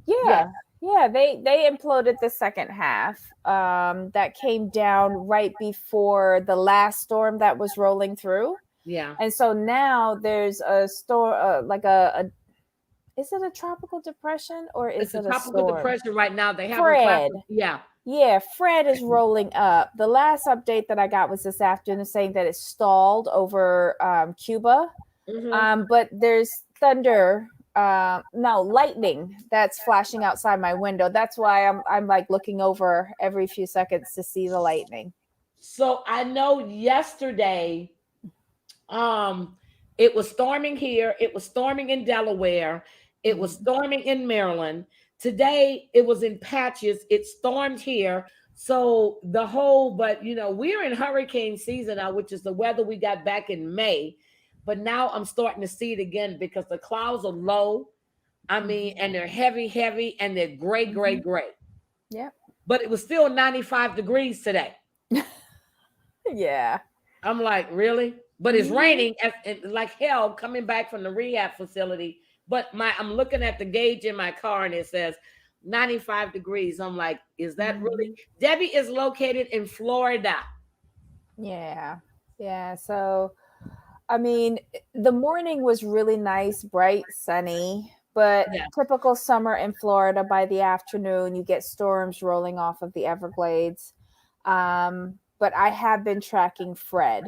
Yeah. Yeah, they imploded the second half. That came down right before the last storm that was rolling through. Yeah. And so now there's a storm, like is it a tropical depression or is it a tropical storm? depression right now? They have Fred. Yeah, Fred is rolling up. The last update that I got was this afternoon saying that it's stalled over Cuba. But there's thunder, lightning that's flashing outside my window. That's why I'm like looking over every few seconds to see the lightning. So I know yesterday, it was storming here. It was storming in Delaware. It was storming in Maryland. Today, it was in patches. It stormed here. So but we're in hurricane season now, which is the weather we got back in May. But now I'm starting to see it again because the clouds are low. I mean, and they're heavy, and they're gray. Yeah. But it was still 95 degrees today. Yeah. I'm like, really? But it's raining like hell coming back from the rehab facility. But I'm looking at the gauge in my car and it says 95 degrees. I'm like, is that really? Debbie is located in Florida. Yeah. Yeah. So, I mean, the morning was really nice, bright, sunny, but typical summer in Florida. By the afternoon, you get storms rolling off of the Everglades. But I have been tracking Fred.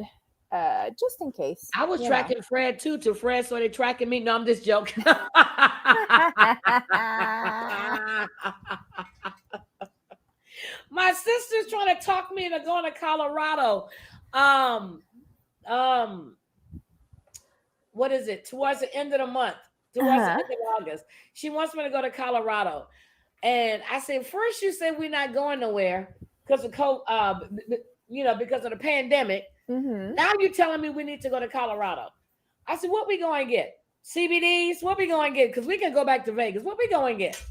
Just in case. I was tracking Fred too, till Fred started tracking me. No, I'm just joking. My sister's trying to talk me into going to Colorado. What is it? Towards the end of the month, towards the end of August. She wants me to go to Colorado. And I said, first you said we're not going nowhere because of because of the pandemic. Now you're telling me we need to go to Colorado. I said, what we going to get? CBDs? What we going to get? Because we can go back to Vegas. What we going to get?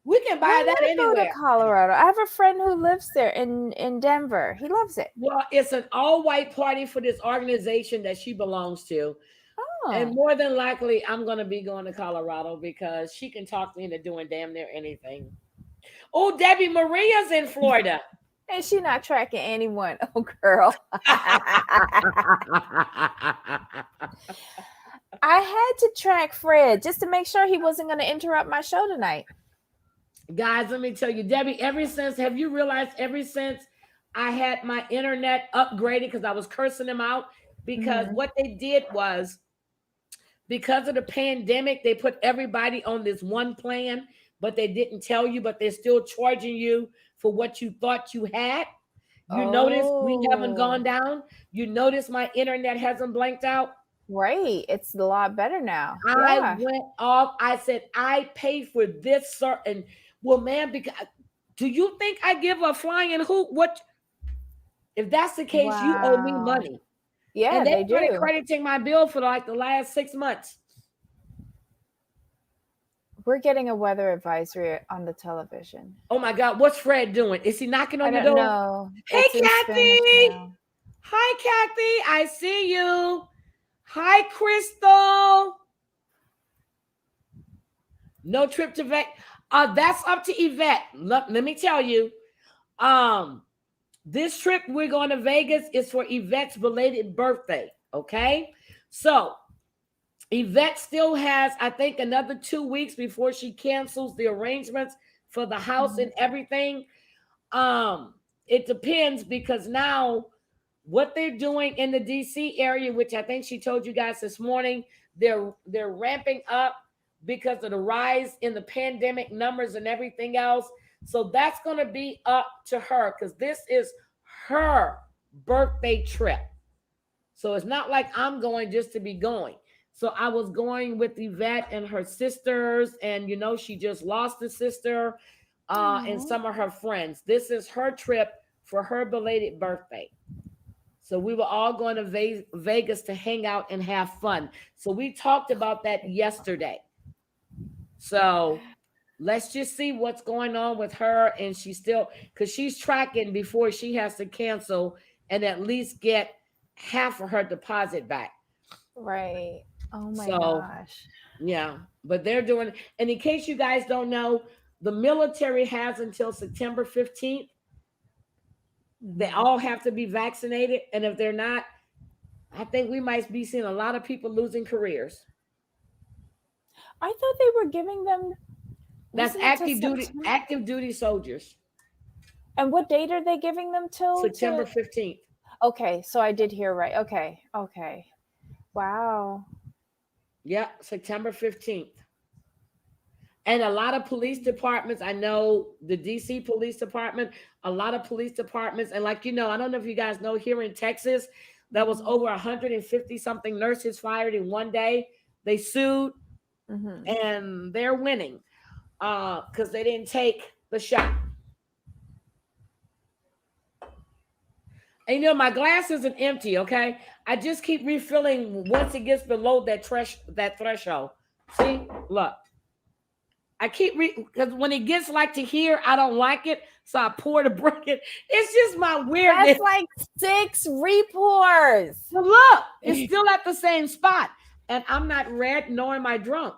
We can buy I that want to go to anywhere. Colorado. I have a friend who lives there in Denver. He loves it. Well, it's an all-white party for this organization that she belongs to. And Oh, more than likely, I'm going to be going to Colorado because she can talk me into doing damn near anything. Oh, Debbie Maria's in Florida. and she not tracking anyone. Oh, girl. I had to track Fred just to make sure he wasn't going to interrupt my show tonight. Guys, let me tell you, Debbie, have you realized ever since I had my internet upgraded, because I was cursing them out, because what they did was, because of the pandemic, they put everybody on this one plan, but they didn't tell you, but they're still charging you for what you thought you had. You notice we haven't gone down. You notice my internet hasn't blanked out. Right. It's a lot better now. I went off. I said, I paid for this certain. Well, man, because do you think I give a flying hoot? What if that's the case? You owe me money. Yeah, and they started do. crediting my bill for like the last 6 months. We're getting a weather advisory on the television. Oh my God, what's Fred doing? Is he knocking on I your don't door? know. Hey, It's in Kathy. Spanish now. Hi, Kathy. I see you. Hi, Crystal. No trip to Vegas. That's up to Yvette. Let me tell you. This trip we're going to Vegas is for Yvette's belated birthday. Okay. So Yvette still has, I think, another 2 weeks before she cancels the arrangements for the house and everything. It depends, because now what they're doing in the DC area, which I think she told you guys this morning, they're ramping up because of the rise in the pandemic numbers and everything else. So that's going to be up to her, because this is her birthday trip. So it's not like I'm going just to be going. So I was going with Yvette and her sisters, and she just lost a sister and some of her friends. This is her trip for her belated birthday. So we were all going to Vegas to hang out and have fun. So we talked about that yesterday. So let's just see what's going on with her. And she's still, because she's tracking before she has to cancel and at least get half of her deposit back. Right. Oh my gosh. Yeah, but they're doing, and in case you guys don't know, the military has until September 15th. They all have to be vaccinated. And if they're not, I think we might be seeing a lot of people losing careers. I thought they were giving them. That's active duty soldiers. And what date are they giving them till? September 15th. Okay, so I did hear right. Okay. Wow. Yeah, September 15th. And a lot of police departments, I know the DC Police Department, a lot of police departments, and I don't know if you guys know, here in Texas, that was over 150 something nurses fired in one day. They sued and they're winning because they didn't take the shot. And my glass isn't empty, okay? I just keep refilling once it gets below that threshold. See, look. I keep because when it gets like to here, I don't like it, so I pour the bucket. It's just my weirdness. That's like 6 repours. So look, it's still at the same spot, and I'm not red, nor am I drunk.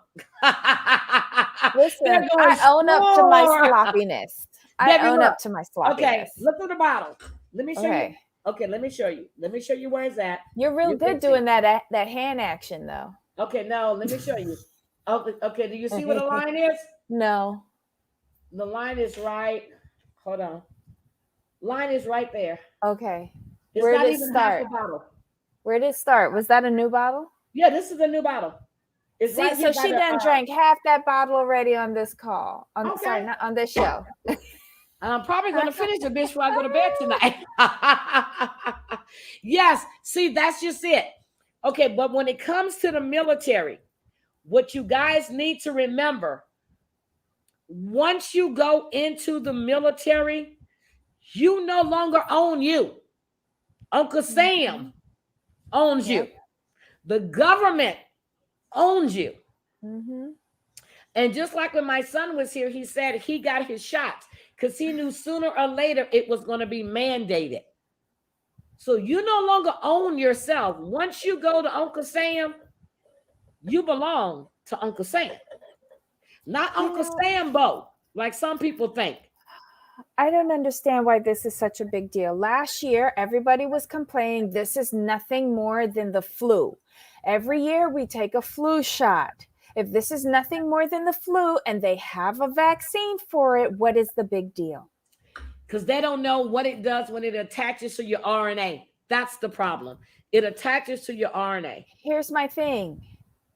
Listen, I own up to my sloppiness. Up to my sloppiness. Okay, look at the bottle. Let me show you. Okay, let me show you. Let me show you where it's at. You're real good doing that hand action, though. Okay, no, let me show you. Okay, do you see where the line is? No. The line is right. Hold on. Line is right there. Okay. Where did it start? Where did it start? Was that a new bottle? Yeah, this is a new bottle. It's right so she done drank half that bottle already on this call. Sorry, not on this show. I'm probably going to finish the bitch before I go to bed tonight. Yes, see, that's just it. Okay, but when it comes to the military, what you guys need to remember, once you go into the military, you no longer own you. Uncle Sam owns you. The government owns you. And just like when my son was here, he said he got his shots because he knew sooner or later it was going to be mandated. So you no longer own yourself. Once you go to Uncle Sam, you belong to Uncle Sam. Not Uncle Sambo, like some people think. I don't understand why this is such a big deal. Last year, everybody was complaining this is nothing more than the flu. Every year we take a flu shot. If this is nothing more than the flu and they have a vaccine for it, what is the big deal? Because they don't know what it does when it attaches to your RNA. That's the problem. It attaches to your RNA. Here's my thing.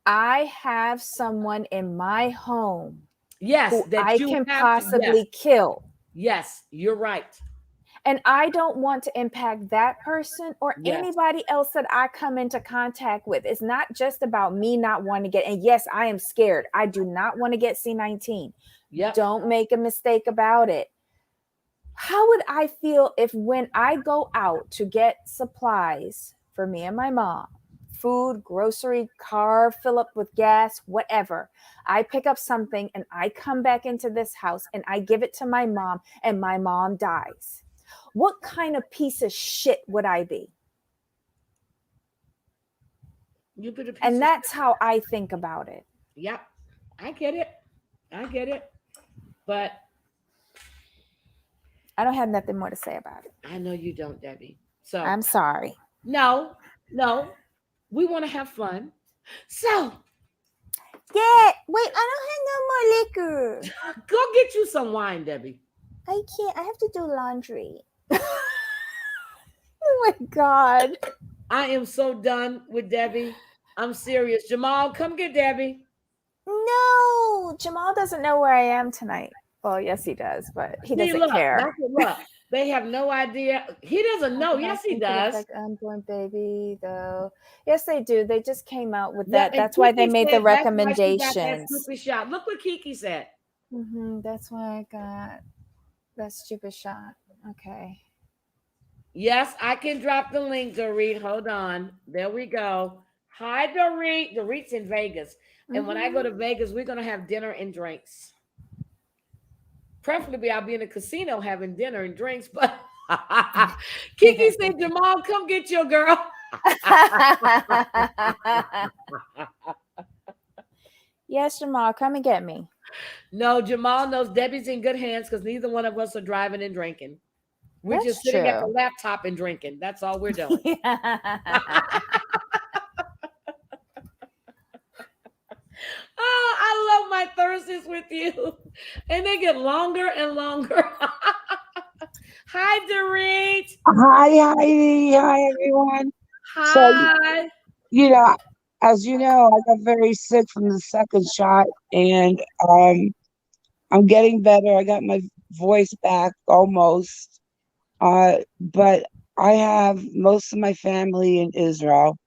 I have someone in my home who that I can possibly kill. Yes, you're right. And I don't want to impact that person or anybody else that I come into contact with. It's not just about me not wanting to get, and yes, I am scared. I do not want to get C19. Yep. Don't make a mistake about it. How would I feel if when I go out to get supplies for me and my mom, food, grocery, car, fill up with gas, whatever, I pick up something and I come back into this house and I give it to my mom and my mom dies? What kind of piece of shit would I be? And that's how I think about it. Yep. I get it. But I don't have nothing more to say about it. I know you don't, Debbie. So I'm sorry. No. We want to have fun. So yeah, wait, I don't have no more liquor. Go get you some wine, Debbie. I can't. I have to do laundry. Oh my God. I am so done with Debbie. I'm serious. Jamal, come get Debbie. No, Jamal doesn't know where I am tonight. Well, yes, he does, but he doesn't care. They have no idea. He doesn't know. Yes, he does. Like unborn baby, though. Yes, they do. They just came out with that. That's why they made the recommendations. Stupid shot. Look what Kiki said. That's why I got that stupid shot. Okay. Yes, I can drop the link, Dorit. Hold on. There we go. Hi, Dorit. Dorit's in Vegas. And when I go to Vegas, we're going to have dinner and drinks. Preferably, I'll be in a casino having dinner and drinks. But Kiki said, Jamal, come get your girl. Yes, Jamal, come and get me. No, Jamal knows Debbie's in good hands because neither one of us are driving and drinking. We're just sitting at the laptop and drinking. That's all we're doing. Oh, I love my Thursdays with you. And they get longer and longer. Hi, Dorit. Hi, Heidi. Hi, everyone. Hi. So, as you know, I got very sick from the second shot, and I'm getting better. I got my voice back almost. But I have most of my family in Israel.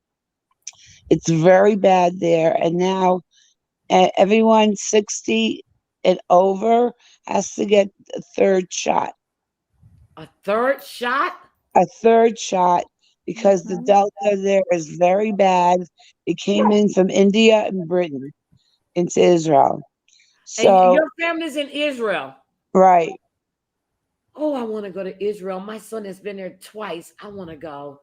It's very bad there. And now everyone 60 and over has to get a third shot. A third shot? A third shot because the Delta there is very bad. It came in from India and Britain into Israel. So and your family's in Israel. Right. Oh, I want to go to Israel. My son has been there twice. I want to go.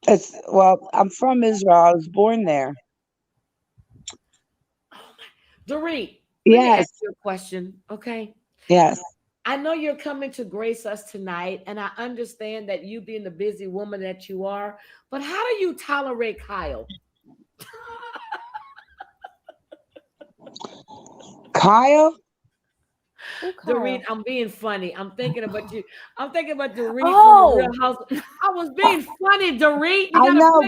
I'm from Israel. I was born there. Oh my. Dorit, yes. Let me ask you a question, okay? Yes. I know you're coming to grace us tonight, and I understand that you being the busy woman that you are, but how do you tolerate Kyle? Kyle? Dorit, I'm being funny. I'm thinking about you. I'm thinking about Dorit from the Real House. I was being funny, Dorit. I know.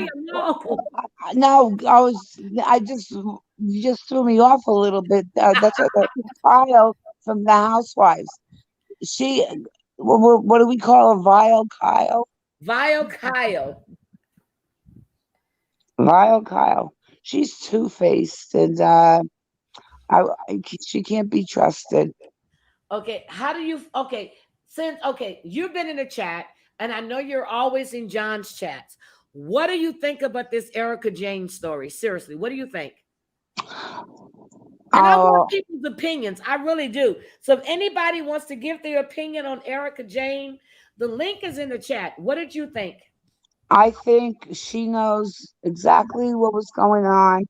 You just threw me off a little bit. That's what Kyle from the Housewives. What do we call a vile Kyle? Vile Kyle. Vile Kyle. She's two-faced, and she can't be trusted. Okay, you've been in the chat, and I know you're always in John's chats. What do you think about this Erica Jane story? Seriously, what do you think? And I Oh, want people's opinions. I really do. So if anybody wants to give their opinion on Erica Jane, the link is in the chat. What did you think? I think she knows exactly what was going on.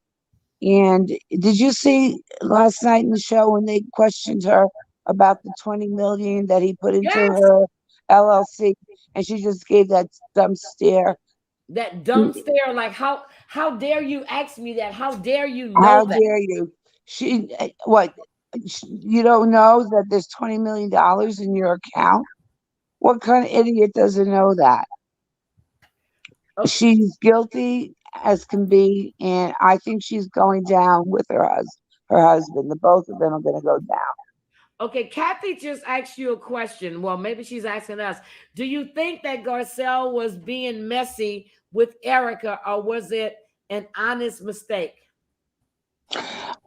And did you see last night in the show when they questioned her about the 20 million that he put into Yes. her LLC, and she just gave that dumb stare? That dumb stare, like how dare you ask me that? How dare you know How that? dare you? What? You don't know that there's $20 million in your account? What kind of idiot doesn't know that? Okay. She's guilty as can be, and I think she's going down with her husband. The both of them are going to go down. Okay, Kathy just asked you a question. Well, maybe she's asking us. Do you think that Garcelle was being messy with Erica, or was it an honest mistake?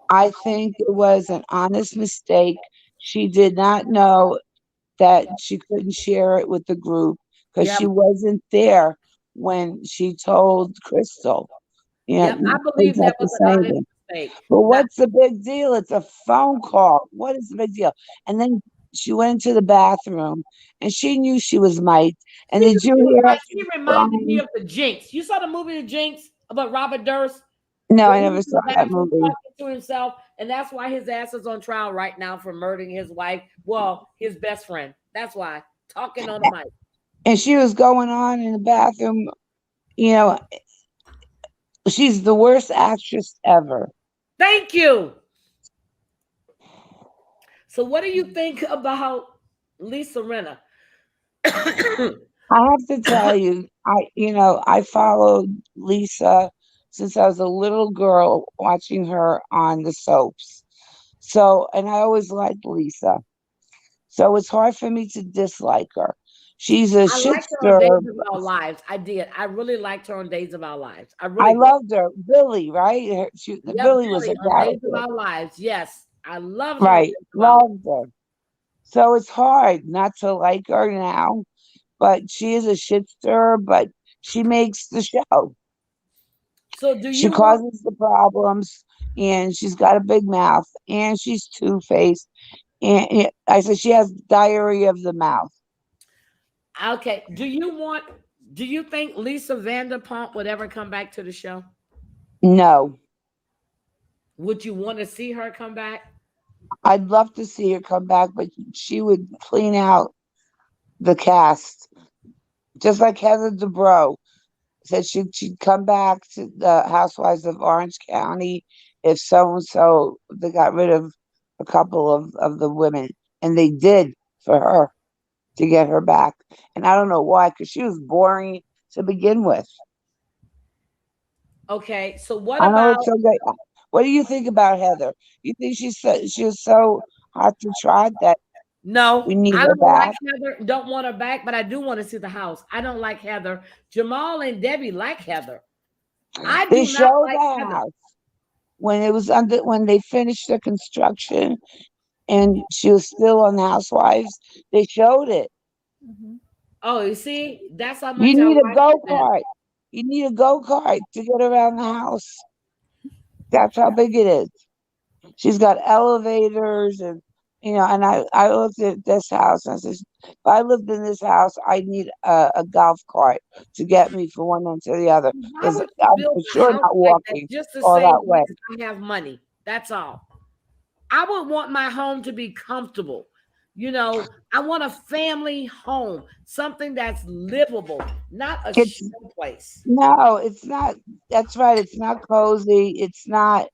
I think it was an honest mistake. She did not know that she couldn't share it with the group because Yep. she wasn't there when she told Crystal. Yeah, Yep. I believe that was an honest thing. mistake. But Not, what's the big deal? It's a phone call. What is the big deal? And then she went into the bathroom and she knew she was mic'd. And did you hear her she reminded me crying? of the Jinx. You saw the movie The Jinx about Robert Durst? No, Where I he never was in saw the that bathroom movie. talking to himself, and that's why his ass is on trial right now for murdering his wife. Well, his best friend. That's why. Talking on the mic. And she was going on in the bathroom. You know, she's the worst actress ever. Thank you. So, what do you think about Lisa Rinna? I have to tell you, I followed Lisa since I was a little girl watching her on the soaps. So, and I always liked Lisa. So it's hard for me to dislike her. She's a I liked her on Days shitster. of Our Lives. I did. I really liked her on Days of Our Lives. I I really did. loved her. Billy, right? Yep, Billy was Billy a on Days of character. Our Lives. Yes, I loved her on Right. Days of Our Lives. Loved her. So it's hard not to like her now, but she is a shitster, but she makes the show. So, do She you want? causes the problems, and she's got a big mouth, and she's two-faced. And I said she has diarrhea of the mouth. Okay. Do you want? Do you think Lisa Vanderpump would ever come back to the show? No, Would you want to see her come back? I'd love to see her come back, but she would clean out the cast, just like Heather Dubrow said she'd come back to the Housewives of Orange County if so and so they got rid of a couple of the women, and they did for her to get her back. And I don't know why, because she was boring to begin with. Okay. So, what I know about? it's so great. What do you think about Heather? You think she was so hot to trot that we No, need I her don't like back? Heather. Don't want her back, but I do want to see the house. I don't like Heather. Jamal and Debbie like Heather. I They do not showed like the Heather. house when it was under when they finished the construction and she was still on Housewives. They showed it. Mm-hmm. Oh, you see, that's how You much I need a like go it. kart. You need a go kart to get around the house. That's how big it is. She's got elevators and and I looked at this house and I said, if I lived in this house, I need a golf cart to get me from one end to the other Why because would you I'm build for a sure house not like that walking just to all say that way. yes, I have money? That's all. I would want my home to be comfortable. I want a family home, something that's livable, not a It's show place. No, it's not. That's right. It's not cozy. It's not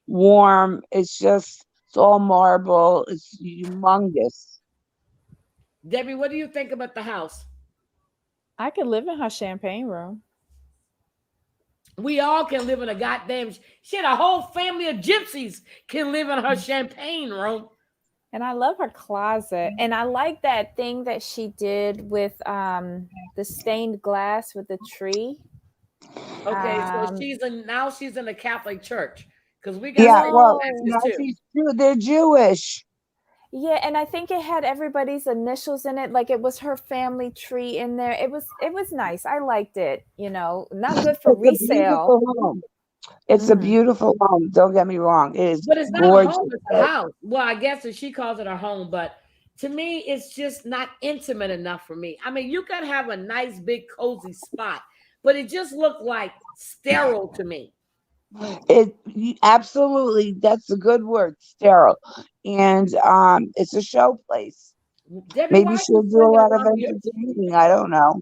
warm. It's all marble. It's humongous. Debbie, what do you think about the house? I could live in her champagne room. We all can live in a goddamn shit. A whole family of gypsies can live in her champagne room. And I love her closet. And I like that thing that she did with the stained glass with the tree. Okay, so Um, she's in the Catholic Church because we got Yeah. stained Well, no. glasses too. they're Jewish. Yeah, and I think it had everybody's initials in it. Like it was her family tree in there. It was nice. I liked it, not good for It's a resale. beautiful home. It's a beautiful home. Don't get me wrong. It is But it's not a gorgeous. home, it's a house. Well, I guess that she calls it a home, but to me, it's just not intimate enough for me. I mean, you could have a nice, big, cozy spot, but it just looked like sterile to me. Absolutely, that's a good word, sterile. And it's a show place. Debbie, why Maybe are you she'll do a swinging lot of around your entertaining. I don't know.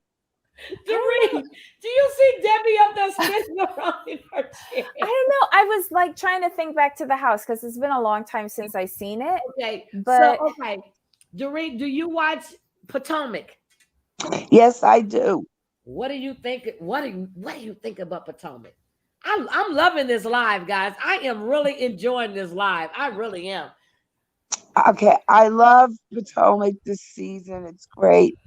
Doreen, do you see Debbie up there spinning around in her chair? I don't know. I was like trying to think back to the house because it's been a long time since I've seen it. Okay, But so okay, Doreen, do you watch Potomac? Yes, I do. What do you think? What do you think about Potomac? I'm loving this live, guys. I am really enjoying this live. I really am. Okay, I love Potomac this season. It's great.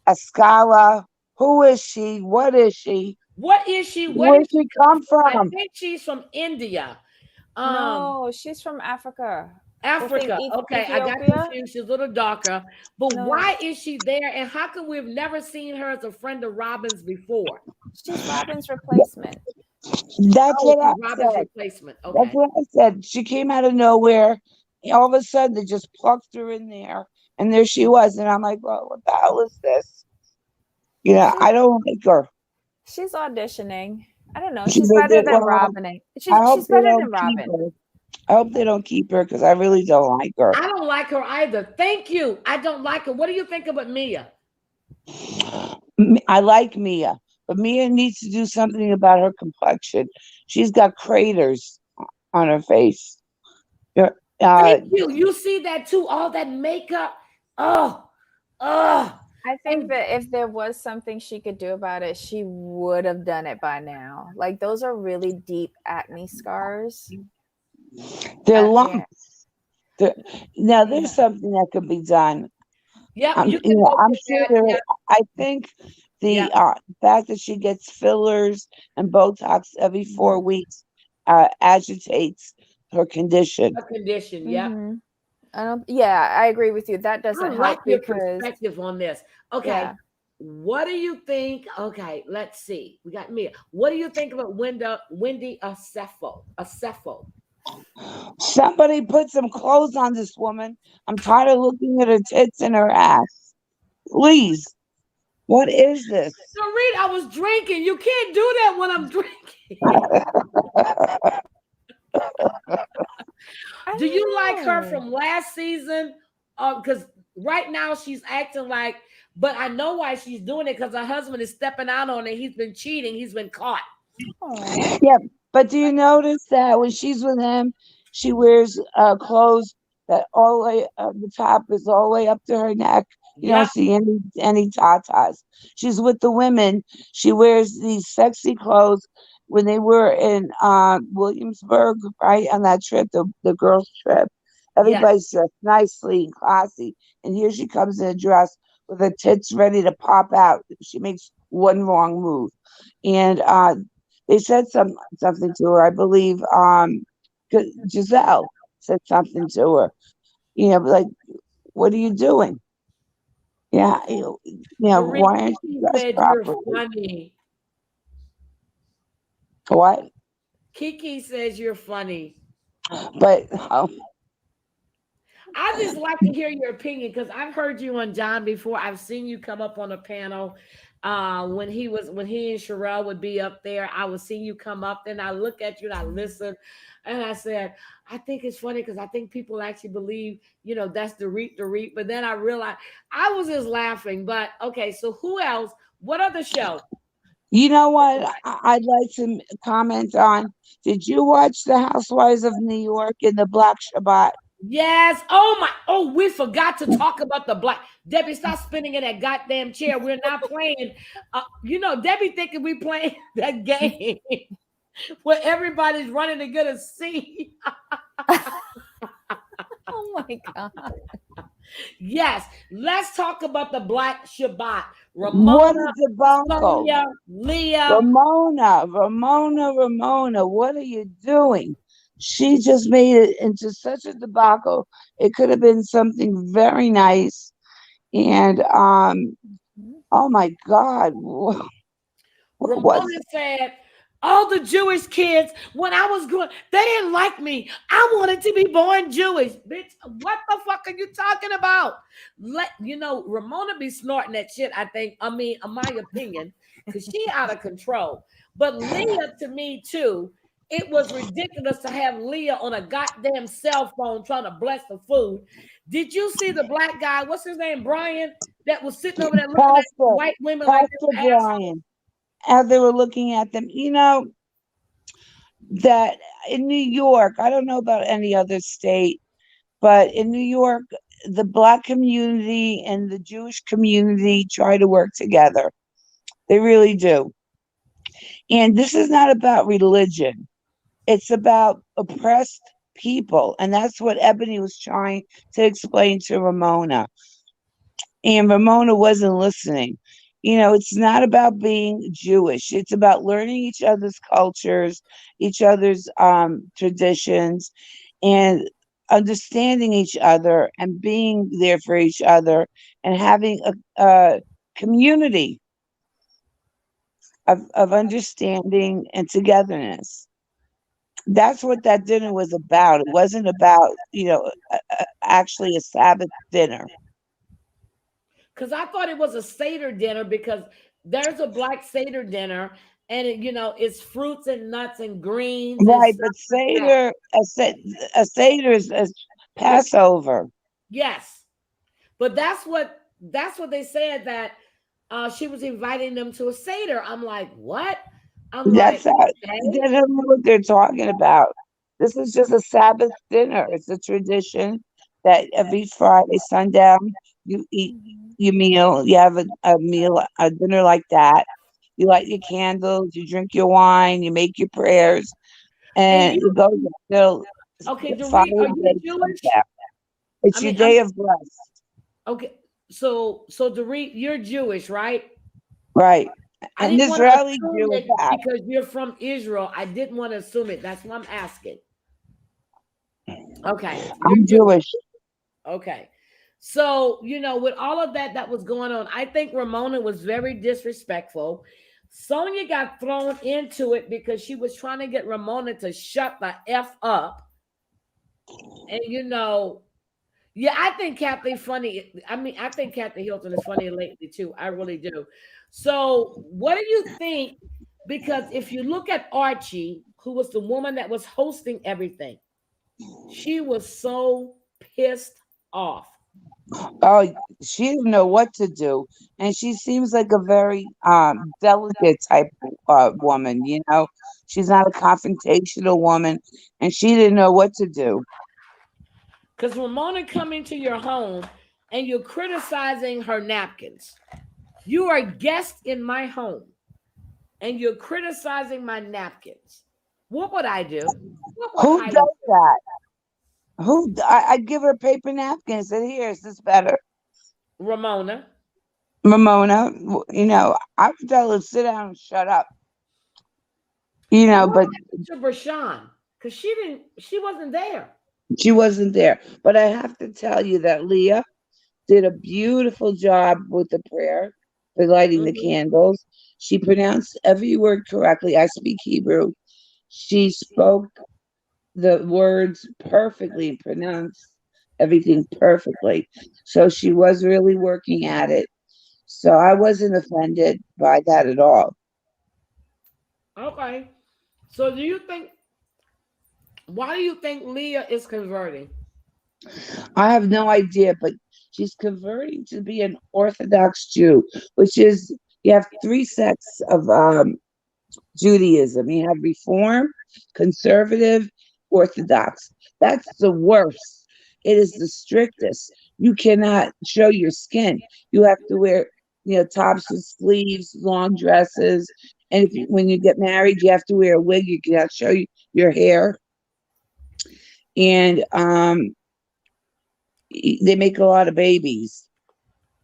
Escala, who is she? What is she? What is she? Where did she come I from? think she's from India. no, she's from Africa. Africa. Okay, I got Ethiopia? confused. She's a little darker. But No. why is she there? And how come we've never seen her as a friend of Robin's before? She's Robin's replacement. That's what I Robin's said. replacement. That's Okay. what I said. She came out of nowhere. All of a sudden, they just plucked her in there, and there she was. And I'm like, well, what the hell is this? You know, I don't like her. She's auditioning. I don't know. She She's did better it than well. Robin. I hope She's they better don't than keep Robin. her. I hope they don't keep her because I really don't like her. I don't like her either. Thank you. I don't like her. What do you think about Mia? I like Mia, but Mia needs to do something about her complexion. She's got craters on her face. Thank you. You see that too? All that makeup. Oh. I think that if there was something she could do about it, she would have done it by now. Like those are really deep acne scars. They're Yeah. lumps. Now there's something that could be done. Yeah, I'm sure there is. I think the fact that she gets fillers and Botox every 4 weeks agitates her condition. Yeah. Mm-hmm. I agree with you. That doesn't I help like your because perspective on this. Okay. Yeah. What do you think? Okay, let's see. We got Mia. What do you think about Wendy Acefo? Somebody put some clothes on this woman. I'm tired of looking at her tits and her ass. Please. What is this? Doreen, I was drinking. You can't do that when I'm drinking. Do you like her from last season? Because right now she's acting like, but I know why she's doing it because her husband is stepping out on it. He's been cheating. He's been caught. Yeah, but do you notice that when she's with him, she wears clothes that all the way the top is all the way up to her neck. You don't see any tatas. She's with the women. She wears these sexy clothes. When they were in Williamsburg, right on that trip, the girls' trip, everybody's dressed nicely and classy, and here she comes in a dress with her tits ready to pop out. She makes one wrong move, and they said something to her. I believe Giselle said something to her. You know, like, what are you doing? Yeah, why aren't you dressed properly? You're funny. What? Kiki says you're funny. But I just like to hear your opinion because I've heard you on John before. I've seen you come up on a panel when he and Sherelle would be up there. I would see you come up, then I look at you and I listen, and I said, I think it's funny because I think people actually believe, that's the RHOBH. But then I realized I was just laughing. But okay, so who else? What other show? You know what I'd like to comment on? Did you watch The Housewives of New York in the Black Shabbat? Yes. We forgot to talk about the black. Debbie, stop spinning in that goddamn chair. We're not playing. Debbie thinking we playing that game where everybody's running to get a seat. Oh my God. Yes. Let's talk about the Black Shabbat. What a debacle. Leah. Ramona, what are you doing? She just made it into such a debacle. It could have been something very nice. And oh my God. Ramona said, All the Jewish kids, when I was growing, they didn't like me. I wanted to be born Jewish. Bitch, what the fuck are you talking about? Ramona be snorting that shit, I think. I mean, in my opinion, because she out of control. But Leah, to me, too, it was ridiculous to have Leah on a goddamn cell phone trying to bless the food. Did you see the black guy, what's his name, Brian, that was sitting over there looking at Pastor, white women like Pastor this asshole? Brian, as they were looking at them, that in New York, I don't know about any other state, but in New York, the Black community and the Jewish community try to work together. They really do. And this is not about religion. It's about oppressed people. And that's what Ebony was trying to explain to Ramona. And Ramona wasn't listening. It's not about being Jewish. It's about learning each other's cultures, each other's traditions, and understanding each other and being there for each other and having a community of understanding and togetherness. That's what that dinner was about. It wasn't about, actually a Sabbath dinner. Because I thought it was a Seder dinner, because there's a black Seder dinner, and it's fruits and nuts and greens. Right, and but Seder, a Seder is Passover. Yes, but that's what they said, that she was inviting them to a Seder. I'm like, what? They don't know what they're talking about. This is just a Sabbath dinner. It's a tradition that every Friday sundown you eat your meal. You have a dinner like that. You light your candles, you drink your wine, you make your prayers, and it goes until okay. Dorit, 5 are you days Jewish? It's your day of rest. Okay, so Dorit, you're Jewish, right? Right. I An didn't want to Israeli assume Jew it because you're from Israel. I didn't want to assume it. That's why I'm asking. Okay, I'm Jewish. Okay. So, with all of that was going on, I think Ramona was very disrespectful. Sonia got thrown into it because she was trying to get Ramona to shut the F up. And, yeah, I think Kathy funny. I mean, I think Kathy Hilton is funny lately, too. I really do. So, what do you think? Because if you look at Archie, who was the woman that was hosting everything, she was so pissed off. Oh, she didn't know what to do, and she seems like a very delicate type woman. She's not a confrontational woman, and she didn't know what to do. Because Ramona coming to your home and you're criticizing her napkins. You are a guest in my home and you're criticizing my napkins. What would I do? Who does that? I'd give her a paper napkin and say, "Here, is this better?" Ramona, I would tell her to sit down and shut up. But to Brashan, because she wasn't there. She wasn't there. But I have to tell you that Leah did a beautiful job with the prayer for lighting the candles. She pronounced every word correctly. I speak Hebrew. She spoke the words perfectly, pronounced everything perfectly. So she was really working at it. So I wasn't offended by that at all. Okay. So why do you think Leah is converting? I have no idea, but she's converting to be an Orthodox Jew, which is, you have three sects of Judaism. You have Reform, Conservative, Orthodox. That's the worst. It is the strictest. You cannot show your skin. You have to wear, tops with sleeves, long dresses. And when you get married, you have to wear a wig. You cannot show your hair. And they make a lot of babies.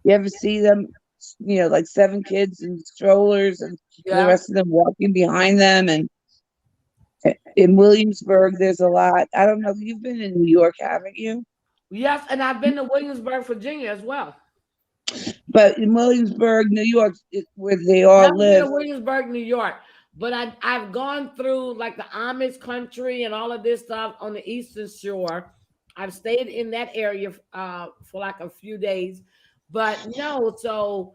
You ever see them, like 7 kids in strollers and the rest of them walking behind them? And in Williamsburg, there's a lot. I don't know. You've been in New York, haven't you? Yes, and I've been to Williamsburg, Virginia as well. But in Williamsburg, New York, where they all live. Williamsburg, New York. but I've gone through like the Amish country and all of this stuff on the Eastern Shore. I've stayed in that area for like a few days, but no. So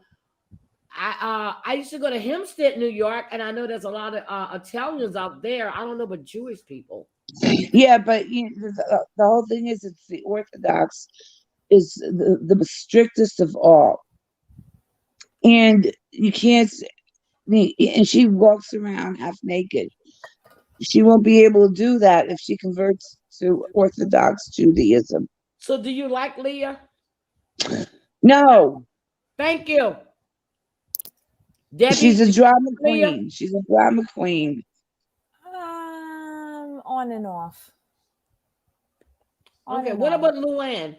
I used to go to Hempstead, New York, and I know there's a lot of Italians out there. I don't know, but Jewish people. Yeah, but the whole thing is, it's the Orthodox is the strictest of all, and you can't. And she walks around half naked. She won't be able to do that if she converts to Orthodox Judaism. So, do you like Leah? No, Thank you, Debbie. she's a drama Leah? queen. She's a drama queen. On and off. On Okay, and what off. about Luann?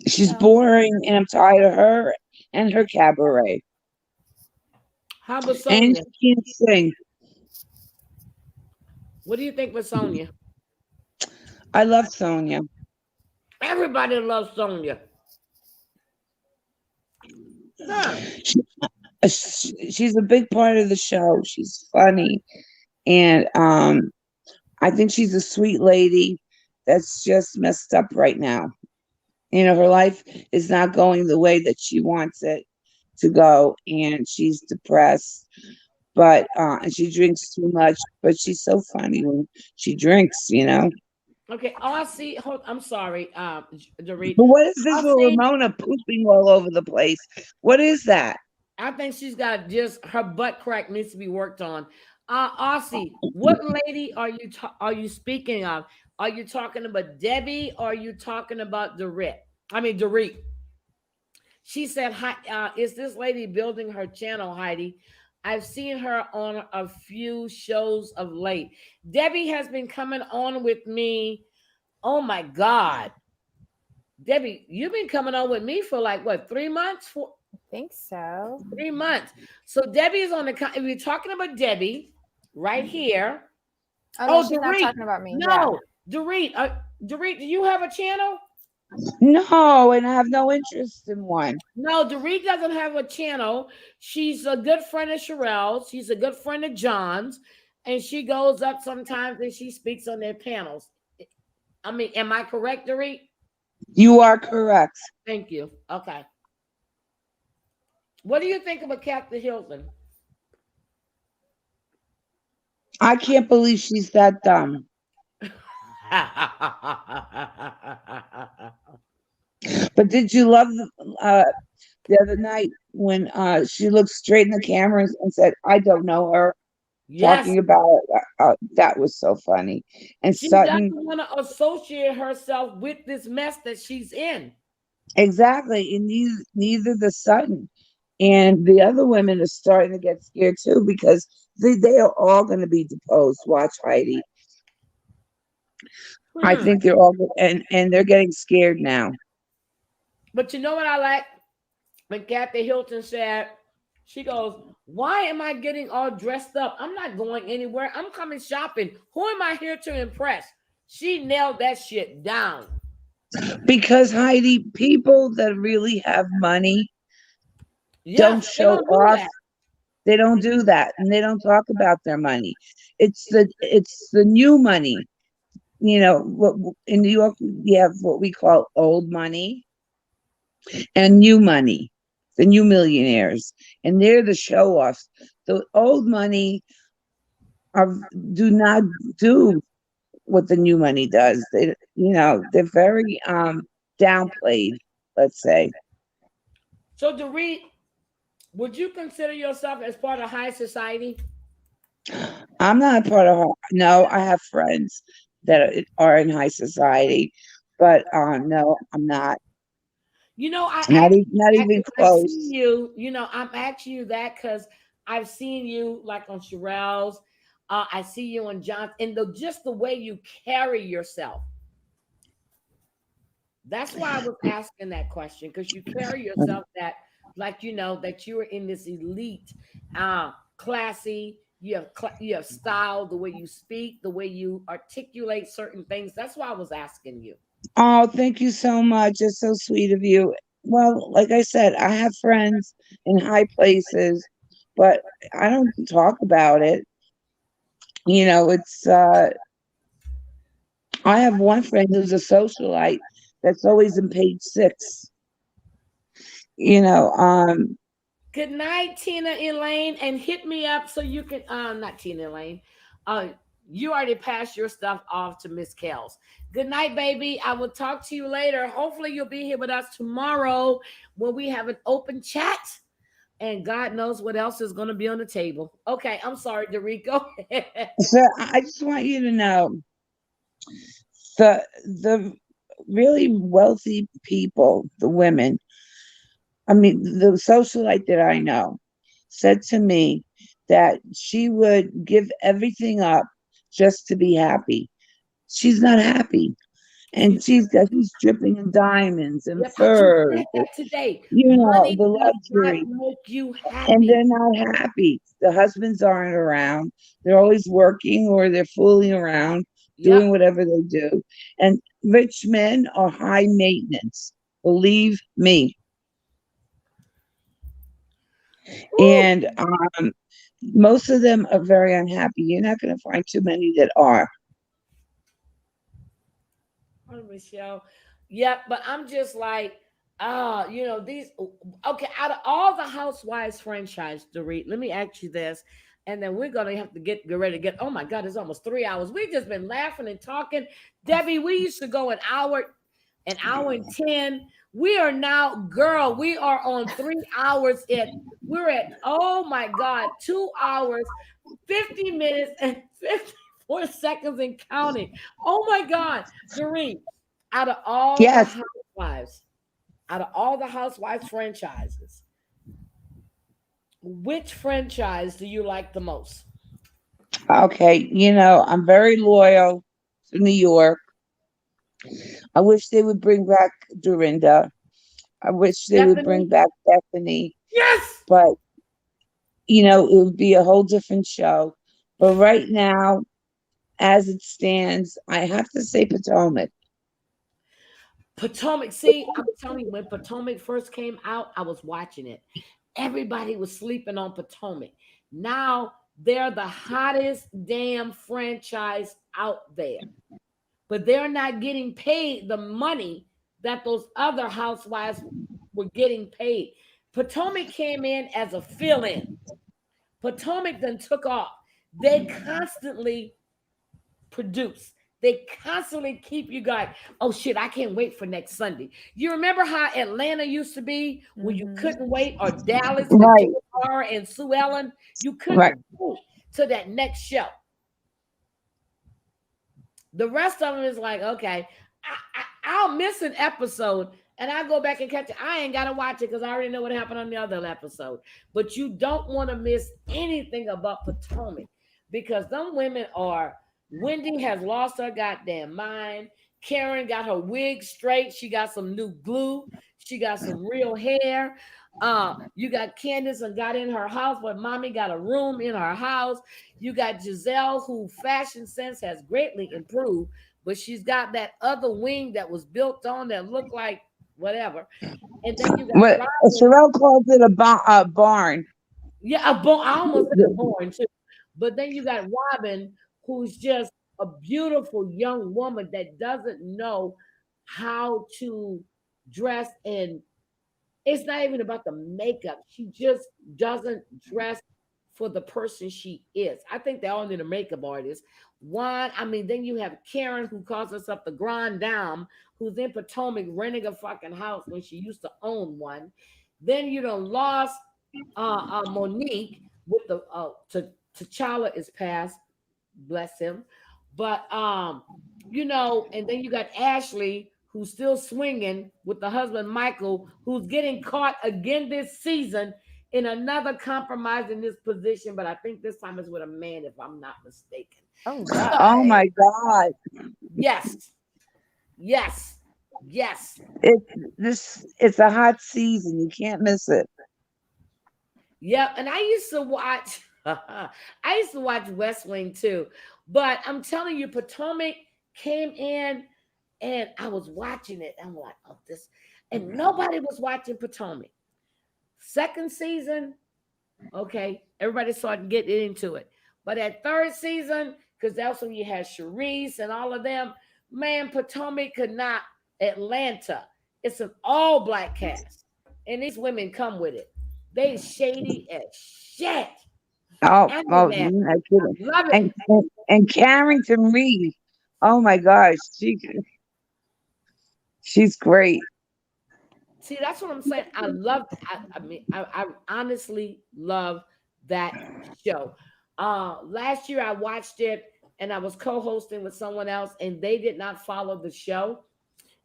She's No. boring, and I'm tired of her and her cabaret. How about And Sonia? she can't sing. What do you think with Sonia? I love Sonia. Everybody loves Sonia. Huh. She's a big part of the show. She's funny, and I think she's a sweet lady that's just messed up right now. Her life is not going the way that she wants it to go, and she's depressed. But and she drinks too much, but she's so funny when she drinks. Okay, RC, I'm sorry, Dorit. But what is this with RC, Ramona pooping all over the place? What is that? I think she's got just her butt crack needs to be worked on. RC, what lady are you speaking of? Are you talking about Debbie or are you talking about Dorit? Dorit. She said, "Hi, is this lady building her channel, Heidi? I've seen her on a few shows of late. Debbie has been coming on with me. Oh my God. Debbie, you've been coming on with me for like what, 3 months? I think so. 3 months. So Debbie is on the, we're talking about Debbie right here. Oh, no, she's not talking about me. No, Dorit, Dorit, do you have a channel? No, and I have no interest in one. No, Dorit doesn't have a channel. She's a good friend of Sherelle's. She's a good friend of John's. And she goes up sometimes and she speaks on their panels. Am I correct, Dorit? You are correct. Thank you. Okay. What do you think about Kathy Hilton? I can't believe she's that dumb. But did you love the other night when she looked straight in the camera and said, "I don't know her"? Yes. Talking about that was so funny. And She Sutton doesn't want to associate herself with this mess that she's in. exactly, and neither the Sutton and the other women are starting to get scared too because they are all going to be deposed. Watch, Heidi. I think they're all and they're getting scared now. But you know what I like? When Kathy Hilton said, she goes, "Why am I getting all dressed up? I'm not going anywhere. I'm coming shopping. Who am I here to impress?" She nailed that shit down. Because Heidi, people that really have money don't show off. They don't do that, and they don't talk about their money. It's the new money. What in New York we have what we call old money and new money, the new millionaires, and they're the show offs. The old money do not do what the new money does. They're very downplayed, let's say. So, Dorit, would you consider yourself as part of high society? I'm not a part of her. No, I have friends that are in high society, but no, I'm not. Not even close. I see you. I'm asking you that because I've seen you like on Sherelle's. I see you on John's, and just the way you carry yourself. That's why I was asking that question, because you carry yourself that that you are in this elite, classy. You have style, the way you speak, the way you articulate certain things. That's why I was asking you. Oh, thank you so much. It's so sweet of you. Well, like I said, I have friends in high places but I don't talk about it. It's I have one friend who's a socialite that's always in page 6. You know, Good night, Tina Elaine, and hit me up so you can not Tina Elaine. Uh you already passed your stuff off to Miss Kells. Good night, baby. I will talk to you later. Hopefully you'll be here with us tomorrow when we have an open chat. And God knows what else is going to be on the table. Okay, I'm sorry, Dorico. so I just want you to know the really wealthy people, the women, I mean, the socialite that I know said to me that she would give everything up just to be happy. She's not happy. And she's dripping in diamonds and Yep, I just furs, said that today. the Money does not luxury. make you And happy. they're not happy. The husbands aren't around. They're always working or they're fooling around, doing Yep. whatever they do. And rich men are high maintenance. Believe me. Ooh, And most of them are very unhappy. You're not going to find too many that are. Michelle. Yep, but I'm just like, these. Okay, out of all the Housewives franchise, Dorit, let me ask you this, and then we're gonna have to get ready to get. Oh my God, it's almost 3 hours. We've just been laughing and talking. Debbie, we used to go an hour and 10. We are now, girl, we are on 3 hours. We're at, oh my God, 2 hours, 50 minutes, and 54 seconds and counting. Oh my God, Doreen, out of all the Yes. housewives, out of all the housewives franchises, which franchise do you like the most? Okay. I'm very loyal to New York. I wish they would bring back Dorinda. I wish they would Stephanie? bring back Bethany. Yes. But, it would be a whole different show. But right now, as it stands, I have to say Potomac. Potomac. See, I'm telling you, when Potomac first came out, I was watching it. Everybody was sleeping on Potomac. Now they're the hottest damn franchise out there, but they're not getting paid the money that those other housewives were getting paid. Potomac came in as a fill in. Potomac then took off. They constantly produce. They constantly keep you going, oh shit, I can't wait for next Sunday. You remember how Atlanta used to be when you couldn't wait, or Dallas with Right. JR and Sue Ellen? You Right. couldn't wait to that next show. The rest of them is like, okay, I'll miss an episode and I go back and catch it. I ain't got to watch it because I already know what happened on the other episode. But you don't want to miss anything about Potomac because them women are. Wendy has lost her goddamn mind. Karen got her wig straight. She got some new glue. She got some real hair. You got Candace and got in her house, but mommy got a room in her house. You got Giselle, who fashion sense has greatly improved, but she's got that other wing that was built on that looked like whatever. And then you got But Robin. Sherelle calls it a barn. Yeah, a born. I almost said a born too. But then you got Robin, who's just a beautiful young woman that doesn't know how to dress, and it's not even about the makeup. She just doesn't dress for the person she is. I think they all need a makeup artist. One, I mean, then you have Karen, who calls herself the Grand Dame, who's in Potomac renting a fucking house when she used to own one. Then you know lost Monique with the T'Challa is passed, bless him. But and then you got Ashley, who's still swinging with the husband Michael, who's getting caught again this season in another compromise in this position. But I think this time it's with a man, if I'm not mistaken. Oh Oh God. my God. Yes, yes, yes. It's a hot season. You can't miss it. Yep. And I used to watch. I used to watch West Wing too, but I'm telling you, Potomac came in, and I was watching it. I'm like, oh, this, and nobody was watching Potomac. Second season, Okay, everybody started getting into it. But at third season, because that's when you had Sharice and all of them, man, Potomac could not. Atlanta, it's an all black cast, and these women come with it. They shady as shit. Oh, And oh, man, you're not I kidding. love it. And Carrington Reed. Oh my gosh, she's great. See, that's what I'm saying. I love. I honestly love that show. Last year I watched it, and I was co-hosting with someone else, and they did not follow the show.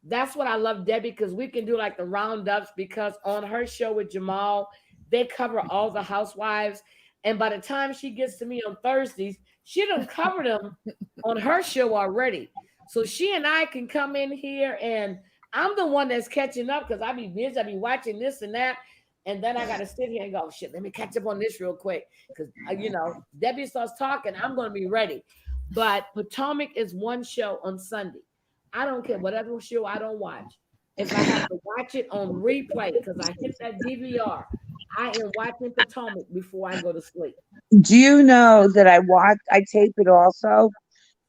That's what I love, Debbie, because we can do like the roundups. Because on her show with Jamal, they cover all the housewives, and by the time she gets to me on Thursdays, she done covered them on her show already. So she and I can come in here, and I'm the one that's catching up because I be busy. I be watching this and that, and then I got to sit here and go, shit, let me catch up on this real quick because Debbie starts talking, I'm going to be ready. But Potomac is one show on Sunday. I don't care whatever show I don't watch. If I have to watch it on replay because I hit that DVR, I am watching Potomac before I go to sleep. Do you know that I tape it also?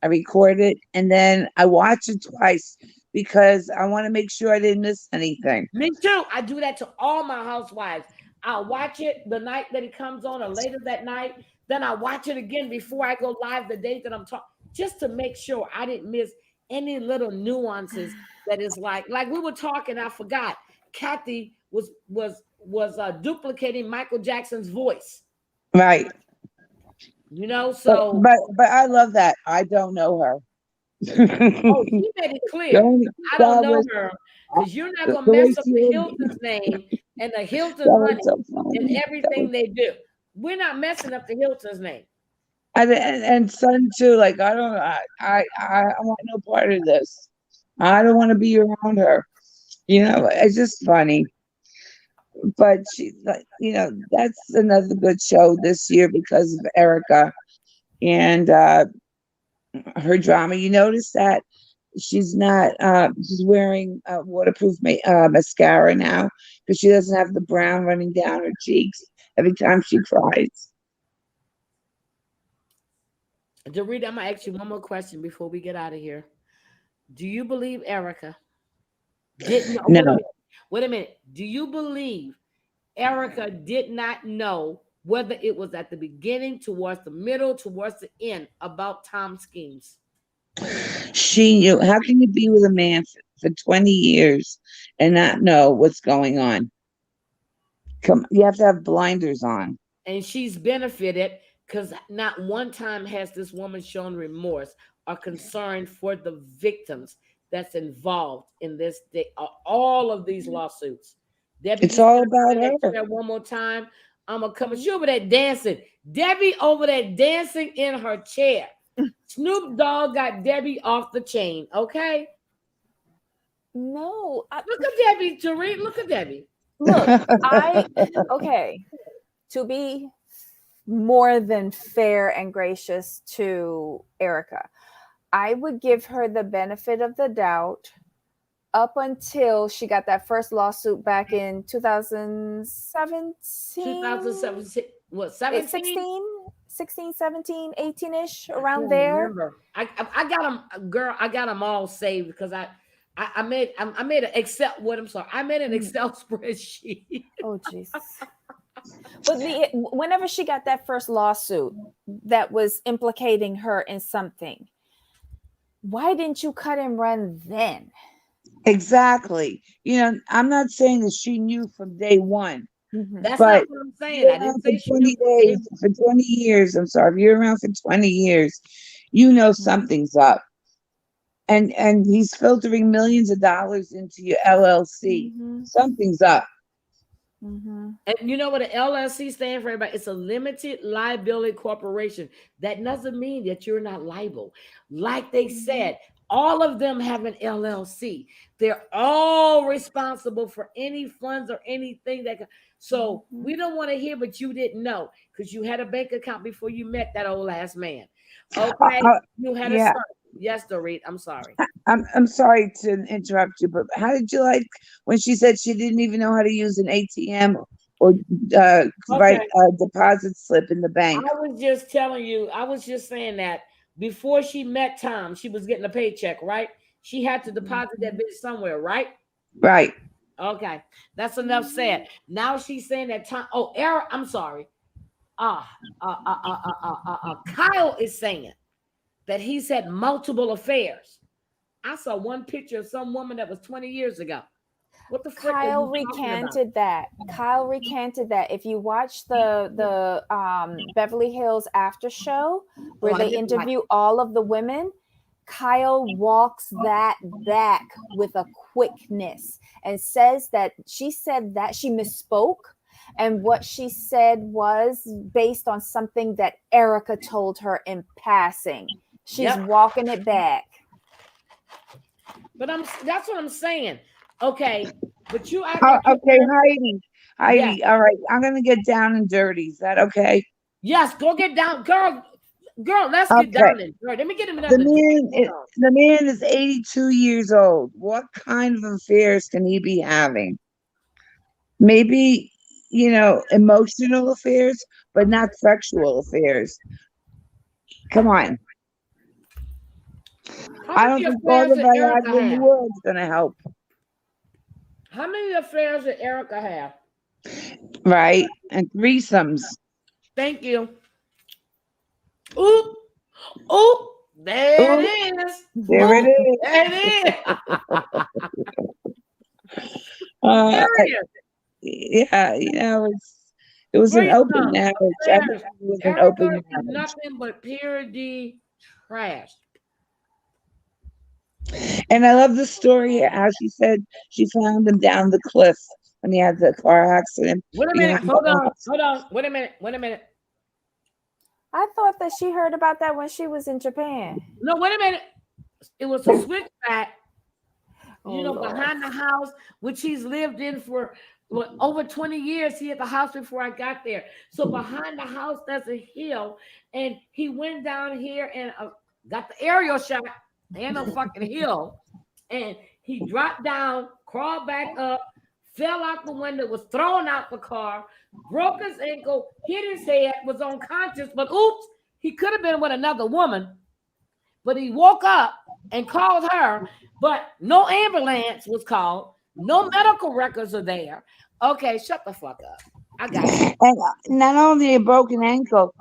I record it and then I watch it twice because I want to make sure I didn't miss anything. Me too. I do that to all my housewives. I'll watch it the night that it comes on or later that night. Then I watch it again before I go live the day that I'm talking, just to make sure I didn't miss any little nuances that is like we were talking. I forgot. Kathy was duplicating Michael Jackson's voice. Right. So but I love that. I don't know her. oh, she made it The clear. only I don't know problem her because you're not gonna the way mess up the Hilton's name and the Hilton that was money so and funny. everything they do. We're not messing up the Hilton's name. And son too. Like I want no part of this. I don't want to be around her. It's just funny. But she, like, that's another good show this year because of Erica and her drama. You notice that she's not. She's wearing waterproof mascara now because she doesn't have the brown running down her cheeks every time she cries. Dorita, I'm gonna ask you one more question before we get out of here. Do you believe Erica didn't know? No, Wait a minute. Do you believe Erica did not know whether it was at the beginning, towards the middle, towards the end about Tom's schemes? she knew. How can you be with a man for 20 years and not know what's going on? You have to have blinders on. And she's benefited because not one time has this woman shown remorse or concern for the victims that's involved in this all of these lawsuits. Debbie, It's all about her. that one more time. I'm gonna come. She over there dancing. Debbie over there dancing in her chair. Snoop Dogg got Debbie off the chain. Okay. No, Look at Debbie, Tariq. Look at Debbie. look, okay, to be more than fair and gracious to Erica, I would give her the benefit of the doubt up until she got that first lawsuit back in 2017. 2017. What, 17? 16, 17, 18-ish, around there. Remember. I got them, girl. I got them all saved because I made an Excel. What, I'm sorry. I made an Excel spreadsheet. Oh, Jesus. But whenever she got that first lawsuit that was implicating her in something, why didn't you cut and run then? Exactly. I'm not saying that she knew from day one. That's but not what I'm saying. I didn't say for 20 days, for 20 years. I'm sorry. If you're around for 20 years, something's up. And he's filtering millions of dollars into your LLC. Something's up. And you know what an LLC stands for, everybody? It's a limited liability corporation. That doesn't mean that you're not liable. Like they said, all of them have an LLC. They're all responsible for any funds or anything that. So we don't want to hear, but you didn't know because you had a bank account before you met that old ass man. Okay, you had a son. Yes, Dorit. I'm sorry. I'm sorry to interrupt you, but how did you like when she said she didn't even know how to use an ATM or write Okay. a deposit slip in the bank. I was just telling you, I was just saying that before she met Tom, she was getting a paycheck, right? She had to deposit that bitch somewhere, right? Right. Okay, that's enough said. Now she's saying that Tom. Oh, Eric, I'm sorry. Kyle is saying that he's had multiple affairs. I saw one picture of some woman that was 20 years ago. What the frick are Kyle you talking about? recanted that. Kyle recanted that. If you watch the Beverly Hills after show where I they didn't like interview all of the women, Kyle walks that back with a quickness and says that she said that she misspoke. And what she said was based on something that Erica told her in passing. She's Yep. walking it back. But that's what I'm saying. Okay, but you act like Okay, Heidi. Yes. All right, I'm gonna get down and dirty. Is that okay? Yes, go get down, girl. Girl, let's Okay. get down and dirty. Let me get him The another drink. the man is 82 years old. What kind of affairs can he be having? Maybe, emotional affairs, but not sexual affairs. Come on. How I don't many think all affairs the did Erica Viagra in the have? world is gonna help. How many affairs did Erica have? Right? And threesomes. Thank you. Oop, oop, there Ooh, it is. there it is. There it is. Uh, Period. yeah, it was an open Threesome, marriage. affairs. Everything was an Erica open is marriage. nothing but pure D trash. And I love the story how she said she found him down the cliff when he had the car accident. Wait a minute. behind Hold the on. house. Hold on. Wait a minute. Wait a minute. I thought that she heard about that when she was in Japan. No, wait a minute. It was a switchback, Oh, Lord. behind the house, which he's lived in for over 20 years. He had the house before I got there. So behind the house, there's a hill. And he went down here and got the aerial shot. Ain't no fucking hill. And he dropped down, crawled back up, fell out the window, was thrown out the car, broke his ankle, hit his head, was unconscious, but oops, he could have been with another woman. But he woke up and called her, but no ambulance was called. No medical records are there. Okay, shut the fuck up. I got you. And not only a broken ankle,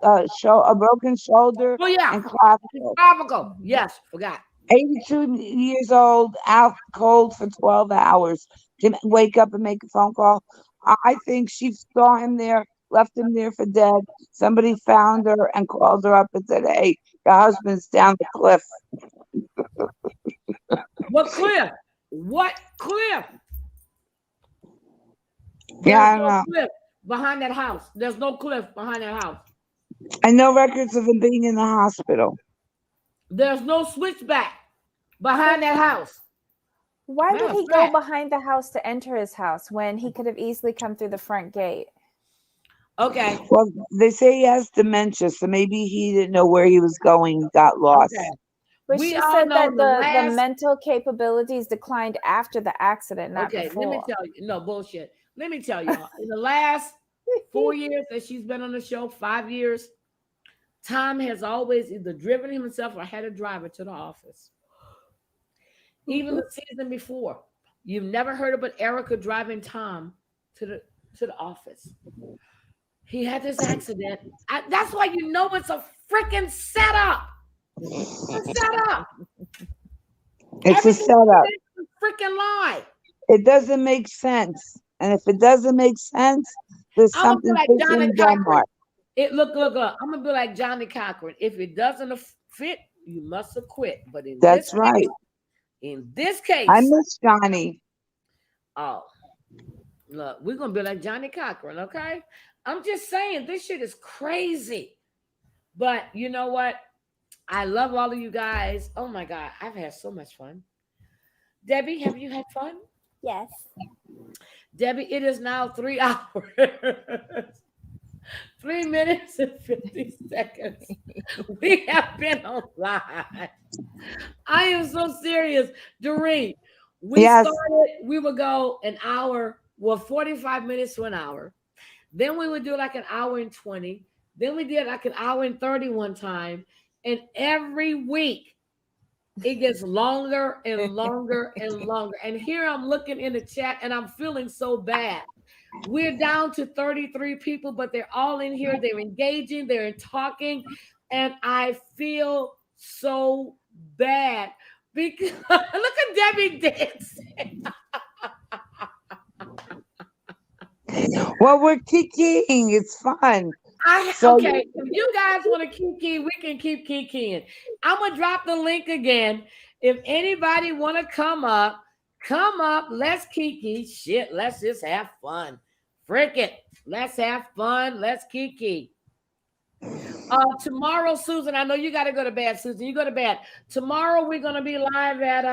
a broken shoulder Oh, yeah. and clavicle. Clavicle. Yes, forgot. 82 years old, out cold for 12 hours. To wake up and make a phone call. I think she saw him there, left him there for dead. Somebody found her and called her up and said, "Hey, your husband's down the cliff." What cliff? What cliff? Yeah, I There's don't know. cliff behind that house. There's no cliff behind that house. And no records of him being in the hospital. There's no switchback behind that house. Why did Matter he of go fact- behind the house to enter his house when he could have easily come through the front gate? Okay. Well, they say he has dementia, so maybe he didn't know where he was going. He got lost. Okay. But We she all said know that the the last- mental capabilities declined after the accident, not Okay, before. let me tell you. No, bullshit. Let me tell y'all. In the last 4 years that she's been on the show, 5 years, Tom has always either driven himself or had a driver to the office. Even the season before, you've never heard about Erica driving Tom to the office. He had this accident. That's why you know it's a freaking setup. It's a setup. It's a Everything setup. is a freaking lie. It doesn't make sense. And if it doesn't make sense, there's I'm gonna something be like fishy Johnny in Cochran. Denmark. Look. I'm gonna be like Johnny Cochran. If it doesn't fit, you must have quit. But in That's this right. case, in this case, I miss Johnny. oh, look, we're gonna be like Johnny Cochran, okay? I'm just saying this shit is crazy. But you know what? I love all of you guys. Oh my God, I've had so much fun. Debbie, have you had fun? Yes. Debbie, it is now 3 hours, 3 minutes and 50 seconds. We have been on live. I am so serious. Doreen, we Yes. started, we would go an hour Well, 45 minutes to an hour. Then we would do like an hour and 20. Then we did like an hour and 30 one time. And every week it gets longer and longer and longer. And here I'm looking in the chat and I'm feeling so bad. We're down to 33 people, but they're all in here. They're engaging, they're talking. And I feel so bad because look at Debbie dancing. Well, we're kikiing. It's fun. Okay, if you guys want to kiki, we can keep kikiing. I'm gonna drop the link again. If anybody want to come up, let's kiki. Shit, let's just have fun. Frick it. Let's have fun. Let's kiki. Tomorrow, Susan, I know you got to go to bed, Susan. You go to bed. Tomorrow we're gonna be live at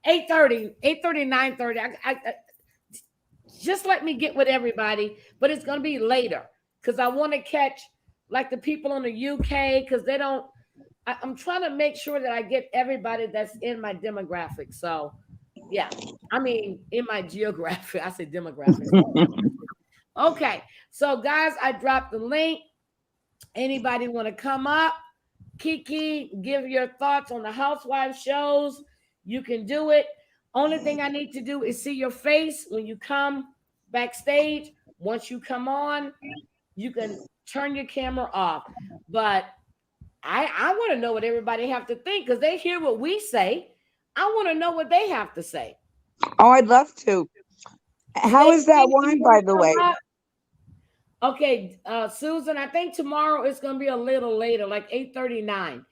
8:30, 9:30. I just let me get with everybody, but it's gonna be later because I want to catch like the people in the UK because they don't. I'm trying to make sure that I get everybody that's in my demographic. So, yeah, I mean in my geographic. I say demographic. Okay, so guys, I dropped the link. Anybody want to come up? Kiki, give your thoughts on the Housewives shows. You can do it. Only thing I need to do is see your face when you come backstage. Once you come on, you can turn your camera off. But I want to know what everybody have to think because they hear what we say. I want to know what they have to say. Oh, I'd love to. How is that wine, by the way? Okay, Susan, I think tomorrow it's going to be a little later, like 8:39.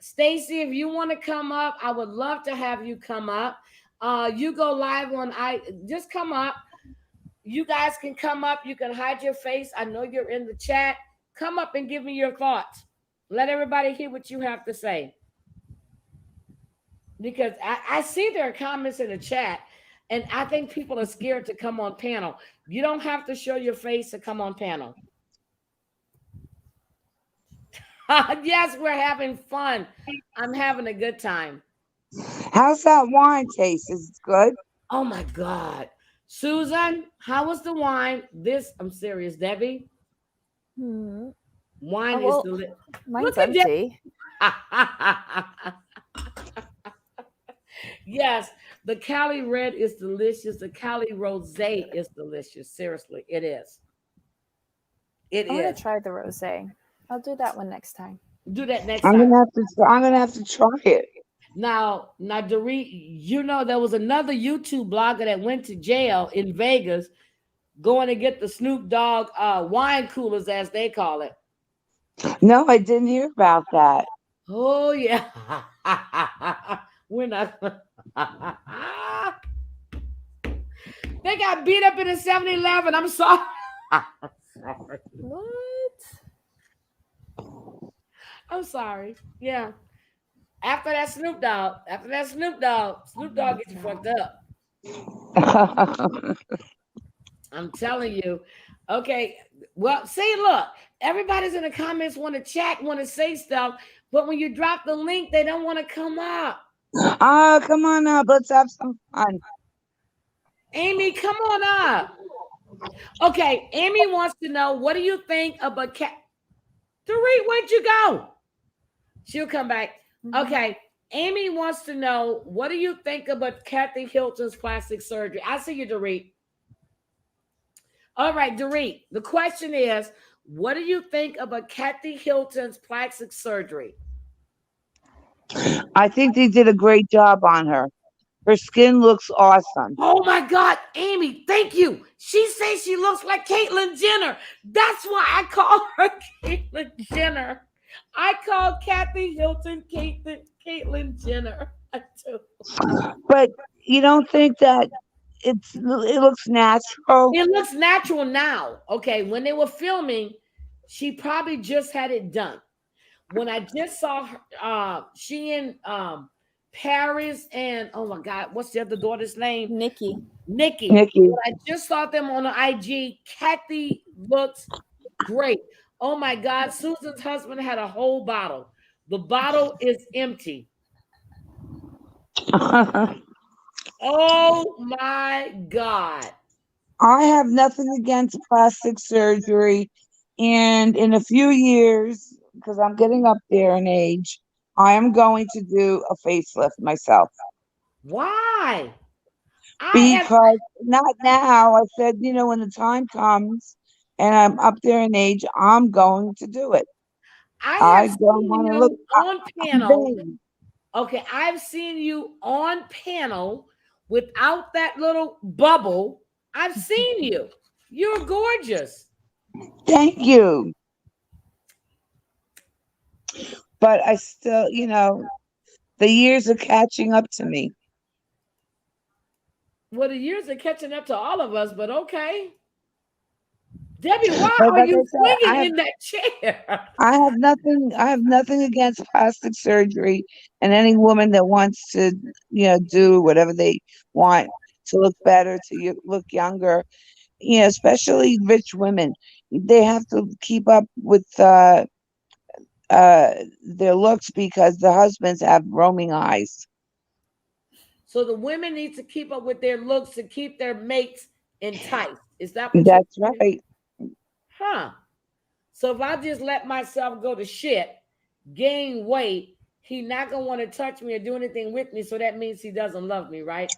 Stacy, if you want to come up, I would love to have you come up. You go live on just come up. You guys can come up. You can hide your face. I know you're in the chat. Come up and give me your thoughts. Let everybody hear what you have to say. Because I see there are comments in the chat, and I think people are scared to come on panel. You don't have to show your face to come on panel. Yes, we're having fun. I'm having a good time. How's that wine taste? Is it good? Oh my God. Susan, how was the wine? I'm serious, Debbie. Wine is delicious. Mine's empty. Yes, the Cali Red is delicious. The Cali Rosé is delicious. Seriously, it is. I'm gonna try the rosé. I'll do that one next time. Do that next I'm time. gonna have to try it. Now, Dorit, you know there was another YouTube blogger that went to jail in Vegas, going to get the Snoop Dogg wine coolers, as they call it. No, I didn't hear about that. Oh yeah, we're not. They got beat up in a 7-Eleven. I'm sorry. What? I'm sorry. Yeah. After that Snoop Dogg gets you fucked up. I'm telling you. Okay. Well, see, look, everybody's in the comments want to chat, want to say stuff, but when you drop the link, they don't want to come up. Oh, come on up. Let's have some fun. Amy, come on up. Okay, Amy wants to know, what do you think about Dorit, where'd you go? She'll come back. Okay, Amy wants to know, what do you think about Kathy Hilton's plastic surgery? I see you, Dorit. All right, Dorit, the question is, what do you think about Kathy Hilton's plastic surgery? I think they did a great job on her. Her skin looks awesome. Oh my God, Amy, thank you. She says she looks like Caitlyn Jenner. That's why I call her Caitlyn Jenner. I call Kathy Hilton Caitlyn Jenner. I do. But you don't think that it looks natural? It looks natural now. Okay, when they were filming, she probably just had it done. When I just saw her, she in Paris and oh my God, what's the other daughter's name? Nikki. When I just saw them on the IG, Kathy looks great. Oh my God, Susan's husband had a whole bottle. The bottle is empty. Oh my God. I have nothing against plastic surgery. And in a few years, because I'm getting up there in age, I am going to do a facelift myself. Why? I have Because not now, I said, when the time comes and I'm up there in age, I'm going to do it. I I have don't seen want to look, you on I'm panel. vain. Okay, I've seen you on panel without that little bubble. I've seen you. You're gorgeous. Thank you. But I still, the years are catching up to me. Well, the years are catching up to all of us, but okay. Debbie, why But are like you I said, swinging in that chair? I have nothing against plastic surgery and any woman that wants to, do whatever they want to look better, to look younger, especially rich women. They have to keep up with their looks because the husbands have roaming eyes. So the women need to keep up with their looks to keep their mates enticed. Is that what you're That's saying? right. Huh. So if I just let myself go to shit, gain weight, he not gonna want to touch me or do anything with me. So that means he doesn't love me, right?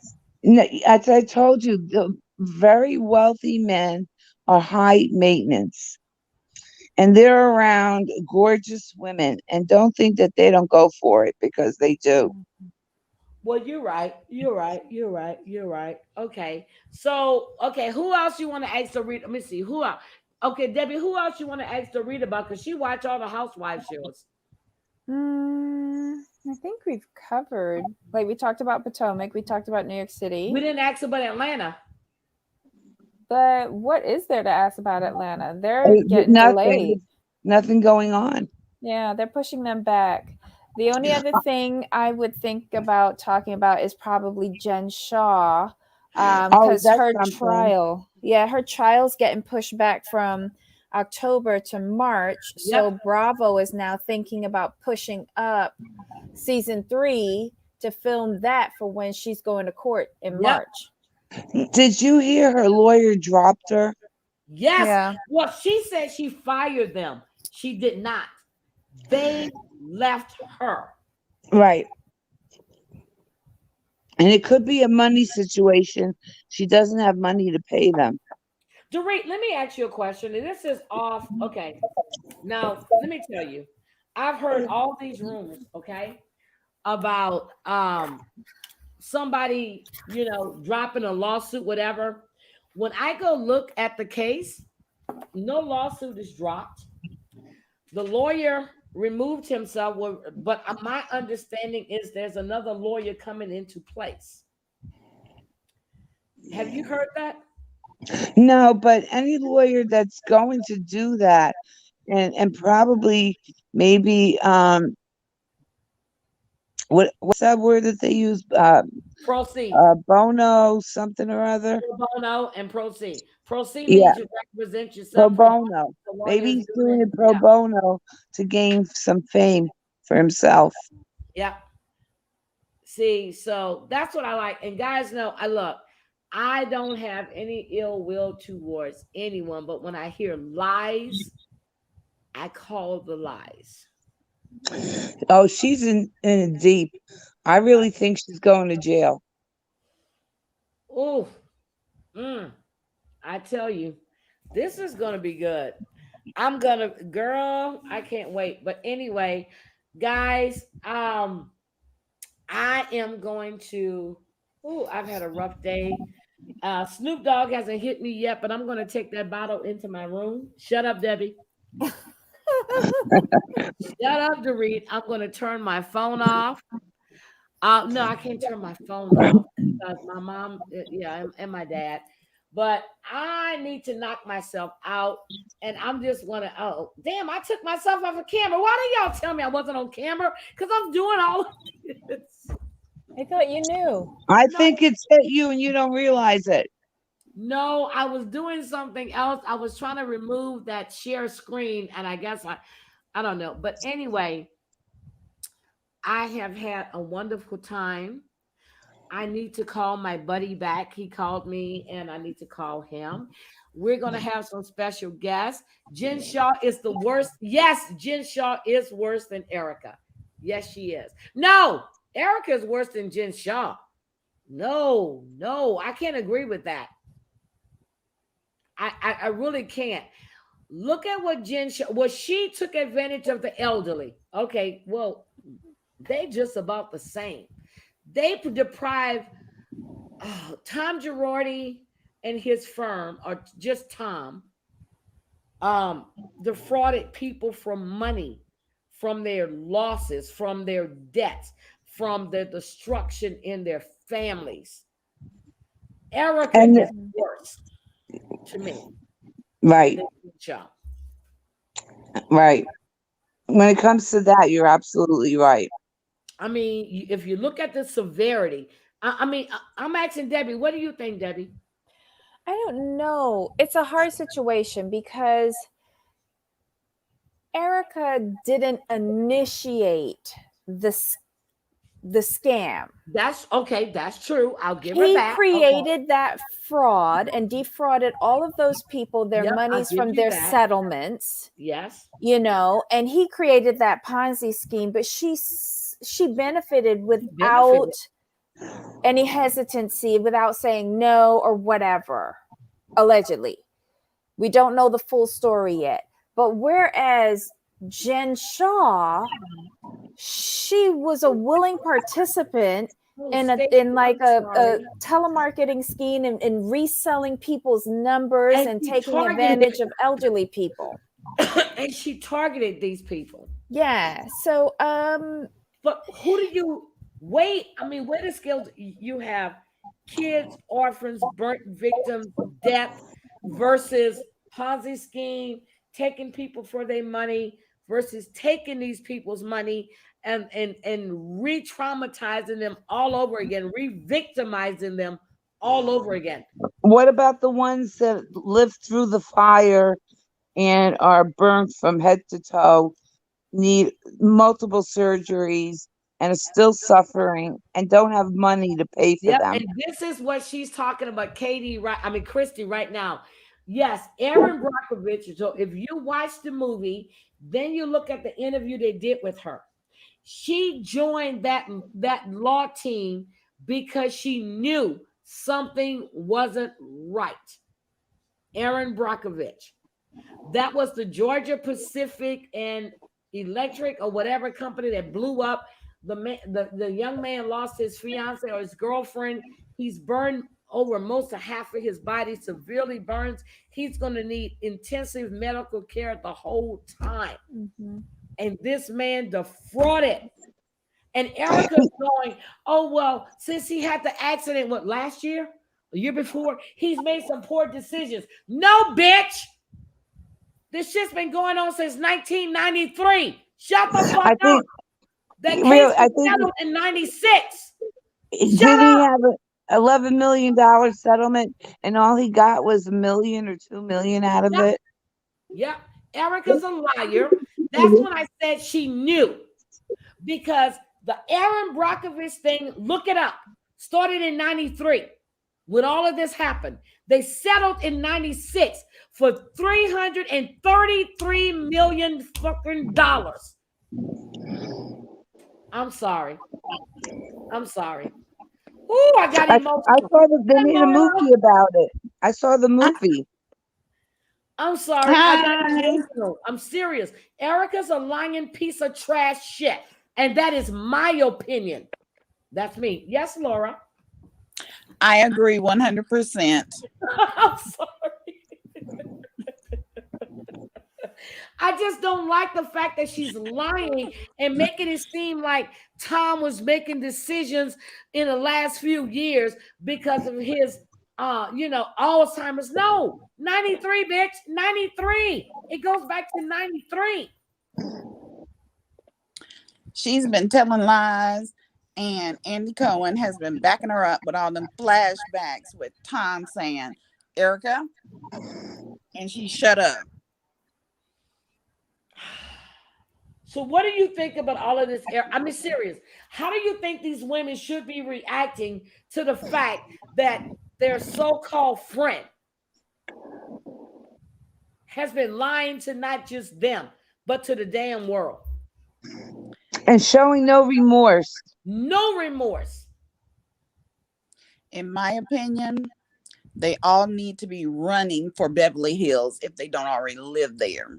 As I told you, the very wealthy men are high maintenance and they're around gorgeous women, and don't think that they don't go for it, because they do. Well, you're right. You're right. You're right. You're right. Okay. So, okay, who else you want to ask to read? Let me see. Who else? Okay, Debbie, who else you want to ask to read about? Because she watch all the housewife shows. I think we've covered. Like we talked about Potomac, we talked about New York We City. didn't ask about Atlanta. But what is there to ask about Atlanta? They're getting Nothing. delayed. Nothing going on. Yeah, they're pushing them back. The only other thing I would think about talking about is probably Jen Shaw, Oh, because that's her something. her trial's getting pushed back from October to March. So Yep. Bravo is now thinking about pushing up season 3 to film that for when she's going to court in Yep. March. Did you hear her lawyer dropped her? Yes. Yeah. Well, she said she fired them. She did not. They left her. Right. And it could be a money situation. She doesn't have money to pay them. Dorit, let me ask you a question. And this is off. Okay. Now, let me tell you. I've heard all these rumors, okay, about somebody, dropping a lawsuit, whatever. When I go look at the case, no lawsuit is dropped. The lawyer removed himself, but my understanding is there's another lawyer coming into place. Have you heard that? No, but any lawyer that's going to do that, and probably maybe what's that word that they use? Proceed. Bono something or other. Pro bono and proceed. Proceed Yeah, means you represent pro yourself. Pro bono, bono. the Maybe lawyer's he's doing doing it. it pro Yeah. bono to gain some fame for himself. Yeah. See, so that's what I like. And guys know I don't have any ill will towards anyone, but when I hear lies, I call the lies. Oh, she's in deep. I really think she's going to jail. Oh, I tell you, this is gonna be good. Girl, I can't wait. But anyway, guys, I am going to. Oh, I've had a rough day. Snoop Dogg hasn't hit me yet, but I'm going to take that bottle into my room. Shut up, Debbie. Shut up, Dorit. I'm going to turn my phone off. No, I can't turn my phone off because my mom, yeah, and my dad. But I need to knock myself out. And I'm just want to, oh, damn, I took myself off of camera. Why did y'all tell me I wasn't on camera? Because I'm doing all of this. I thought you knew. I No, think it's hit you and you don't realize it. no, I was doing something else. I was trying to remove that share screen, and I guess I don't know. But anyway, I have had a wonderful time. I need to call my buddy back. He called me and I need to call him. We're going to have some special guests. Jen Shaw is the worst. Yes, Jen Shaw is worse than Erica. Yes, she is. No, Erica is worse than Jen Shaw. No, I can't agree with that. I really can't. Look at what Jen Shaw, well, she took advantage of the elderly. Okay, well, they just about the same. They deprive Tom Girardi and his firm, or just Tom, defrauded people from money, from their losses, from their debts, from the destruction in their families. Erica And is worse to me. right, than Shaw. right. When it comes to that, you're absolutely right. I mean, if you look at the severity, I mean, I'm asking Debbie, what do you think, Debbie? I don't know. It's a hard situation because Erica didn't initiate the scam. That's okay. That's true. I'll give her He that. Okay. created that fraud and defrauded all of those people their Yep, I'll monies give from you their that. settlements, Yes. and he created that Ponzi scheme, but she benefited without any hesitancy, without saying no or whatever, allegedly. We don't know the full story yet. But whereas Jen Shaw, she was a willing participant in like a telemarketing scheme and reselling people's numbers and taking advantage of elderly people. And she targeted these people. Yeah. So but who do you wait? I mean, where the skills you have kids, orphans, burnt victims, death versus Ponzi scheme, taking people for their money versus taking these people's money and re-traumatizing them all over again, re-victimizing them all over again. What about the ones that lived through the fire and are burnt from head to toe, need multiple surgeries, and are still suffering and don't have money to pay for them? And this is what she's talking about, Christy, right now. Yes, Erin Brockovich. So if you watch the movie, then you look at the interview they did with her. She joined that law team because she knew something wasn't right. Erin Brockovich. That was the Georgia Pacific and Electric or whatever company that blew up. The young man lost his fiance or his girlfriend. He's burned over most of half of his body, severely burns. He's going to need intensive medical care the whole time. Mm-hmm. And this man defrauded. And Erica's going, oh, well, since he had the accident, last year? A year before? He's made some poor decisions. No, bitch! This shit's been going on since 1993. Shut the fuck up. That case was settled in 96. Did he have an $11 million settlement and all he got was $1 million or $2 million out of it? Yep. Erica's a liar. That's when I said she knew. Because the Erin Brockovich thing, look it up, started in 93. When all of this happened, they settled in 96 for $333 million fucking dollars. I'm sorry. Ooh, I got emotional. I saw that they made a movie about it. I saw the movie. I'm sorry. I got emotional. I'm serious. Erica's a lying piece of trash shit. And that is my opinion. That's me. Yes, Laura. I agree 100%. I'm sorry. I just don't like the fact that she's lying and making it seem like Tom was making decisions in the last few years because of his, Alzheimer's. No, 93, bitch, 93. It goes back to 93. She's been telling lies, and Andy Cohen has been backing her up with all them flashbacks with Tom saying, Erica, and she shut up. So what do you think about all of this? I mean, serious. How do you think these women should be reacting to the fact that their so-called friend has been lying to not just them, but to the damn world? And showing no remorse. No remorse. In my opinion, they all need to be running for Beverly Hills if they don't already live there,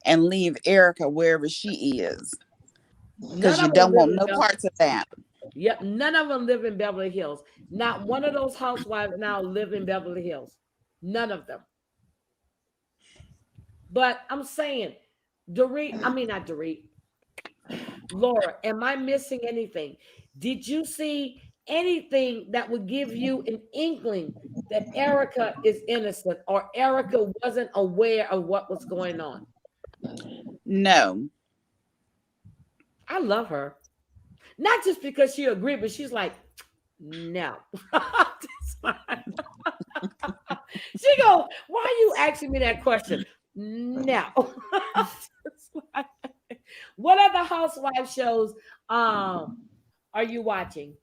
and leave Erica wherever she is, because None you of them don't live want in no parts of that. Yep, none of them live in Beverly Hills. Not one of those housewives now live in Beverly Hills. None of them. But I'm saying, not Dorit. Laura, am I missing anything? Did you see anything that would give you an inkling that Erica is innocent or Erica wasn't aware of what was going on? No. I love her. Not just because she agreed, but she's like, no. She go, why are you asking me that question? No. What other housewife shows are you watching?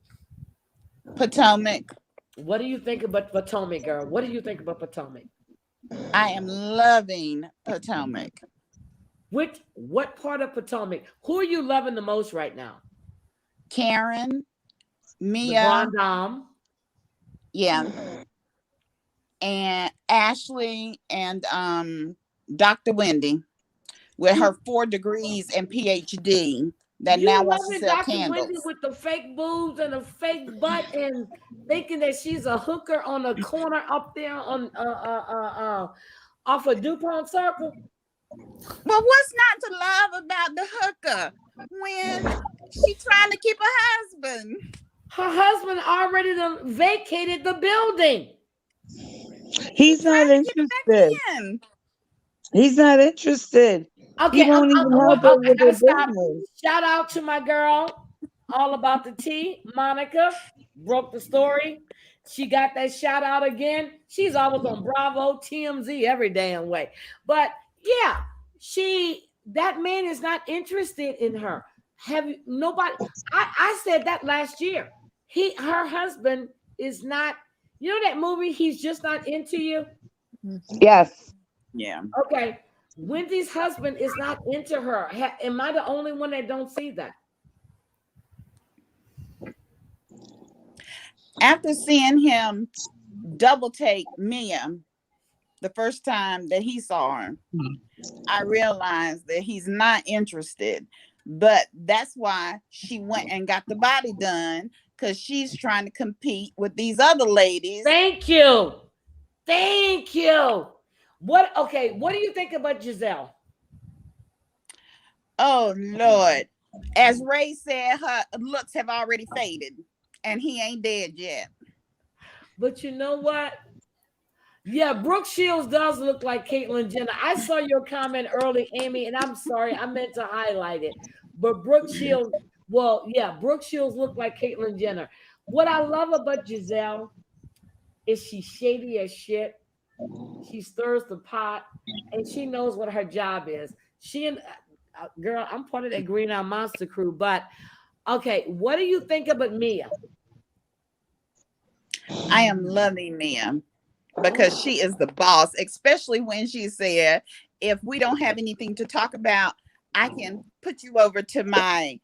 Potomac. What do you think about Potomac, girl? What do you think about Potomac? I am loving Potomac. What part of Potomac? Who are you loving the most right now? Karen, The Mia, Grand Dame. yeah, and Ashley, and Dr. Wendy with her 4 degrees and PhD that You now wants to loving sell Dr. Wendy candles. with the fake boobs and a fake butt and thinking that she's a hooker on a corner up there on off of DuPont Circle? Well, what's not to love about the hooker when she's trying to keep her husband? Her husband already done vacated the building. He's not interested. He's not interested. Okay, He won't even help her I with gotta her stop. business. Shout out to my girl, all about the tea, Monica, broke the story. She got that shout out again. She's always on Bravo, TMZ, every damn way. But yeah, that man is not interested in her. Have you nobody? I said that last year. Her husband is not. You know that movie? He's just not into you. Yes. Yeah. Okay. Wendy's husband is not into her. Am I the only one that don't see that? After seeing him double take Mia the first time that he saw her, I realized that he's not interested. But that's why she went and got the body done, because she's trying to compete with these other ladies. Thank you. Thank you. What do you think about Giselle? Oh Lord. As Ray said, her looks have already faded and he ain't dead yet. But you know what? Yeah, Brooke Shields does look like Caitlyn Jenner. I saw your comment early, Amy, and I'm sorry, I meant to highlight it. But Brooke Shields, Brooke Shields looked like Caitlyn Jenner. What I love about Giselle is she's shady as shit. She stirs the pot, and she knows what her job is. She and girl, I'm part of that Green Eye Monster crew. But okay, what do you think about Mia? I am loving Mia because she is the boss, especially when she said, if we don't have anything to talk about, I can put you over to my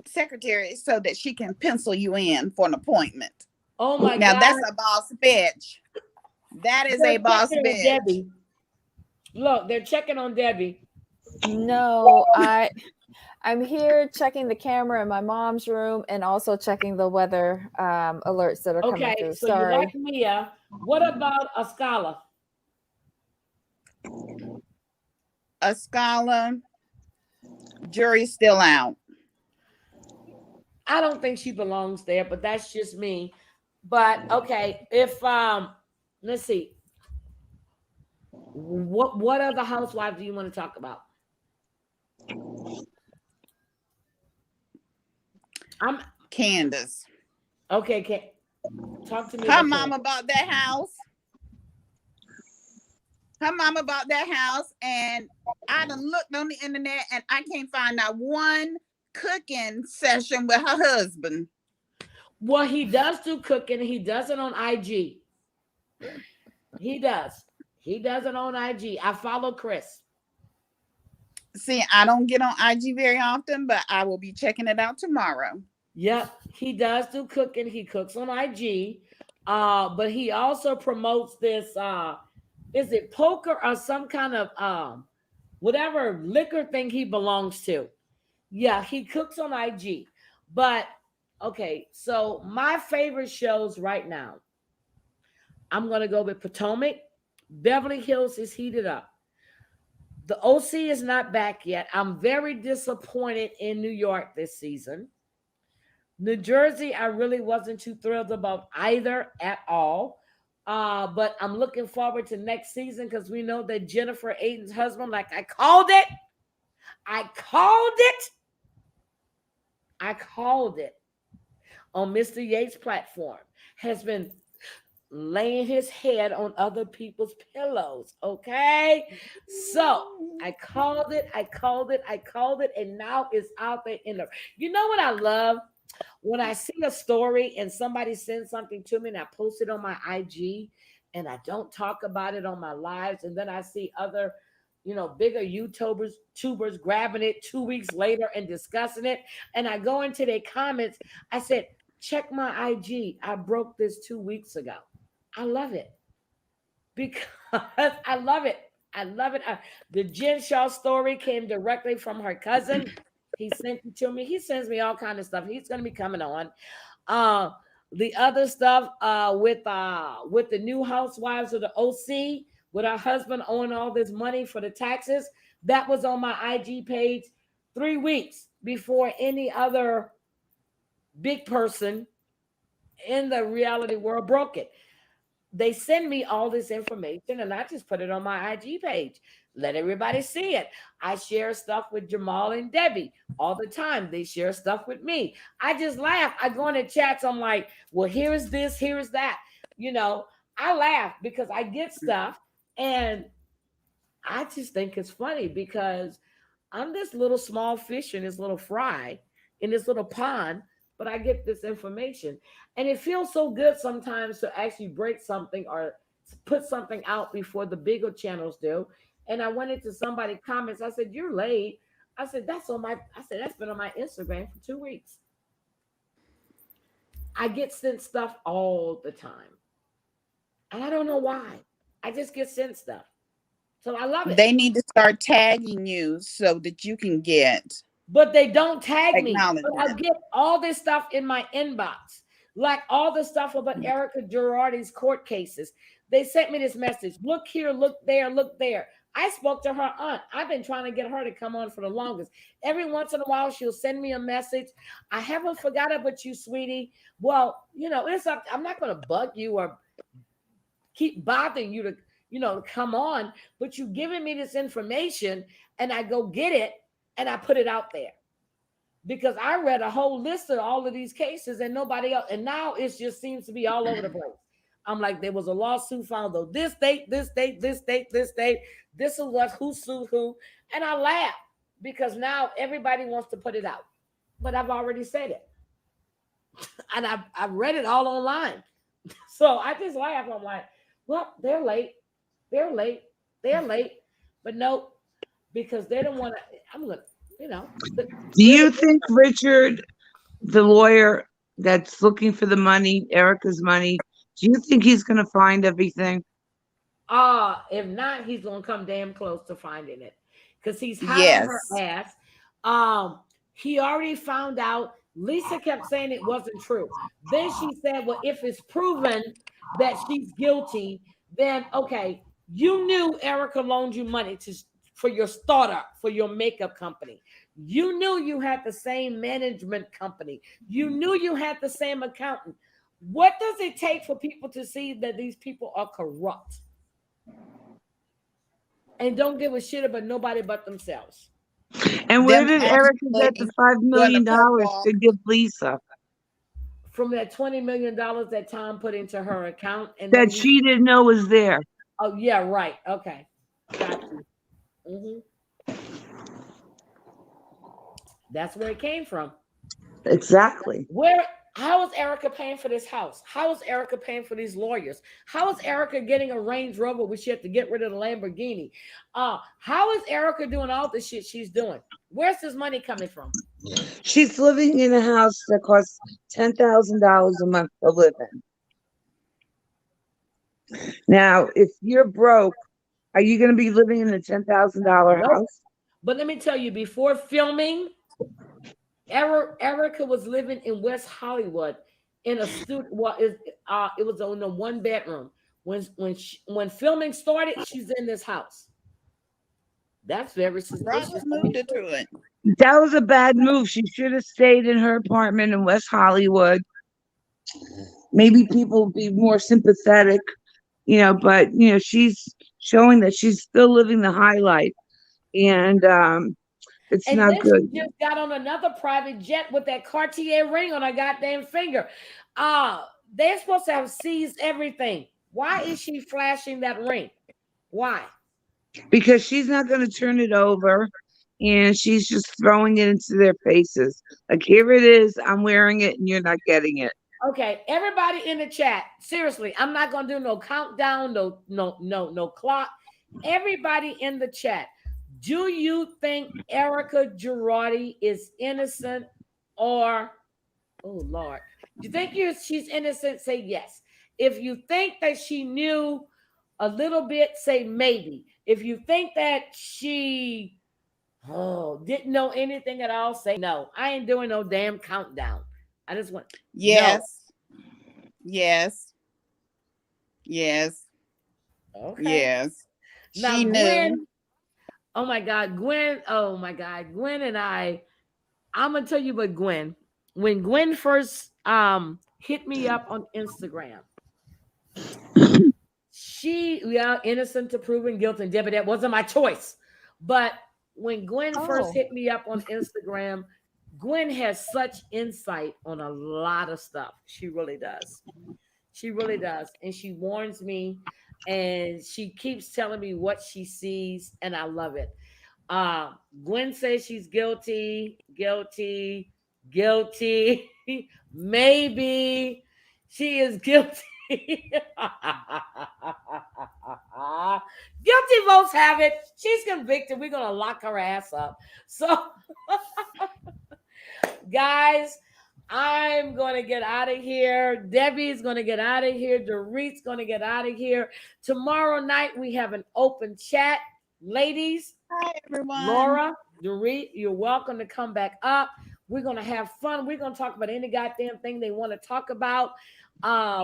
secretary so that she can pencil you in for an appointment. Oh my now, God. That's a boss bitch. That is a boss bitch. Debbie. Look, they're checking on Debbie. No, I'm here checking the camera in my mom's room and also checking the weather alerts that are coming through. So Sorry. you like Mia. What about Ascala? Ascala, jury's still out. I don't think she belongs there, but that's just me. But okay, if let's see. What other housewives do you want to talk about? I'm Candace. Okay, talk to me. Her mama bought that house. her mama bought that house, and I done looked on the internet and I can't find not one cooking session with her husband. Well, he does do cooking. He does it on IG. He does. He does it on IG. I follow Chris. See, I don't get on IG very often, but I will be checking it out tomorrow. Yep, he does do cooking. He cooks on IG. But he also promotes this is it poker or some kind of whatever liquor thing he belongs to. Yeah, he cooks on IG. But okay, so my favorite shows right now, I'm gonna go with Potomac. Beverly Hills is heated up. The OC is not back yet. I'm very disappointed in New York this season. New Jersey, I really wasn't too thrilled about either at all. But I'm looking forward to next season because we know that Jennifer Aydin's husband, like I called it. I called it on Mr. Yates' platform, has been laying his head on other people's pillows. Okay. So I called it, and now it's out there in the. You know what I love? When I see a story and somebody sends something to me and I post it on my IG and I don't talk about it on my lives, and then I see other, bigger YouTubers grabbing it 2 weeks later and discussing it, and I go into their comments, I said, check my IG. I broke this 2 weeks ago. I love it because I love it. The Jen Shaw story came directly from her cousin. He sent it to me. He sends me all kind of stuff. He's going to be coming on. The other stuff with the new housewives of the OC, with her husband owing all this money for the taxes, that was on my IG page 3 weeks before any other big person in the reality world broke it. They send me all this information and I just put it on my IG page. Let everybody see it. I share stuff with Jamal and Debbie all the time. They share stuff with me. I just laugh. I go in the chats. I'm like, well, here is this, here is that. I laugh because I get stuff and I just think it's funny because I'm this little small fish in this little fry in this little pond, but I get this information. And it feels so good sometimes to actually break something or put something out before the bigger channels do. And I went into somebody's comments. I said, you're late. I said, that's been on my Instagram for 2 weeks. I get sent stuff all the time. And I don't know why. I just get sent stuff. So I love it. They need to start tagging you so that you can get. But they don't tag me. But I get all this stuff in my inbox. Like all the stuff about Erica Girardi's court cases. They sent me this message. Look here, look there, look there. I spoke to her aunt. I've been trying to get her to come on for the longest. Every once in a while, she'll send me a message. I haven't forgot about you, sweetie. Well, it's up. I'm not going to bug you or keep bothering you to, come on. But you've given me this information and I go get it and I put it out there. Because I read a whole list of all of these cases and nobody else. And now it just seems to be all over the place. I'm like, there was a lawsuit filed on this date, this date, this date, this date. This is what who sued who. And I laugh because now everybody wants to put it out. But I've already said it. And I've read it all online. So I just laugh. I'm like, well, they're late. But no, because they don't want to, I'm going to, Do you think Richard, the lawyer that's looking for the money, Erica's money, do you think he's going to find everything? If not, he's going to come damn close to finding it because he's hiding her ass. He already found out. Lisa kept saying it wasn't true. Then she said, well, if it's proven that she's guilty, then okay, you knew Erica loaned you money for your startup, for your makeup company. You knew you had the same management company. You knew you had the same accountant. What does it take for people to see that these people are corrupt and don't give a shit about nobody but themselves? And where did Erica get the $5 million to give Lisa? From that $20 million that Tom put into her account. And that she didn't know was there. Oh yeah, right. Okay, got you. That's where it came from. Exactly. Where? How is Erica paying for this house? How is Erica paying for these lawyers? How is Erica getting a Range Rover when she had to get rid of the Lamborghini? How is Erica doing all the shit she's doing? Where's this money coming from? She's living in a house that costs $10,000 a month to live in. Now, if you're broke, are you going to be living in a $10,000 Nope. house? But let me tell you, before filming, Erica was living in West Hollywood in a studio. Well, it was on a 1 bedroom. When filming started, she's in this house. That's very suspicious. Robert moved her to it. That was a bad move. She should have stayed in her apartment in West Hollywood. Maybe people would be more sympathetic, but she's showing that she's still living the high life, and it's And not then good. she just got on another private jet with that Cartier ring on her goddamn finger. They're supposed to have seized everything. Why is she flashing that ring? Why? Because she's not going to turn it over, and she's just throwing it into their faces. Like, here it is, I'm wearing it, and you're not getting it. Okay, everybody in the chat, seriously, I'm not gonna do no countdown, no clock. Everybody in the chat, do you think Erica Girardi is innocent, or oh Lord, do you think she's innocent? Say yes. If you think that she knew a little bit, say maybe. If you think that she didn't know anything at all, say no. I ain't doing no damn countdown. I just want Yes. No. Yes. Yes. Okay. Yes. Now, she Gwen, knew. oh my God, Gwen and I'm gonna tell you what Gwen, when Gwen first hit me up on Instagram, innocent to proven guilty, and Debbie, that wasn't my choice. But when Gwen first hit me up on Instagram, Gwen has such insight on a lot of stuff. She really does. She really does. And she warns me, and she keeps telling me what she sees, and I love it. Gwen says she's guilty. Maybe she is guilty. Guilty votes have it. She's convicted. We're gonna lock her ass up. So guys, I'm gonna get out of here. Debbie's gonna get out of here. Dorit's gonna get out of here. Tomorrow night we have an open chat. Ladies, hi everyone. Laura, Dorit, you're welcome to come back up. We're gonna have fun. We're gonna talk about any goddamn thing they want to talk about.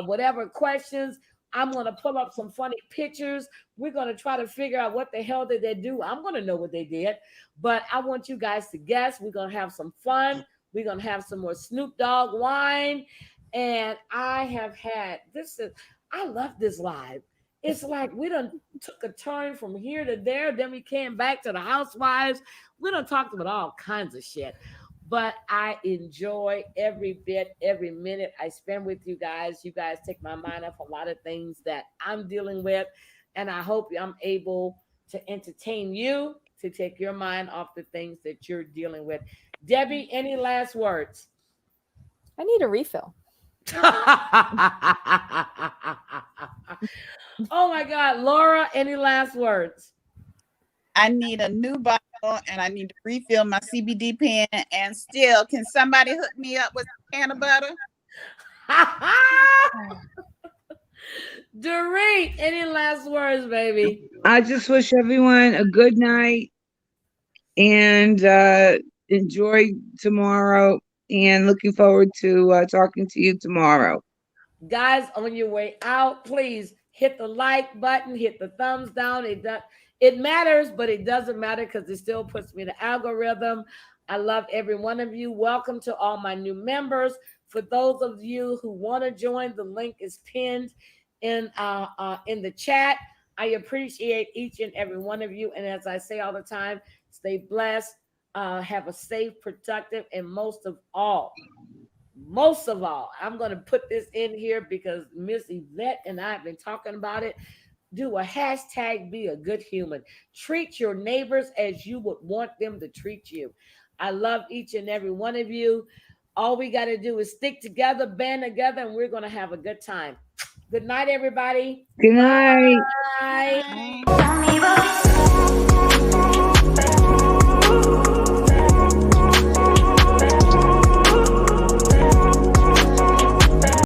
Whatever questions. I'm gonna pull up some funny pictures. We're gonna try to figure out what the hell did they do. I'm gonna know what they did, but I want you guys to guess. We're gonna have some fun. We're gonna have some more Snoop Dogg wine, and I love this live. It's like we done took a turn from here to there, then we came back to the housewives. We done talked about all kinds of shit, but I enjoy every bit, every minute I spend with you guys. You guys take my mind off a lot of things that I'm dealing with, and I hope I'm able to entertain you, to take your mind off the things that you're dealing with. Debbie, any last words? I need a refill. Oh my God, Laura, any last words? I need a new bottle, and I need to refill my CBD pen. And still, can somebody hook me up with a can of butter? Dorit, any last words, baby? I just wish everyone a good night, and enjoy tomorrow, and looking forward to talking to you tomorrow. Guys, on your way out, please hit the like button, hit the thumbs down. It matters, but it doesn't matter because it still puts me in the algorithm. I love every one of you. Welcome to all my new members. For those of you who want to join, the link is pinned in the chat. I appreciate each and every one of you. And as I say all the time, stay blessed, have a safe, productive, and most of all, I'm going to put this in here because Miss Yvette and I have been talking about it. do a hashtag be a good human. Treat your neighbors as you would want them to treat you. I love each and every one of you. All we got to do is stick together, band together, and we're going to have a good time. Good night, everybody. Good night. Bye. Bye.